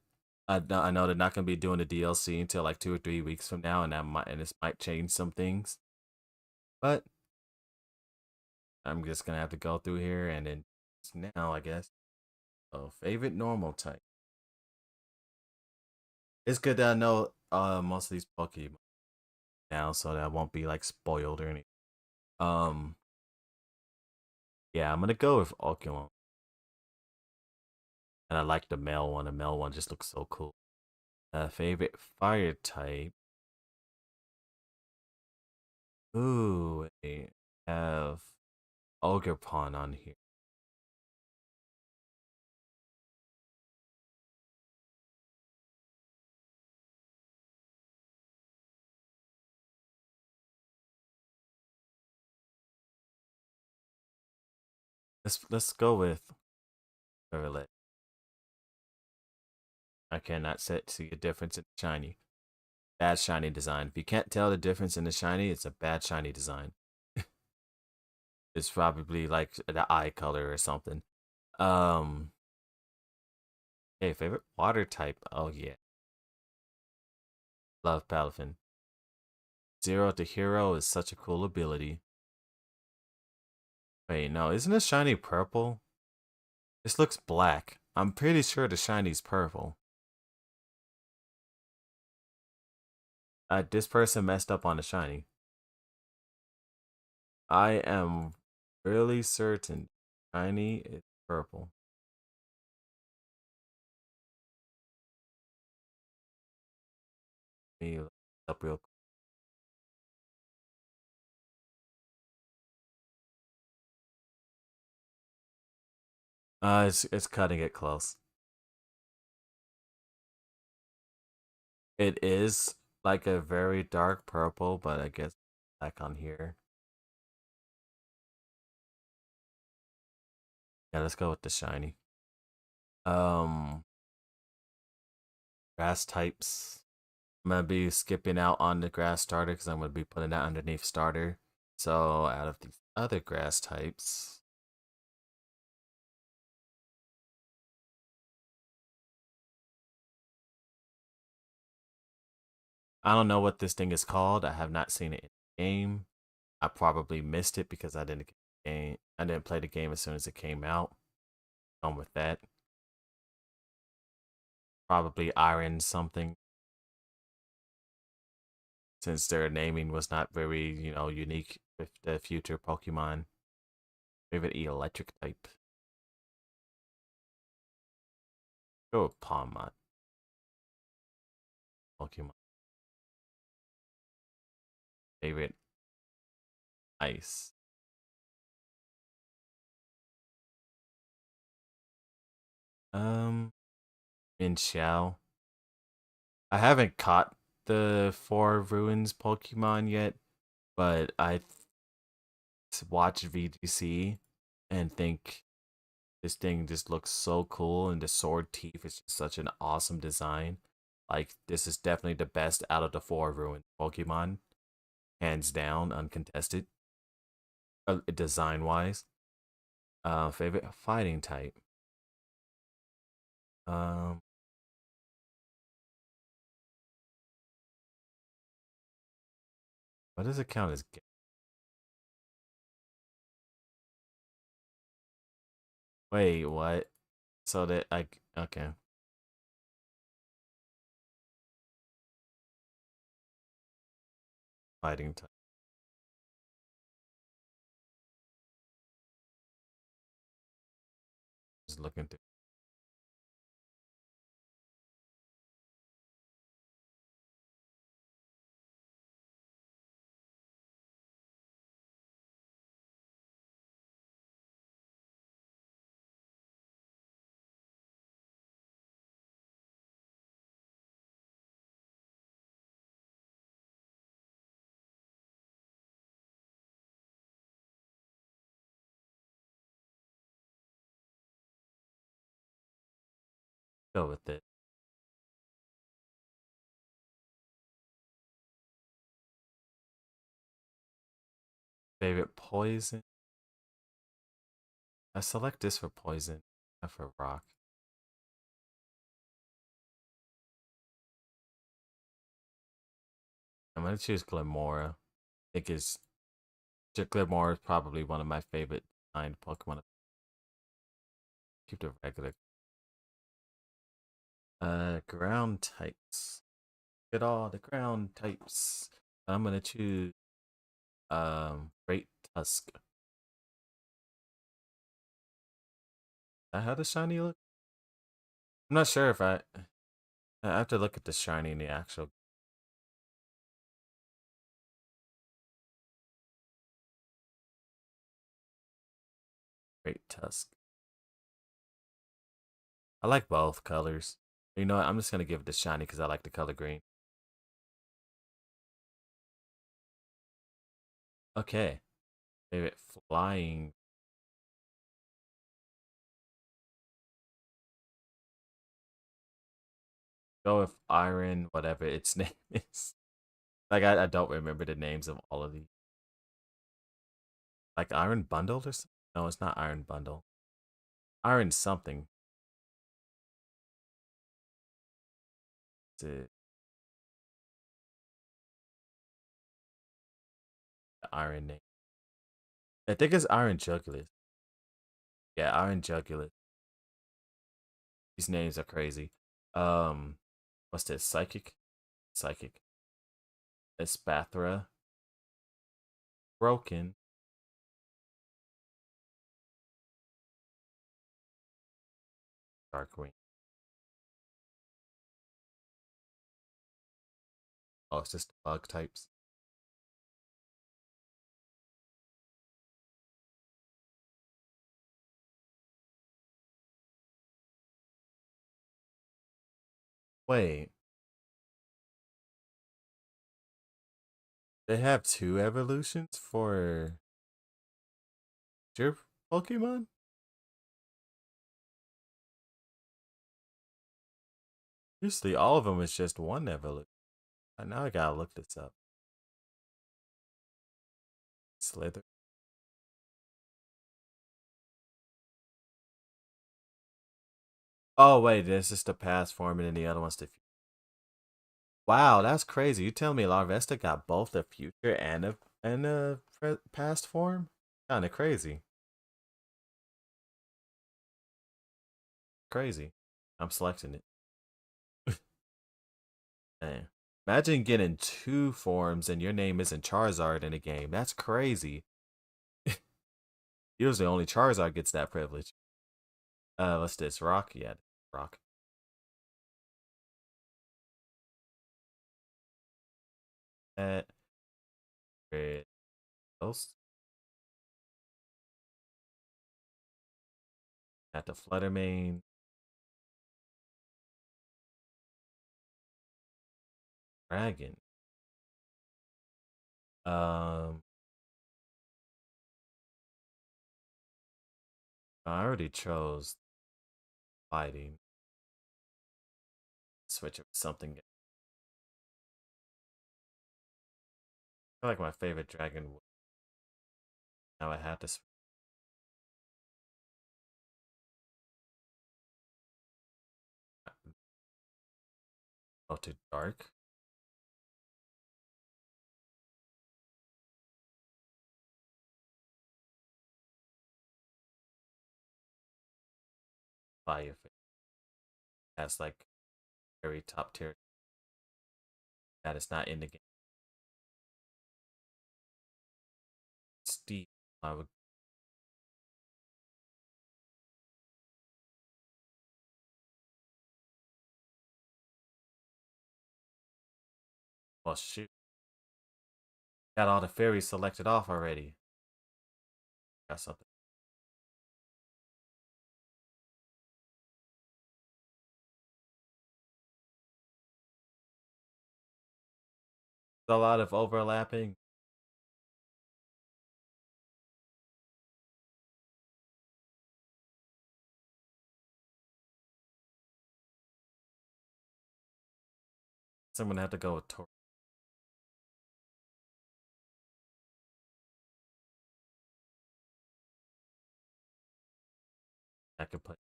I know they're not gonna be doing the DLC until like 2 or 3 weeks from now, and this might change some things. But I'm just gonna have to go through here and then now I guess. Oh, favorite normal type. It's good that I know most of these Pokemon now, so that I won't be like spoiled or anything. Um, yeah, I'm gonna go with Oculon, and I like the male one. The male one just looks so cool. Favorite fire type. Ooh, I have Ogerpon on here. Let's go with Rowlet. I cannot see a difference in shiny. Bad shiny design. If you can't tell the difference in the shiny, it's a bad shiny design. It's probably like the eye color or something. Um, hey, favorite water type. Oh yeah, love Palafin. Zero to Hero is such a cool ability. Wait, no, isn't this shiny purple? This looks black. I'm pretty sure the shiny's purple. This person messed up on the shiny. I am really certain shiny is purple. Let me look up real quick. It's cutting it close. It is like a very dark purple, but I guess back on here. Yeah, let's go with the shiny. Um, grass types. I'm gonna be skipping out on the grass starter because I'm gonna be putting that underneath starter. So out of these other grass types, I don't know what this thing is called. I have not seen it in the game. I probably missed it because I didn't play the game as soon as it came out. On with that. Probably iron something since their naming was not very, unique with the future Pokemon. Favorite electric type. Go with Palmot. Pokemon. Favorite ice. In Xiao. I haven't caught the four ruins Pokemon yet, but I watched VGC and think this thing just looks so cool, and the sword teeth is just such an awesome design. Like this is definitely the best out of the four ruined Pokemon, hands down, uncontested. Design wise, favorite fighting type. Um, what does it count as? Wait, what? So that like okay, fighting type. Just looking through go with it. Favorite poison. I select this for poison, not for rock. I'm gonna choose Glimora. I think is Glimora is probably one of my favorite designed Pokemon. Keep the regular. Ground types. Get all the ground types. I'm gonna choose Great Tusk. How does shiny look? I'm not sure if I have to look at the shiny in the actual Great Tusk. I like both colors. You know what? I'm just gonna give it the shiny because I like the color green. Okay. Favorite flying. Go with Iron, whatever its name is. Like I don't remember the names of all of these. Like Iron Bundle or something? No, it's not Iron Bundle. Iron something. It's the Iron name. I think it's Iron Jugulis. Yeah, Iron Jugulis. These names are crazy. Um, what's this? Psychic? Psychic. Espathra. Broken. Darkwing. Oh, it's just bug types. Wait, they have two evolutions for your Pokemon? Usually all of them is just one evolution. Now I gotta look this up. Slither. Oh wait, this is the past form and then the other one's the future. Wow, that's crazy. You tell me Larvesta got both the future and a past form? Kinda crazy. Crazy. I'm selecting it. Damn. Imagine getting two forms and your name isn't Charizard in a game. That's crazy. Usually only Charizard gets that privilege. What's this? Rock? Yeah, rock. That red. Else at the Fluttermane. Dragon. Um, I already chose fighting. Switch it with something. I feel like my favorite dragon. Now I have to go to dark. Fire has like very top tier that is not in the game. Steep. I would. Well, shoot. Got all the fairies selected off already. Got something. A lot of overlapping. So I'm gonna have to go with Tor. I could play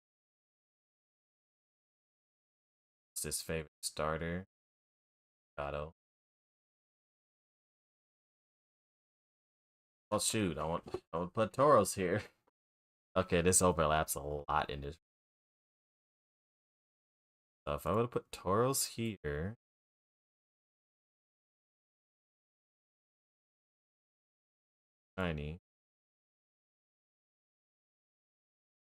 his favorite starter. Gato. Oh shoot! I would put Tauros here. Okay, this overlaps a lot in this. So if I would put Tauros here, tiny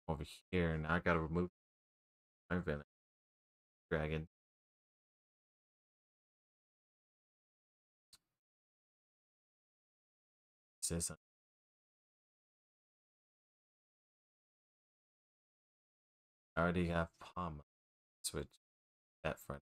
over here, now I gotta remove my villain dragon. Says I already have Palma. Switch that front.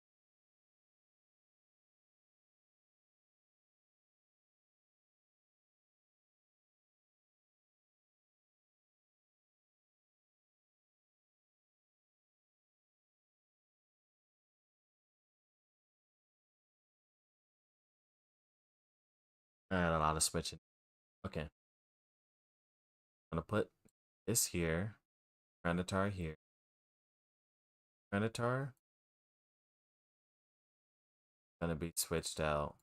I had a lot of switching. Okay, I'm gonna put this here, Granitar here. Granitar gonna be switched out.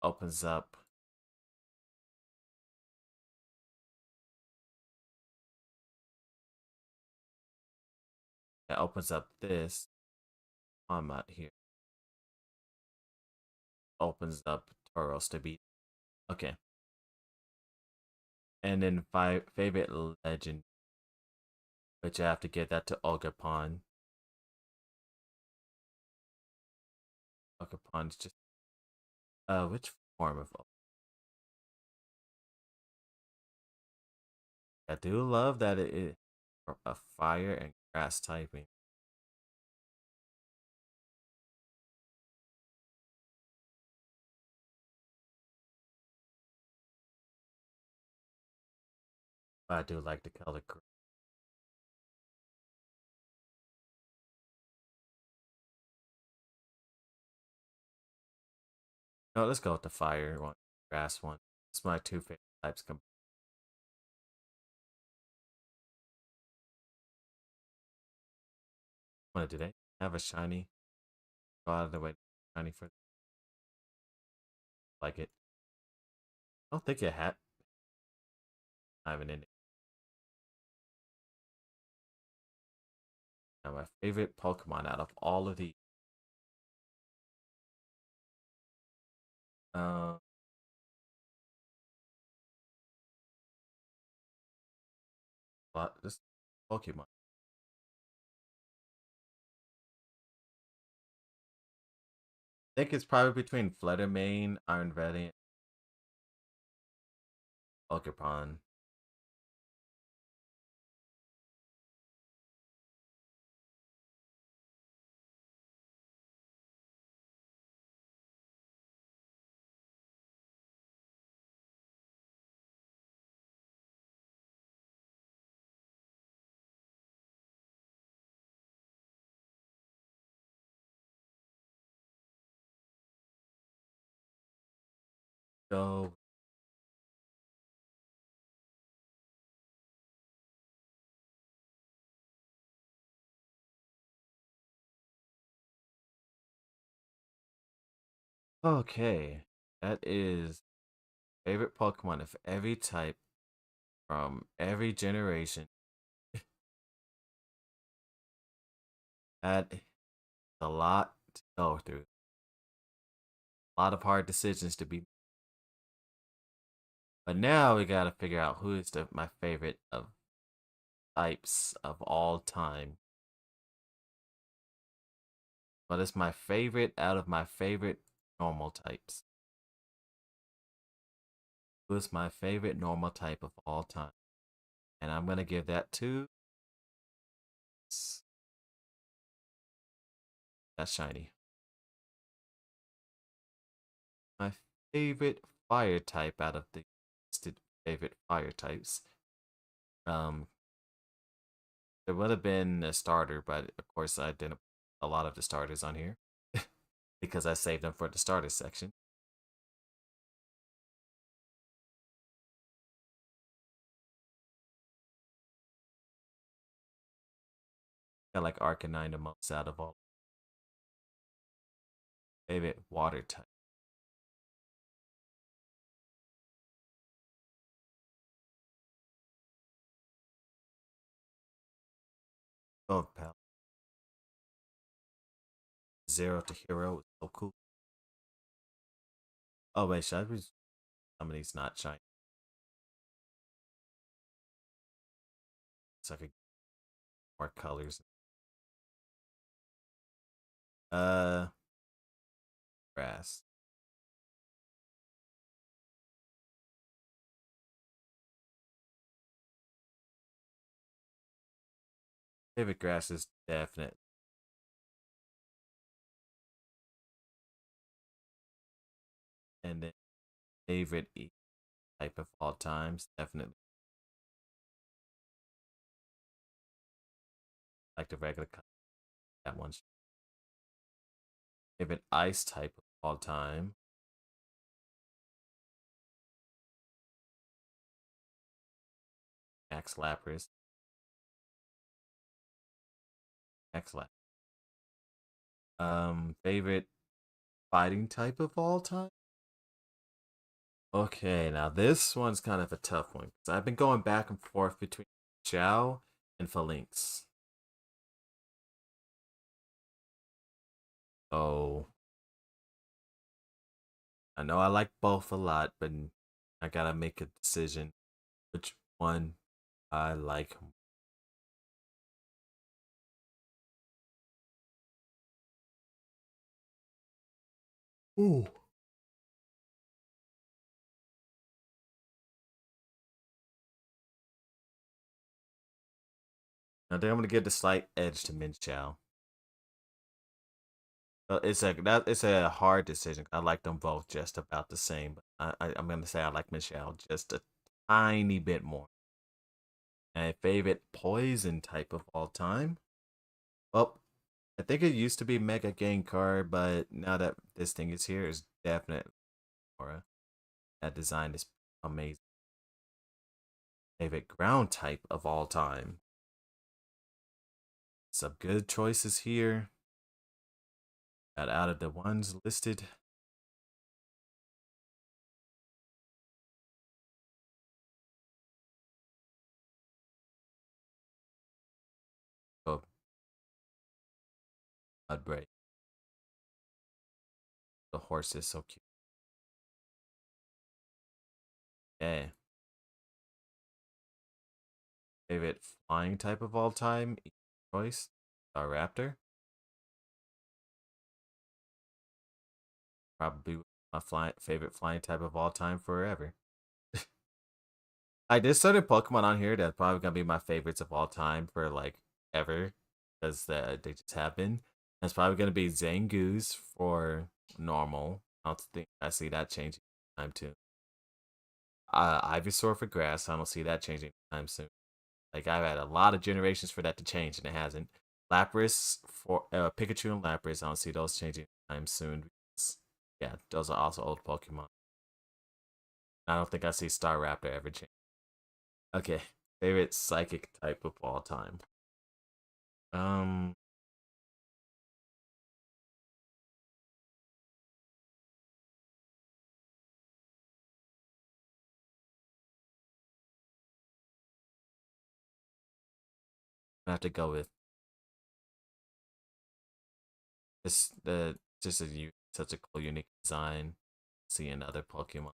Opens up. That opens up this Palma here. Opens up Tauros to beat. Okay. And then favorite legend, which I have to give that to Ogapon. Ogapon is just which form of I do love that it is a fire and grass typing. But I do like the color green. No, let's go with the fire one, grass one. It's my two favorite types. Want to do they have a shiny? Go out of the way, shiny for like it. I don't think it had. I haven't in it. Now my favorite Pokemon out of all of the uh this Pokemon. I think it's probably between Fluttermane, Iron Valley, and Pokemon. Go. Okay. That is favorite Pokemon of every type from every generation. That is a lot to go through. A lot of hard decisions to be. But now we gotta figure out who is my favorite of types of all time. What is my favorite out of my favorite normal types? Who is my favorite normal type of all time? And I'm gonna give that to that's shiny. My favorite fire type out of the listed favorite fire types. Um, there would have been a starter, but of course I didn't put a lot of the starters on here because I saved them for the starter section. I like Arcanine the most out of all. Favorite water type. Oh, pal. Zero to Hero is so cool. Oh wait, should I be somebody's not shiny? So I could get more colors. Uh, grass. Favorite grass is definite. And then favorite type of all times, definitely like the regular color. That one's favorite ice type of all time. Max Lapras. Max Lap. Favorite fighting type of all time. Okay, now this one's kind of a tough one because I've been going back and forth between Chow and Phalanx. Oh, I know I like both a lot, but I gotta make a decision which one I like. Ooh. I think I'm gonna give the slight edge to Min Chow. It's a hard decision. I like them both just about the same, but I'm gonna say I like Min Chow just a tiny bit more. And favorite poison type of all time? Well, I think it used to be Mega Gengar, but now that this thing is here, is definitely Aura. That design is amazing. Favorite ground type of all time? Some good choices here. Out of the ones listed, oh, Mudbray. The horse is so cute. Yeah. Favorite flying type of all time? Choice? A raptor? Probably my favorite flying type of all time forever. I did certain Pokemon on here that's probably gonna be my favorites of all time for like ever, because they just happen. That's probably gonna be Zangoose for normal. I don't think I see that changing time too. Ivysaur for grass. I don't see that changing time soon. Like I've had a lot of generations for that to change, and it hasn't. Lapras for Pikachu and Lapras. I don't see those changing time soon. Because, yeah, those are also old Pokemon. I don't think I see Staraptor ever change. Okay, favorite psychic type of all time. Um, I have to go with this. The just such a cool, unique design. See another Pokemon.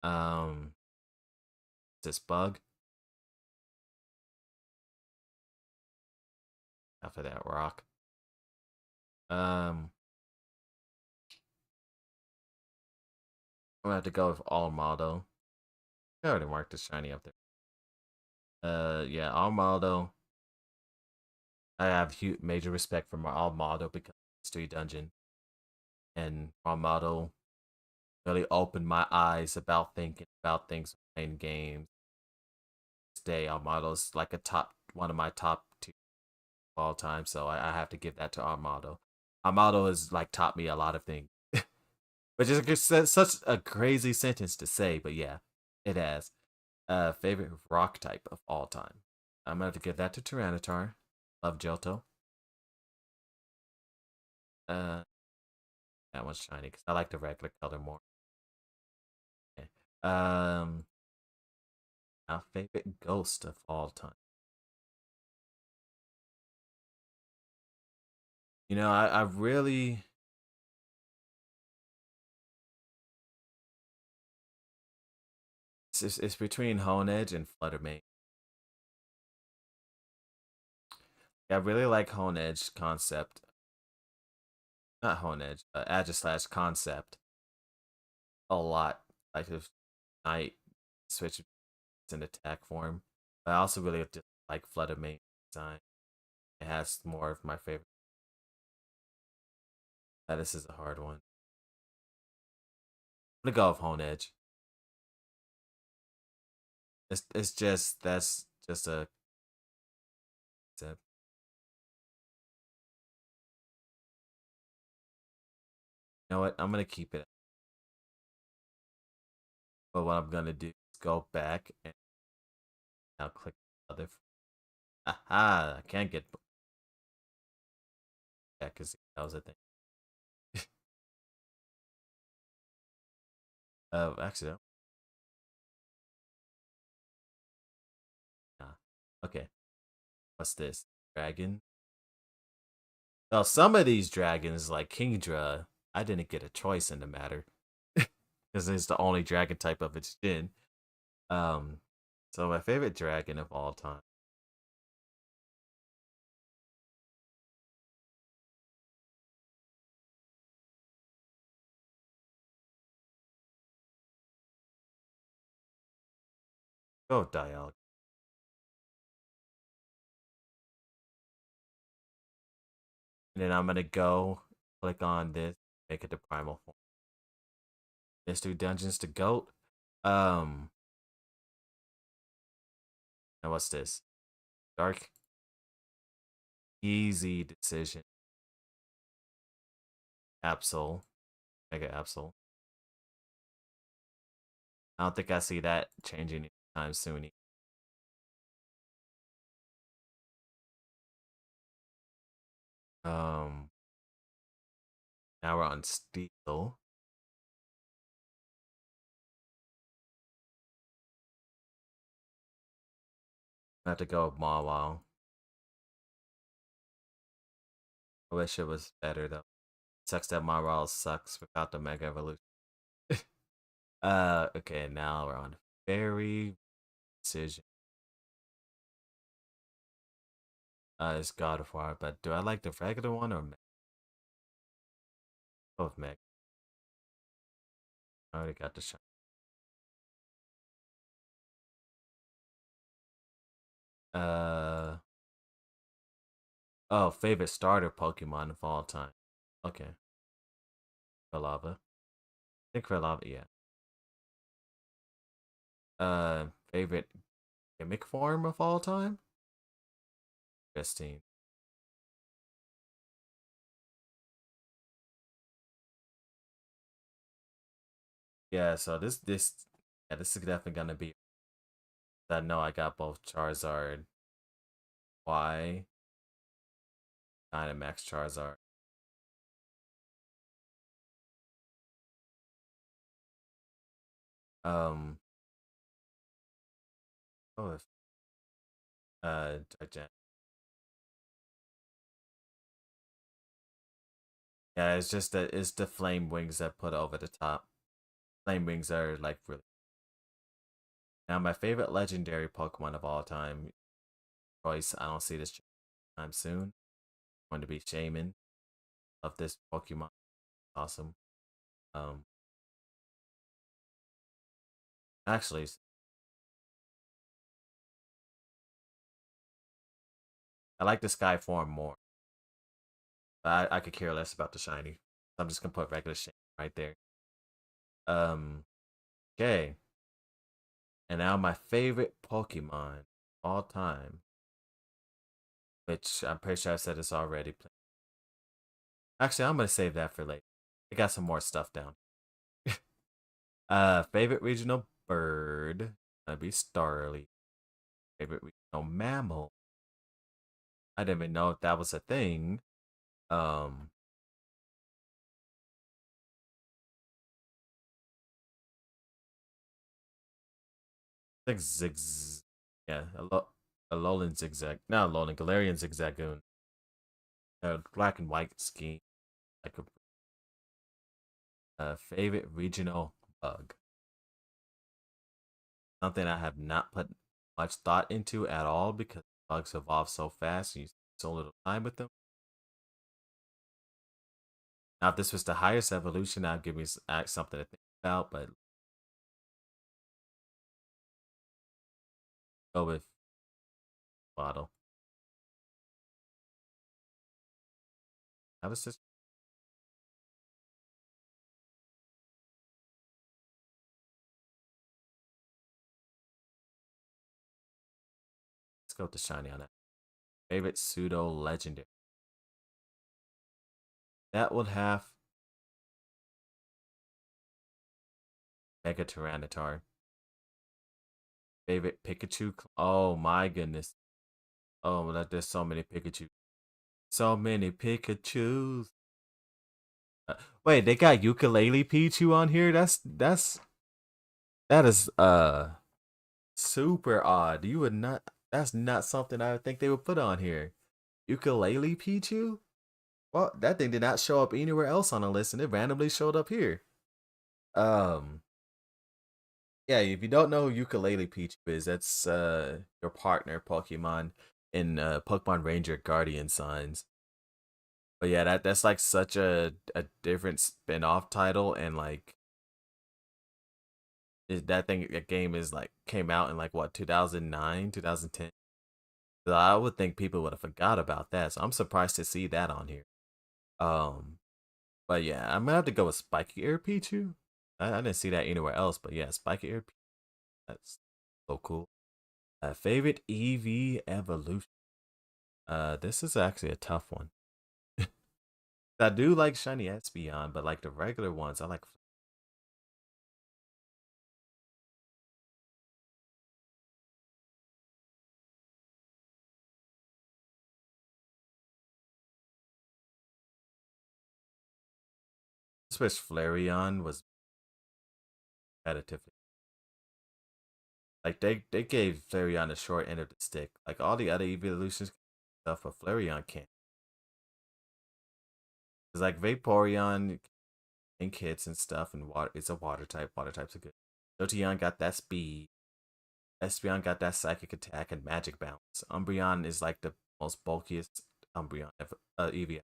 Um, this bug. After that, rock. Um, I'm gonna have to go with Almado. I already marked the shiny up there. Yeah, Almado. I have huge, major respect for my Almado because it's Street Dungeon, and Almado really opened my eyes about thinking about things playing games. Today, Almado's like a top one of my top two of all time, so I have to give that to Armado. Armado has like taught me a lot of things, which is such a crazy sentence to say, but yeah, it has. Favorite rock type of all time. I'm gonna have to give that to Tyranitar. Love Johto. Uh, that one's shiny because I like the regular color more. Okay. My favorite ghost of all time. I really it's between Honedge and Fluttermane. I really like Honedge concept. Not Honedge, Agislash concept a lot. Like if Knight switch in attack form. But I also really just like Fluttermane design. It has more of my favorite. This is a hard one. I'm gonna go with Honedge. It's just that's just a concept. You know what? I'm gonna keep it. But what I'm gonna do is go back and now click other. Aha! I can't get back because that was a thing. Actually, nah. Okay, what's this? Dragon. Well, some of these dragons, like Kingdra, I didn't get a choice in the matter because it's the only dragon type of its gen. Um, so my favorite dragon of all time. Go Dialga. And then I'm gonna go click on this, make it the primal form. Mystery Dungeons to Goat. Um, and what's this? Dark. Easy decision. Absol. Mega Absol. I don't think I see that changing anytime soon. Um, Now we're on Steel. I have to go with Mawile. I wish it was better though. Sucks that Mawile sucks without the Mega Evolution. Okay, now we're on Fairy Decision. It's God of War, but do I like the regular one or both Meg? I already got the shot. Uh oh, favorite starter Pokemon of all time. Okay, Quilava. I think Quilava, yeah. Favorite gimmick form of all time? Christine. Yeah, so this is definitely gonna be. I know I got both Charizard Y, Dynamax Charizard. Um, oh, Gigan- yeah, it's just that it's the flame wings that put over the top. Flame wings are like really. Now my favorite legendary Pokemon of all time, choice. I don't see this time soon. Going to be Shaman. Love this Pokemon. Awesome. Um, actually, I like the Sky form more. But I could care less about the shiny. I'm just gonna put regular Shaman right there. Um, okay. And now my favorite Pokemon all time, which I'm pretty sure I said this already. Actually, I'm gonna save that for later. I got some more stuff down. Favorite regional bird gonna be Starly. Favorite regional mammal. I didn't even know if that was a thing. Um, I think yeah, a Alolan Zigzag. No, Alolan Galarian Zigzagoon. Black and white scheme. Like a favorite regional bug. Something I have not put much thought into at all because bugs evolve so fast and you spend so little time with them. Now, if this was the highest evolution, I'd give me something to think about, but go with bottle. That was just let's go with the shiny on that. Favorite pseudo legendary. That would have Mega Tyranitar. Favorite Pikachu. Oh my goodness. Oh, there's so many Pikachu. So many Pikachus. Uh, Wait, they got ukulele Pichu on here. That is super odd. You would not. That's not something I would think they would put on here. Ukulele Pichu. Well, that thing did not show up anywhere else on the list, and it randomly showed up here. Um, yeah. If you don't know who Ukulele Pichu is, that's your partner Pokemon in Pokemon Ranger Guardian signs. But yeah, that's like such a different spin-off title, and like that thing that game is like came out in like what 2009 2010. So I would think people would have forgot about that, so I'm surprised to see that on here. um but yeah, I'm gonna have to go with Spiky Air Pichu. I didn't see that anywhere else, but yeah, Spiky Air Pichu, that's so cool. Favorite EV evolution. This is actually a tough one. I do like shiny Espeon, but like the regular ones I like. Switch Flareon was competitively. Like they gave Flareon the short end of the stick. Like all the other evolutions stuff, but Flareon can't. It's like Vaporeon and hits and stuff, and water. It's a water type. Water types are good. Jolteon got that speed. Espeon got that psychic attack and magic bounce. Umbreon is like the most bulkiest Umbreon ever. EV.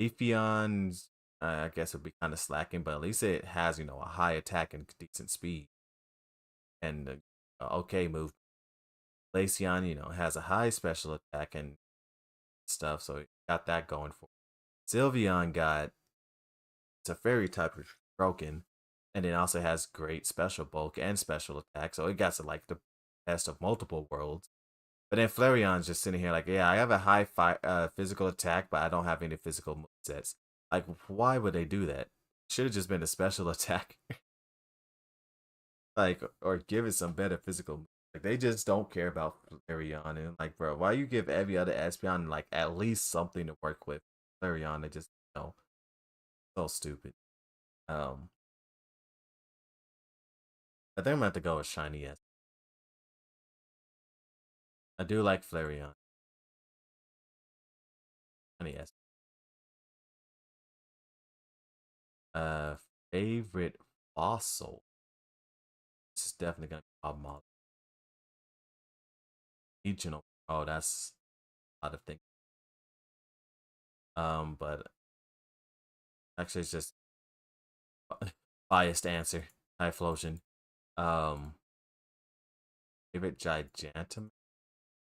Leafeon, I guess would be kind of slacking, but at least it has a high attack and decent speed and okay move. Glaceon, has a high special attack and stuff, so it got that going for it. Sylveon got it's a fairy type which is broken, and it also has great special bulk and special attack, so it got to like the best of multiple worlds. But then Flareon's just sitting here like, yeah, I have a high physical attack, but I don't have any physical movesets. Like, why would they do that? Should have just been a special attack. like, or give it some better physical. Like they just don't care about Flareon, and like, bro, why you give every other Espeon like at least something to work with? Flareon, they just so stupid. Um, I think I'm gonna have to go with Shiny S. I do like Flareon. Shiny S. Uh, favorite fossil. This is definitely gonna be Bob Marley. Regional. Oh, that's a lot of things. But actually, it's just biased answer. Typhlosion. Um, favorite Gigantum.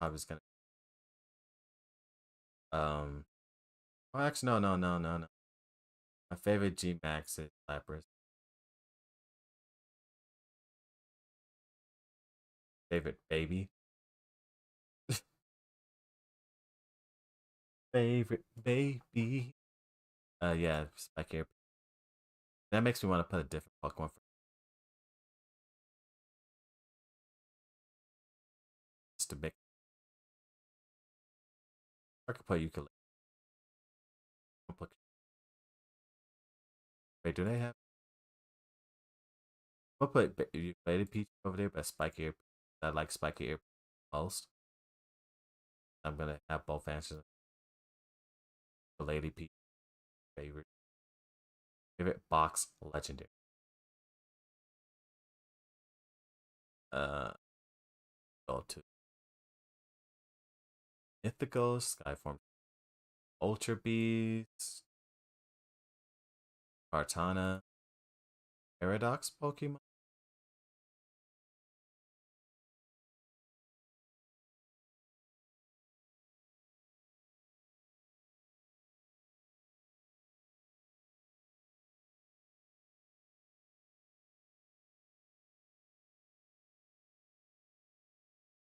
I was gonna. Um, oh, actually, no. My favorite G Max is Lapras. Favorite baby. Favorite baby. Yeah, Spike Air. That makes me want to put a different Pokemon for just to make. I could put Ukulele. Wait, do they have? I'll put Ukulele Peach over there, but Spike Air. I like Spike Air most. I'm gonna have both answers. Ukulele Peach favorite. Favorite box legendary. Uh, go to Mythical, Skyform, Ultra Beast, Kartana, Paradox Pokemon.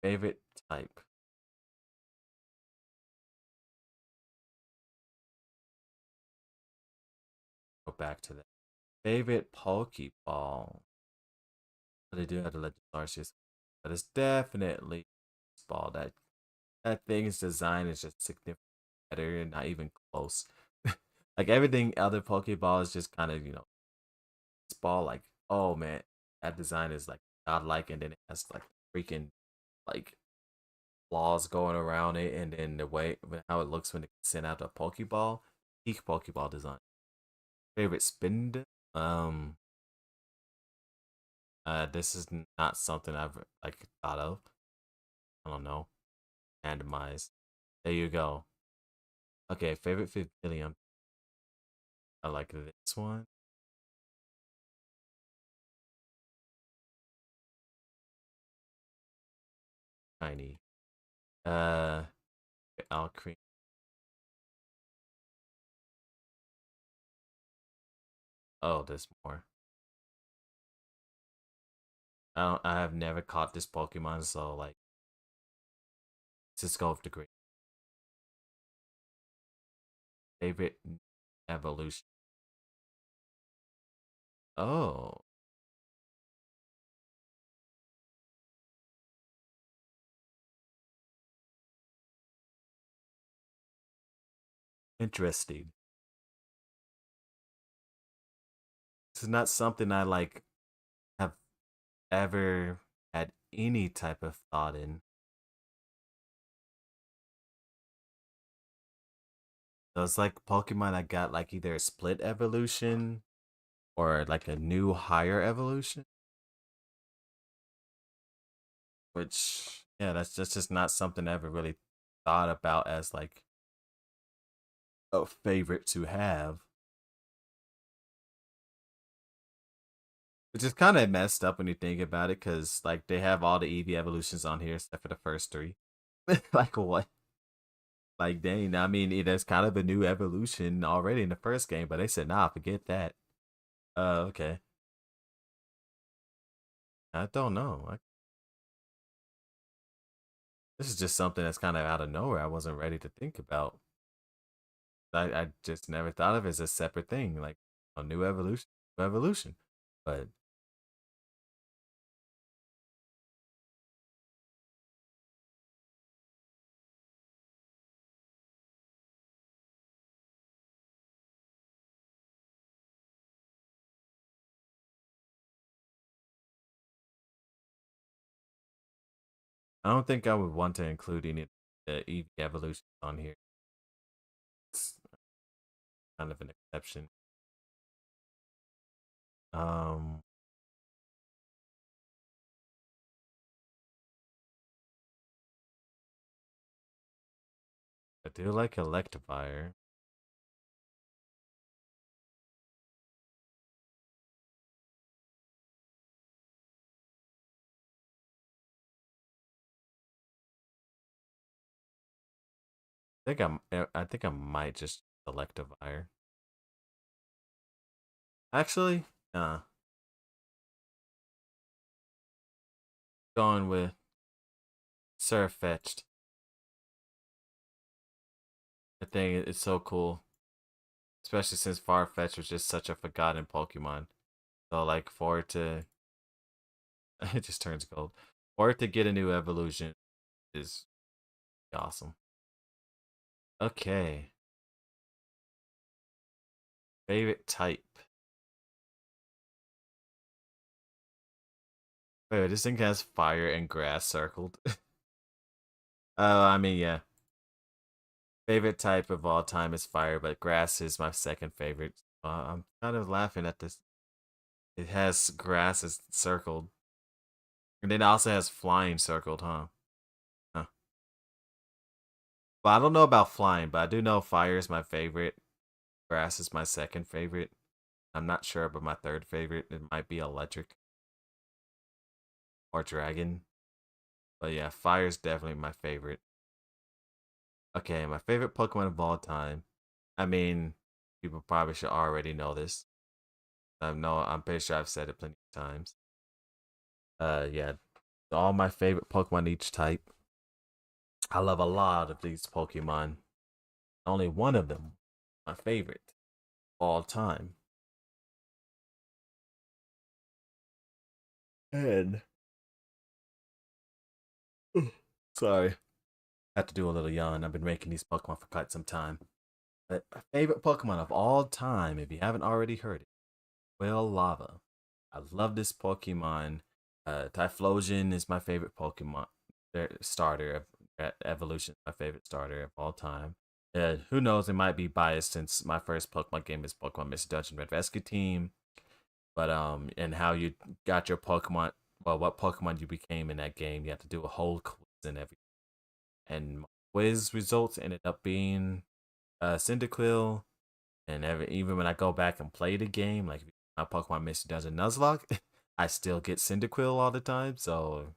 Favorite type. Go back to that. Favorite Pokeball. They do have the Legend Arceus, but it's definitely ball. That thing's design is just significantly better and not even close. Like everything other Pokeball is just kind of this ball like oh man that design is like godlike and then it has like freaking like flaws going around it and then the way how it looks when it sent out a Pokeball. Peak Pokeball design. Favorite spin? Um, this is not something I've like thought of. I don't know. Randomized. There you go. Okay, favorite Vivillum. I like this one. Tiny. Uh, Alcrene. Oh, there's more. I have never caught this Pokemon, so like, let's just go with the great favorite evolution. Oh, interesting. This is not something I like have ever had any type of thought in. So it's like Pokemon that got like either a split evolution or like a new higher evolution, which yeah, that's just not something I ever really thought about as like a favorite to have. Which is kind of messed up when you think about it, because like they have all the EV evolutions on here except for the first three. Like what? Like dang, I mean there's kind of a new evolution already in the first game, but they said nah, forget that. Okay. I don't know. This is just something that's kind of out of nowhere. I wasn't ready to think about. I just never thought of it as a separate thing, like a new evolution, new evolution. But I don't think I would want to include any of the EV evolutions on here. It's kind of an exception. Um, I do like Electivire. I think I might just Electivire. Actually, going with Surfetched. I think it's so cool, especially since Farfetch was just such a forgotten Pokemon. So like for it to it just turns gold. For it to get a new evolution is awesome. Okay. Favorite type. Wait, this thing has fire and grass circled. Oh, I mean, yeah. Favorite type of all time is fire, but grass is my second favorite. I'm kind of laughing at this. It has grass is circled, and then it also has flying circled, huh? Huh. Well, I don't know about flying, but I do know fire is my favorite. Grass is my second favorite. I'm not sure about my third favorite. It might be electric or dragon. But yeah, fire is definitely my favorite. Okay, my favorite Pokemon of all time. I mean, people probably should already know this. I'm pretty sure I've said it plenty of times. Yeah, all my favorite Pokemon each type. I love a lot of these Pokemon. Only one of them, my favorite all time. And sorry, I have to do a little yawn. I've been making these Pokemon for quite some time. But my favorite Pokemon of all time, if you haven't already heard it, Will Lava. I love this Pokemon. Typhlosion is my favorite Pokemon starter. Evolution is my favorite starter of all time. Who knows? It might be biased since my first Pokemon game is Pokemon Mystery Dungeon Red Rescue Team. But and how you got your Pokemon, well, what Pokemon you became in that game, you have to do a whole quiz and everything. And my quiz results ended up being Cyndaquil, and even when I go back and play the game, like my Pokemon Mystery Dungeon Nuzlocke, I still get Cyndaquil all the time. So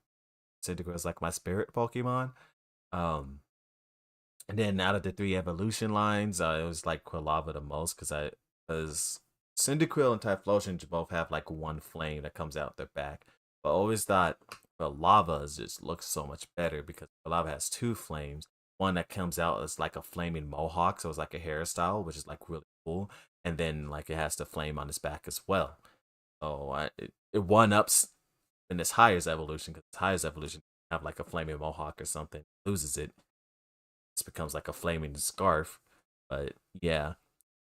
Cyndaquil is like my spirit Pokemon. Um, and then out of the three evolution lines, it was like Quilava the most because Cyndaquil and Typhlosion both have like one flame that comes out their back. But I always thought Quilava just looks so much better because Quilava has two flames. One that comes out as like a flaming mohawk, so it's like a hairstyle, which is like really cool. And then like it has the flame on its back as well. So it one ups in its highest evolution because its highest evolution have like a flaming mohawk or something. Loses it, this becomes like a flaming scarf. But yeah,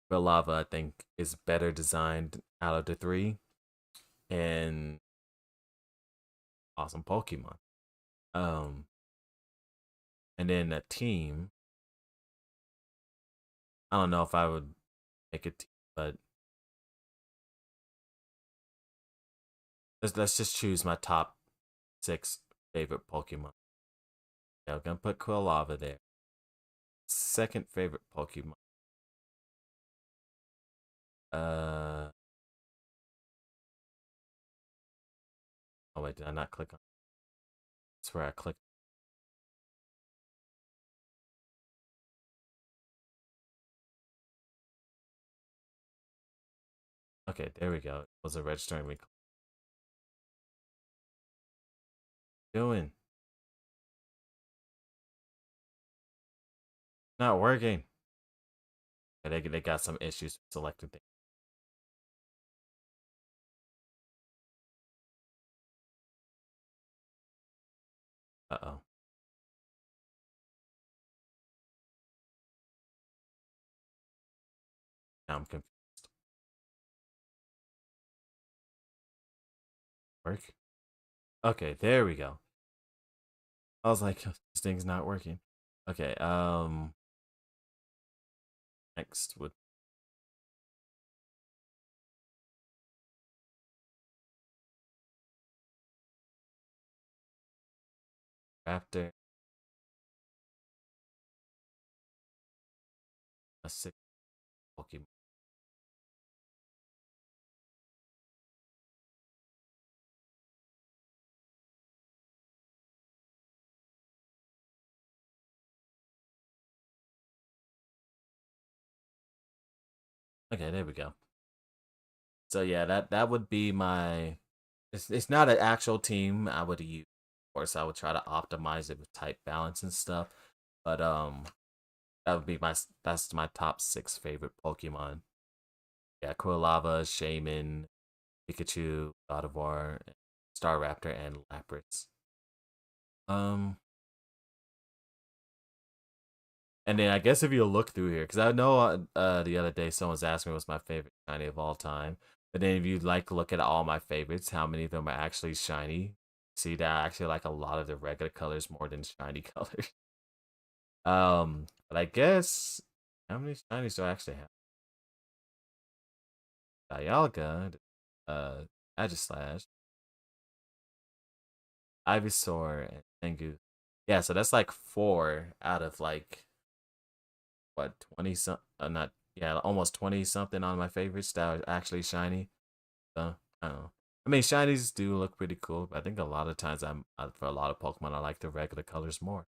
Lava I think is better designed out of the three and awesome Pokemon. Um, and then a team. I don't know if I would make a team, but let's just choose my top six favorite Pokemon. Yeah, I'm gonna put Quilava there. Second favorite Pokemon. Uh oh wait, did I not click on? That's where I clicked. Okay, there we go. It was a registering me. Doing not working. Yeah, they got some issues selecting things. Uh oh. Now I'm confused. Work. Okay, there we go. I was like, this thing's not working. Okay, next with Raptor, a sick Pokemon. Okay, there we go. So yeah, that would be my. It's not an actual team I would use. Of course, I would try to optimize it with type balance and stuff. But that would be that's my top six favorite Pokemon. Yeah, Quilava, Shaman, Pikachu, Gardevoir, Staraptor, and Lapras. Um, and then I guess if you look through here, because I know the other day someone's asked me what's my favorite shiny of all time. But then if you like look at all my favorites, how many of them are actually shiny? See that I actually like a lot of the regular colors more than shiny colors. But I guess how many shinies do I actually have? Dialga, uh, Aegislash, Ivysaur, and Tengu. Yeah, so that's like four out of like what 20 some not yeah almost 20 something on my favorites that are actually shiny. So I don't know. I mean, shinies do look pretty cool, but I think a lot of times for a lot of Pokemon I like the regular colors more.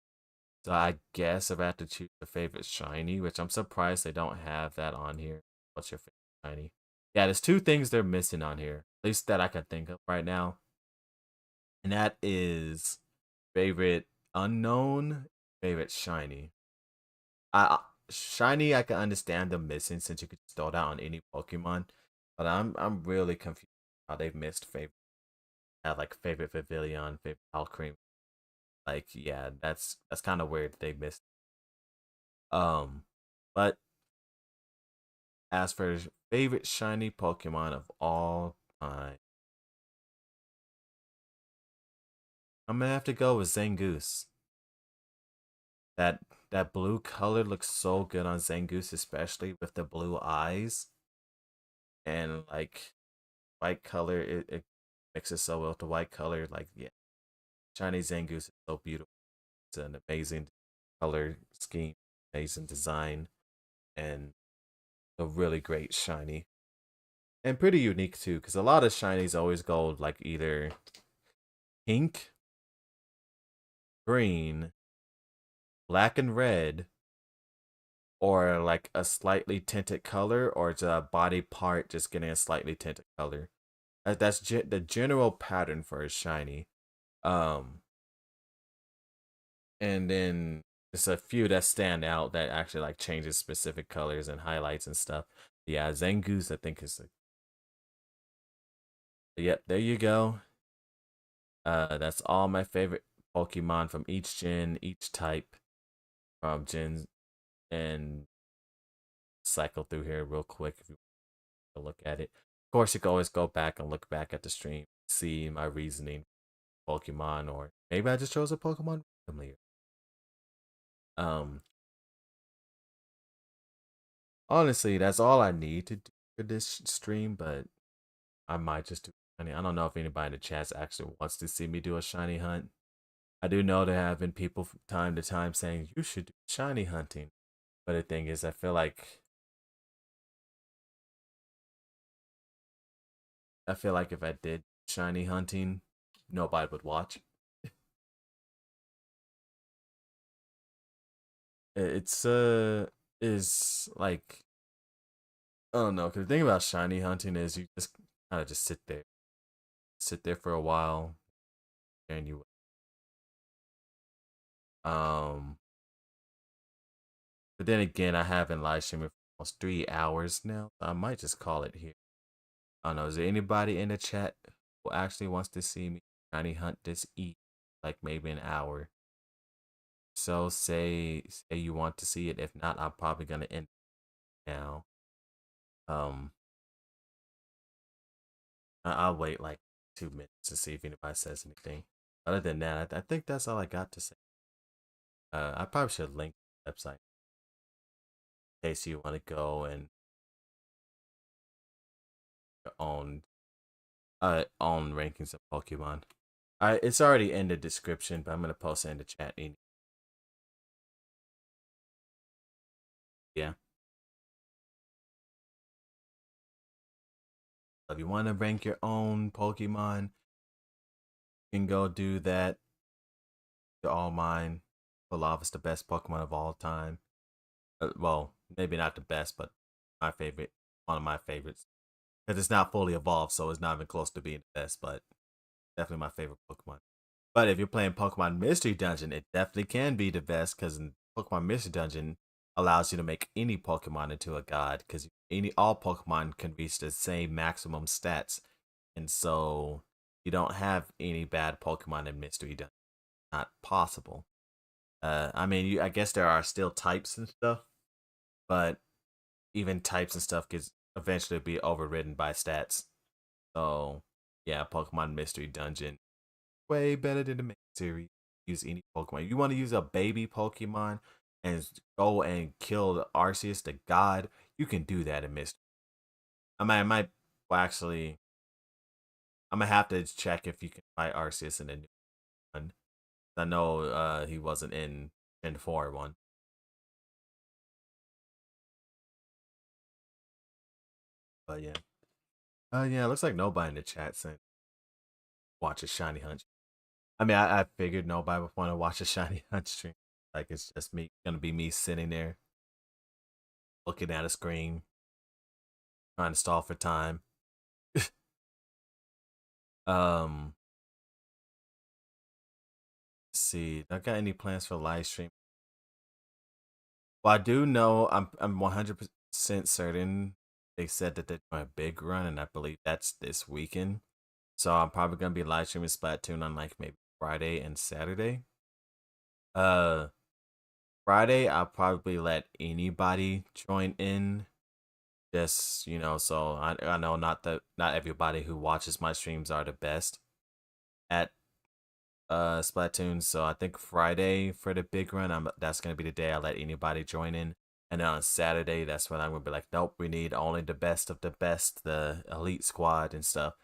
So I guess if I had to choose a favorite shiny, which I'm surprised they don't have that on here. What's your favorite shiny? Yeah, there's two things they're missing on here, at least that I can think of right now, and that is favorite unknown, favorite shiny. Shiny, I can understand them missing since you could throw that on any Pokemon, but I'm really confused how they've missed favorite. Have like favorite Pavilion, favorite Alcremie. Like yeah, that's kind of weird they missed. But as for favorite shiny Pokemon of all time, I'm gonna have to go with Zangoose. That that blue color looks so good on Zangoose, especially with the blue eyes and like white color. It mixes so well with the white color. Like yeah, shiny Zangoose is so beautiful. It's an amazing color scheme, amazing design, and a really great shiny. And pretty unique too, because a lot of shinies always go like either pink, green, black and red, or like a slightly tinted color, or it's a body part just getting a slightly tinted color. That's the general pattern for a shiny. Um, and then there's a few that stand out that actually like changes specific colors and highlights and stuff. Yeah, Zangoose I think is. Yep, there you go. That's all my favorite Pokemon from each gen, each type from gens, and cycle through here real quick if you want to look at it. Of course, you can always go back and look back at the stream, see my reasoning, Pokemon, or maybe I just chose a Pokemon randomly. Um, Honestly, that's all I need to do for this stream, but I might just do shiny. I don't know if anybody in the chat actually wants to see me do a shiny hunt. I do know there have been people from time to time saying you should do shiny hunting, but the thing is, I feel like if I did shiny hunting, nobody would watch. It's is like I don't know, because the thing about shiny hunting is you just kind of just sit there for a while, and you um. But then again, I haven't live streamed for almost 3 hours now. So I might just call it here. I don't know. Is there anybody in the chat who actually wants to see me shiny hunt this like maybe an hour? So say you want to see it. If not, I'm probably gonna end now. Um, I'll wait like 2 minutes to see if anybody says anything. Other than that, I think that's all I got to say. I probably should link the website in case you want to go and own own rankings of Pokemon. It's already in the description, but I'm gonna post it in the chat. Yeah, if you want to rank your own Pokemon, you can go do that. They're all mine. Is the best Pokemon of all time. Well, maybe not the best, but my favorite, one of my favorites. Because it's not fully evolved, so it's not even close to being the best, but definitely my favorite Pokemon. But if you're playing Pokemon Mystery Dungeon, it definitely can be the best because in Pokemon Mystery Dungeon allows you to make any Pokemon into a god because any all Pokemon can reach the same maximum stats, and so you don't have any bad Pokemon in Mystery Dungeon. Not possible. I mean, I guess there are still types and stuff, but even types and stuff gets eventually be overridden by stats. So yeah, Pokemon Mystery Dungeon way better than the main series. Use any Pokemon. You want to use a baby Pokemon and go and kill the Arceus, the god, you can do that in Mystery. I might well, actually I'm gonna have to check if you can fight Arceus in the new one. I know he wasn't in Gen 4 one. But yeah. Yeah, it looks like nobody in the chat saying watch a shiny hunt. I mean, I figured nobody would want to watch a shiny hunt stream. Like it's just me gonna be me sitting there looking at a screen, trying to stall for time. um, let's see. I got any plans for live stream? Well, I do know I'm 100% certain they said that they're doing a big run, and I believe that's this weekend. So I'm probably gonna be live streaming Splatoon on like maybe Friday and Saturday. Uh, Friday I'll probably let anybody join in. Just so I know not everybody who watches my streams are the best at Splatoon. So I think Friday for the big run, that's gonna be the day I let anybody join in. And then on Saturday, that's when I'm gonna be like, nope, we need only the best of the best, the elite squad and stuff.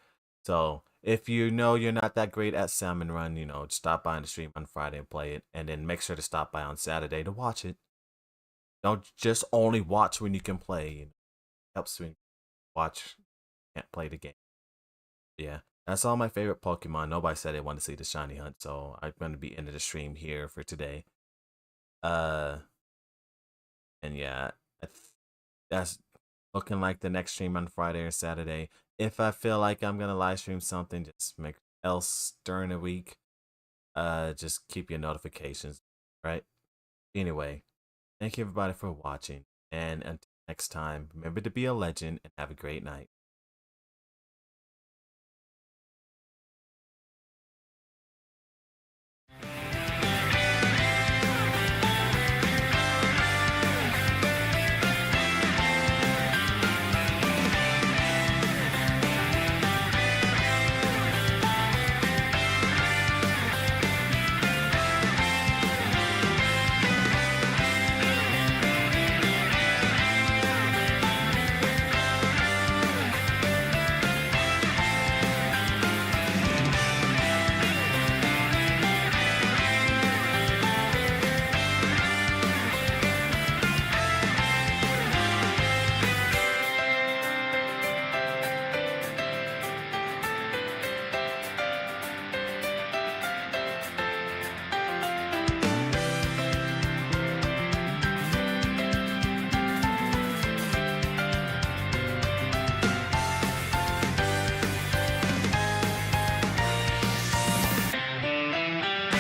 So if you know you're not that great at Salmon Run, stop by on the stream on Friday and play it, and then make sure to stop by on Saturday to watch it. Don't just only watch when you can play. Helps when you watch, can't play the game. Yeah, that's all my favorite Pokemon. Nobody said they wanted to see the shiny hunt, so I'm going to be ending the stream here for today. Uh, and yeah, that's looking like the next stream on Friday or Saturday. If I feel like I'm gonna live stream something, just make else during the week. Just keep your notifications, right? Anyway, thank you everybody for watching, and until next time, remember to be a legend and have a great night.